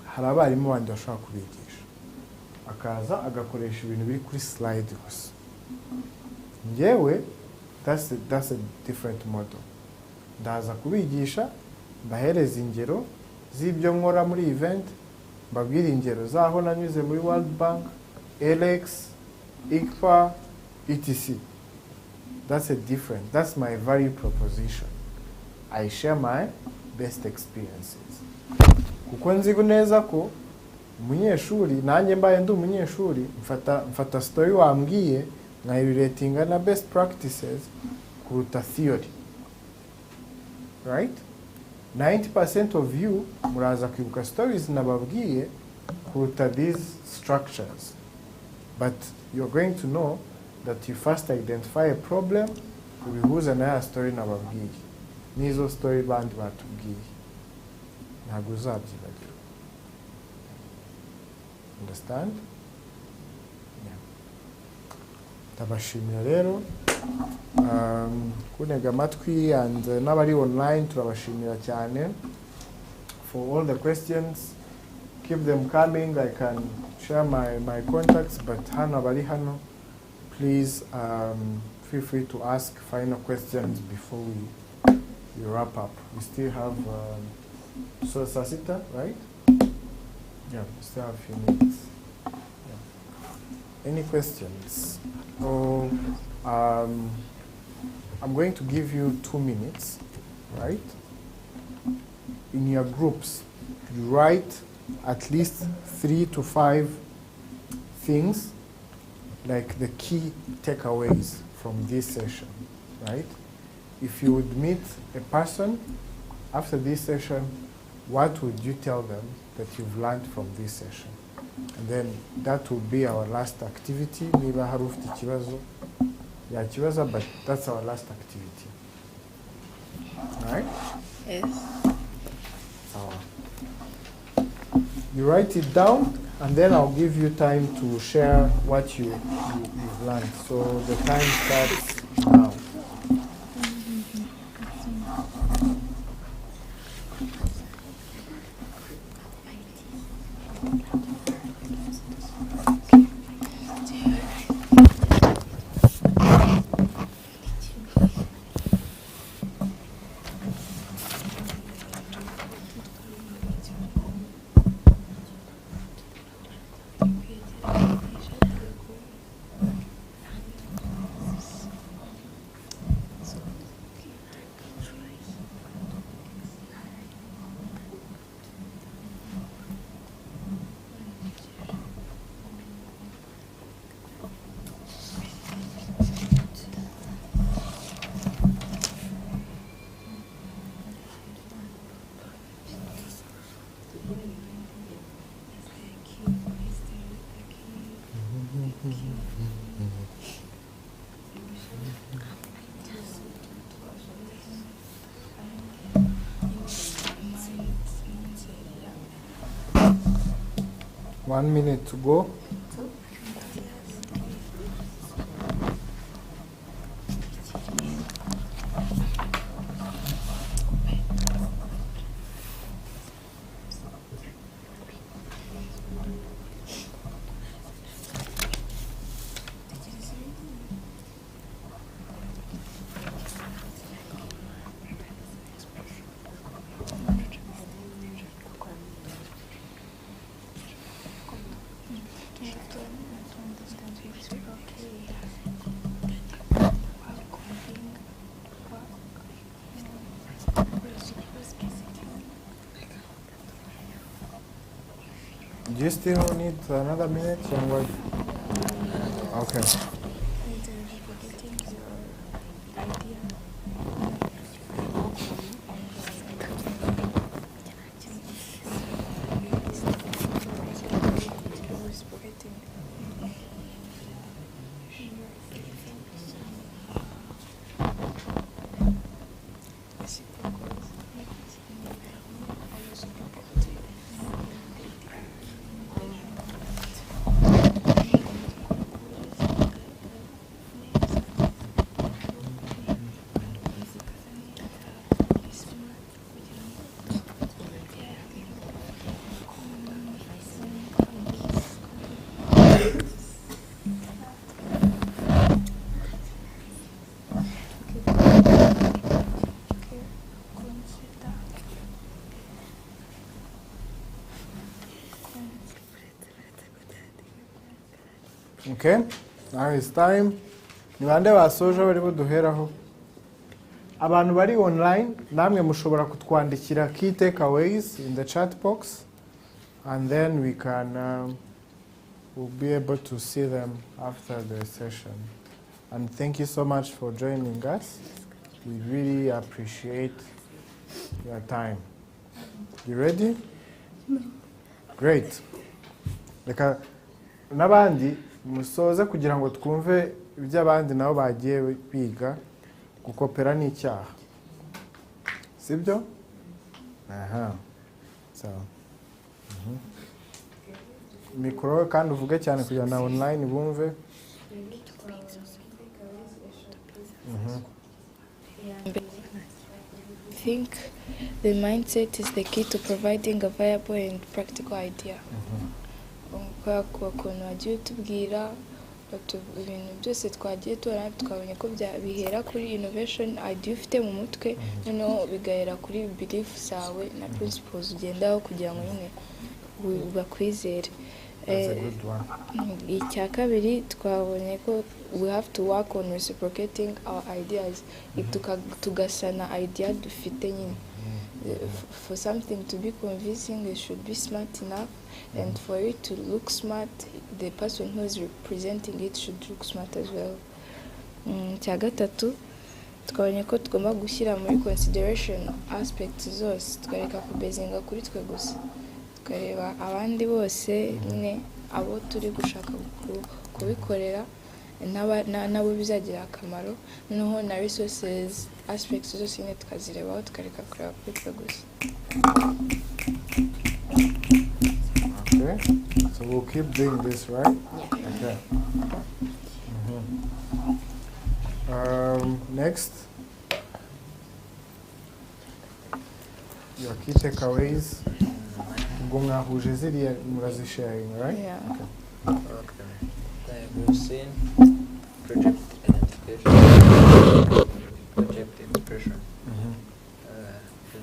hari abarimu bandi bashaka kubigisha akaza agakoresha ibintu biri kuri slide gusa, njyewe that's a different model. Ndaza kubigisha mbahereza ingero z'ibyo nkora muri event, mbabwira ingero zaho nanyuze muri World Bank, LX, ICFA, etc. That's my value proposition. I share my best experiences. Kuko nzi neza ko umunyeshuri, nanjye mbaye ndi umunyeshuri, mfata story wambwiye nkayirelatinga na best practices kuruta theory. Right? 90% of you muraza kwibuka stories nababwiye kuruta these structures. But you're going to know that you first identify a problem, ubihuza na ya story nababwiye. Nizo story bandi batubwiye. Ntabwo uzabyibagirwa. Understand? Tabashimira rero kunega amatwi and n'abari online turabashimira cyane for all the questions. Keep them coming. I can share my contacts, but hano abari hano, please feel free to ask final questions before we wrap up. We still have so Sasita, right? Yeah, we still have a few minutes. Yeah. Any questions? Oh, I'm going to give you 2 minutes, right? In your groups, you write at least 3 to 5 things, like the key takeaways from this session, right? If you would meet a person after this session, what would you tell them that you've learned from this session? And then that will be our last activity. Niba hari ufite ikibazo yakibaza, but that's our last activity. All right? Yes. You write it down, and then I'll give you time to share what you've learned. So the time starts now. One minute to go. Do you still need another minute or what? Okay. Okay, now it's time. Ni bande basoje bari buduheraho. Abantu bari online, namwe mushobora kutwandikira key takeaways in the chat box, and then we can we'll be able to see them after the session. And thank you so much for joining us. We really appreciate your time. You ready? No. Great. Reka nabandi musoze kugira ngo twumve iby'abandi nabo bagiye biga. Gukopera ni icyaha. Sibyo? Aha. So. Mikoro kandi uvuge cyane kugira na online bumve. think the mindset is the key to providing a viable and practical idea. Kubera ko ukuntu wagiye utubwira ibintu byose twagiye tubona tukabonye ko bihera kuri innovation idea ufite mu mutwe noneho bigahera kuri belief zawe na principles ugendaho kugira ngo nyine bakwizere. Icya kabiri twabonye ko we have to work on reciprocating our ideas, tugasana idea dufite nyine. For something to be convincing, it should be smart enough, and for it to look smart, the person who is representing it should look smart as well. Icya gatatu twabonye ko tugomba gushyira muri consideration aspects zose, tukareka kubezinga kuri twe gusa, tukareba abandi bose nyine abo turi gushaka kubikorera nabo bizagira akamaro, noneho na resources aspects zose nyine tukazirebaho tukareka kureba kuri twe gusa. Okay, so we'll keep doing this, right? Okay. Next, your key takeaways. Sharing, right? Yeah. Okay. We've seen project identification, project expression,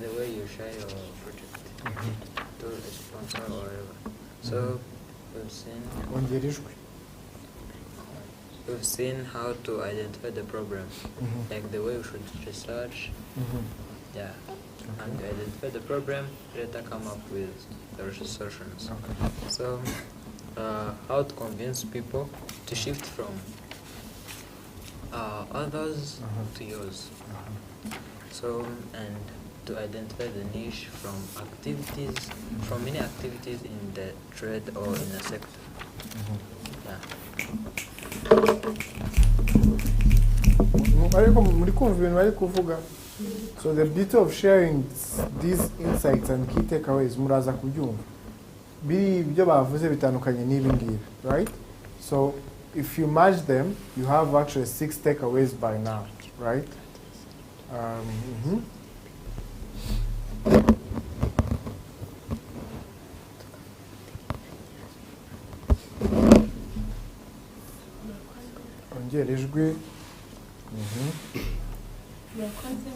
the way you share your project to a sponsor or whatever. So we've seen how to identify the problem, like the way we should research, and identify the problem, later come up with the solutions. So how to convince people to shift from others to yours. So, and to identify the niche from many activities in the trade or in a sector. So the beauty of sharing these insights and key takeaways, muraza kubyumva. Ibyo bavuze bitandukanye n'ibi ngibi, right? So if you merge them, you have actually 6 takeaways by now, right? Ongera ijwi. Murakoze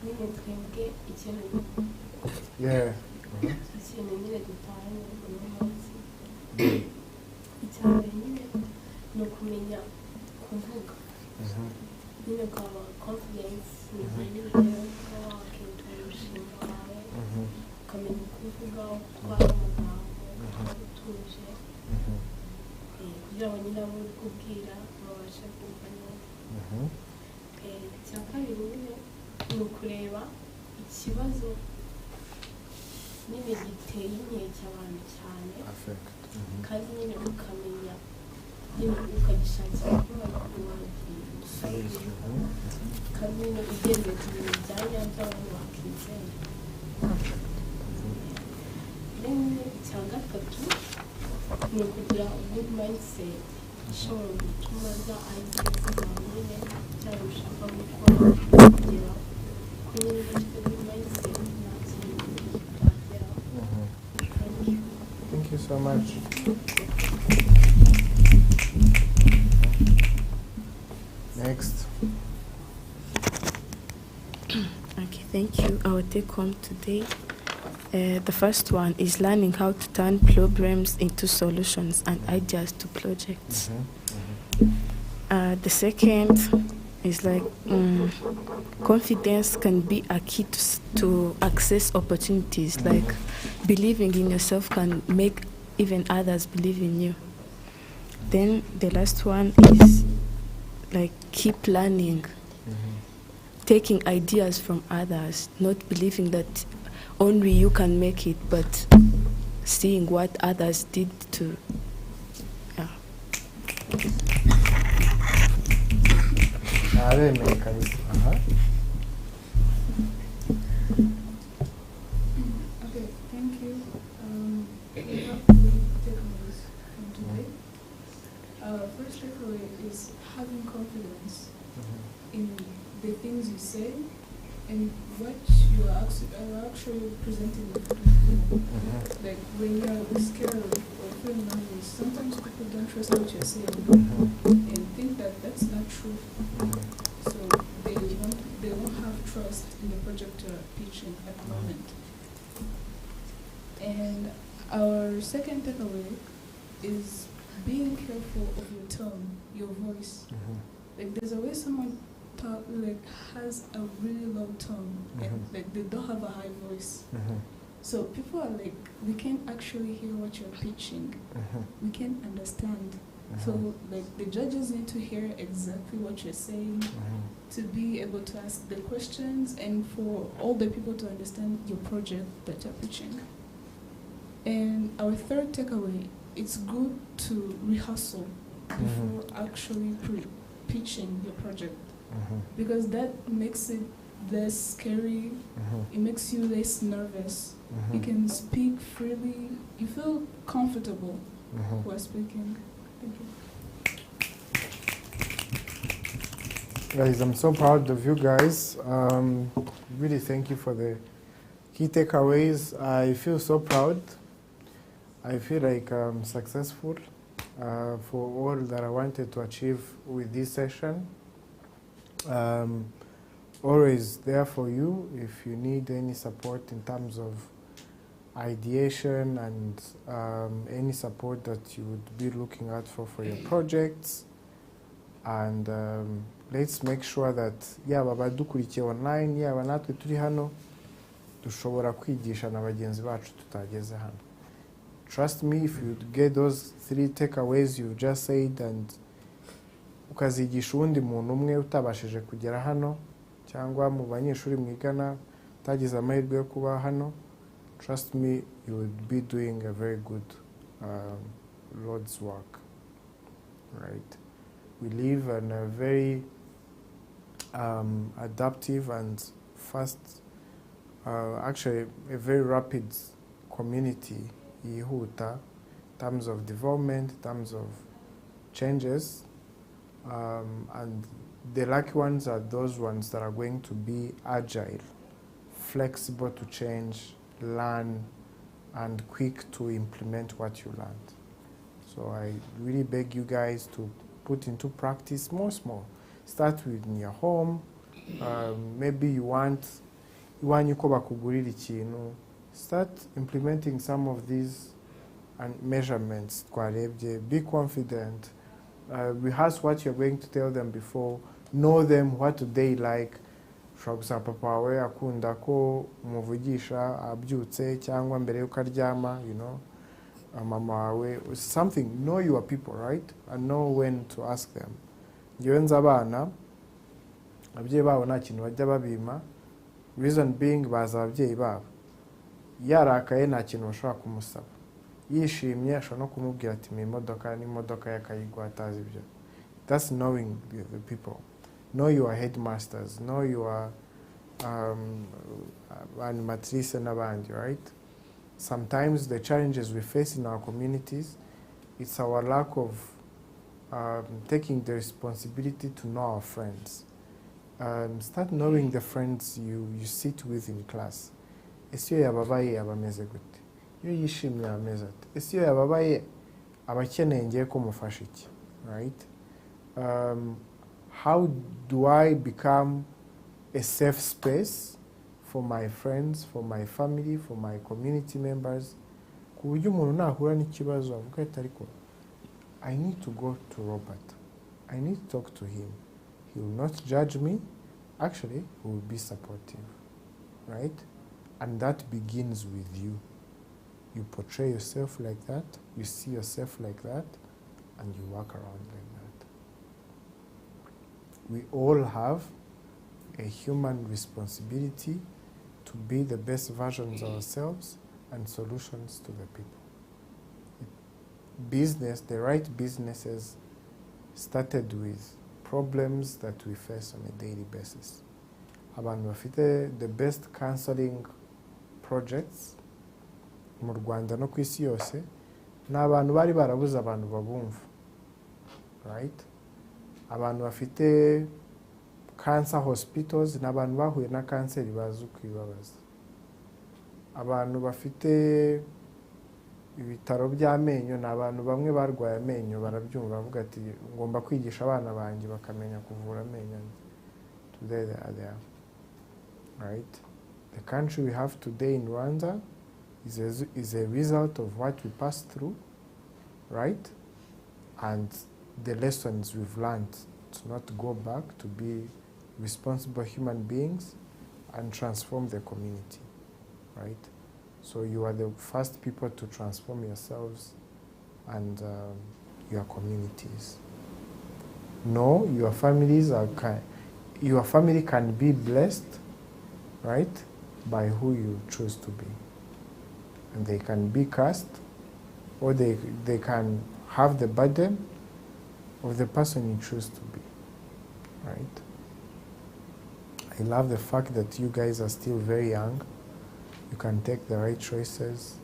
nyine twebwe ikintu nyine dutahanye uno munsi, icya mbere nyine ni ukumenya kuvuga, nyine ukaba confidence mu gihe nyine kuba wakita umushinga wawe, ukamenya kuvuga utwara amagambo, ukaba utuje, kugira ngo nyine abo uri kubwira babashe kumva neza. Icya kabiri nyine ni ukureba ikibazo nyine giteye inkeke abantu cyane, kandi nyine ukamenya nyine ukagishakira kuba wagiye, kandi nyine ugendeye ku bintu bya nyabyo abantu bakizera. Rimwe icya gatatu ni ukugira good mindset ishobora gutuma za ideas zawe nyine cyangwa ushaka gukora kugera kuri good mindset nta kintu utageraho. Thank you so much. Next. Okay, thank you. Our take home today. The first one is learning how to turn problems into solutions and ideas to projects. The second is like confidence can be a key to access opportunities. Like believing in yourself can make even others believe in you. Then the last one is like keep learning, taking ideas from others, not believing that only you can make it, but seeing what others did to. Okay, thank you. We have two takeaways from today. First takeaway is having confidence in the things you say and what you are actually presenting. Like when you are scared or feeling nervous, sometimes people don't trust what you're saying and think that that's not true. So they won't have trust in the project you're pitching at the moment. And our second takeaway is being careful of your tone, your voice. Like there's always someone has a really low tone and like they don't have a high voice. So people are like, we can't actually hear what you're pitching. We can't understand. So like the judges need to hear exactly what you're saying to be able to ask the questions and for all the people to understand your project that you're pitching. And our third takeaway, it's good to rehearsal before actually pitching your project because that makes it less scary. It makes you less nervous. You can speak freely. You feel comfortable while speaking. Thank you. Guys, I'm so proud of you guys. Really thank you for the key takeaways. I feel so proud. I feel like I'm successful for all that I wanted to achieve with this session. Always there for you if you need any support in terms of ideation and any support that you would be looking out for your projects. And let's make sure that yaba abadukurikiye online yaba natwe turi hano dushobora kwigisha na bagenzi bacu tutageze hano. Trust me, if you get those 3 takeaways you just said and ukazigisha uwundi muntu umwe utabashije kugera hano cyangwa mu banyeshuri mwigana utagize amahirwe yo kuba hano, trust me, you would be doing a very good Lord's work, right? We live in a very adaptive and fast, actually a very rapid community yihuta in terms of development, in terms of changes, and the lucky ones are those ones that are going to be agile, flexible to change, learn, and quick to implement what you learned. So I really beg you guys to put into practice small. Start with in your home. Maybe you want yuko bakugurira ikintu. Start implementing some of these measurements. Be confident. Rehearse what you're going to tell them before. Know them. What do they like? Ushobora papa wawe akunda ko umuvugisha abyutse cyangwa mbere yuko aryama, you know. Mama wawe, something. Know your people, right? And know when to ask them. Ngewe nzi abana ababyeyi babo nta kintu bajya babima. Reason being baza ababyeyi babo. Yarakaye nta kintu bashobora kumusaba. Yishimye ashobora no kumubwira ati imodoka n'imodoka yakayigwa atazi ibyo. That's knowing the people. Know your headmasters. Know your animatrice n'abandi, right? Sometimes the challenges we face in our communities, it's our lack of taking the responsibility to know our friends. Start knowing the friends you sit with in class. Ese iyo yababaye abameze gute? Iyo yishimye ameze ate? Ese iyo yababaye abakeneye ngiye ko mufasha iki? Right? How do I become a safe space for my friends, for my family, for my community members? Ku buryo umuntu nahura n'ikibazo avuga ati ariko I need to go to Robert. I need to talk to him. He will not judge me. Actually, he will be supportive, right? And that begins with you. You portray yourself like that, you see yourself like that, and you walk around like that. We all have a human responsibility to be the best versions of ourselves and solutions to the people. Business, the right businesses started with problems that we face on a daily basis. Abantu bafite the best counseling projects mu Rwanda no ku isi yose ni abantu bari barabuze abantu babumva, right? Abantu bafite cancer hospitals n'abantu bahuye na kanseri bazi kwibabaza. Abantu bafite ibitaro by'amenyo n'abantu bamwe barwaye amenyo barabyumva bavuga ati ngomba kwigisha abana banjye bakamenya kuvura amenyo. Today they are there. Right? The country we have today in Rwanda is a result of what we passed through, right? And the lessons we've learned to not go back, to be responsible human beings and transform the community, right? So you are the first people to transform yourselves and your communities. No, your families are your family can be blessed, right, by who you choose to be. And they can be cursed, or they can have the burden of the person you choose to be, right? I love the fact that you guys are still very young. You can take the right choices.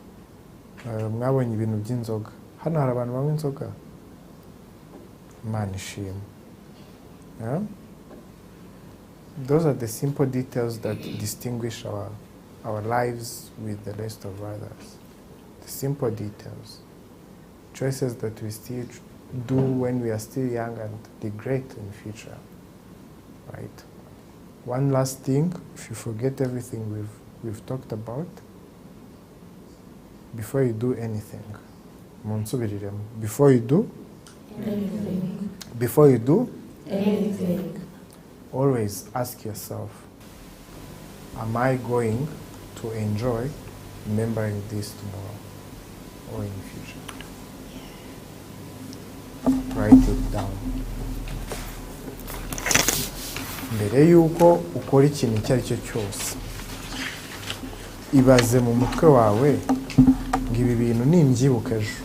Mwabonye ibintu by'inzoga. Hano hari abantu banywa inzoga. Imana ishimwe. Yeah? Those are the simple details that distinguish our lives with the rest of others. The simple details. Choices that we still do when we are still young and regret in the future. Right? One last thing, if you forget everything we've talked about, before you do anything, before you do anything, before you do anything, always ask yourself, am I going to enjoy remembering this tomorrow or in the future? Write it down. Mbere yuko ukora ikintu icyo ari cyo cyose, ibaze mu mutwe wawe ngo ibi bintu nimbyibuka ejo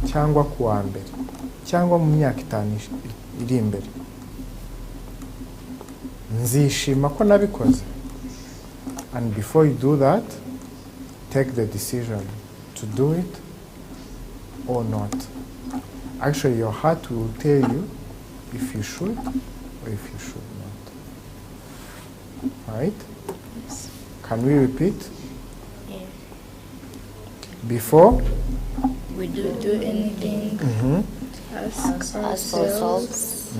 cyangwa ku wa mbere cyangwa mu myaka 5 iri imbere, nzishima ko nabikoze. And before you do that, take the decision to do it or not. Actually, your heart will tell you if you should or if you should not. Right? Yes. Can we repeat? Yeah. Before We do anything. Ask ourselves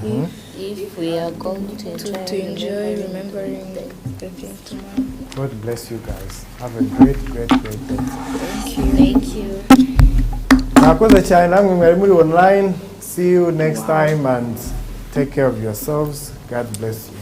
if we are going to enjoy remembering the thing tomorrow. God bless you guys. Have a great day. Thank you. Mwakoze cyane namwe mwari muri online. See you next time and take care of yourselves. God bless you.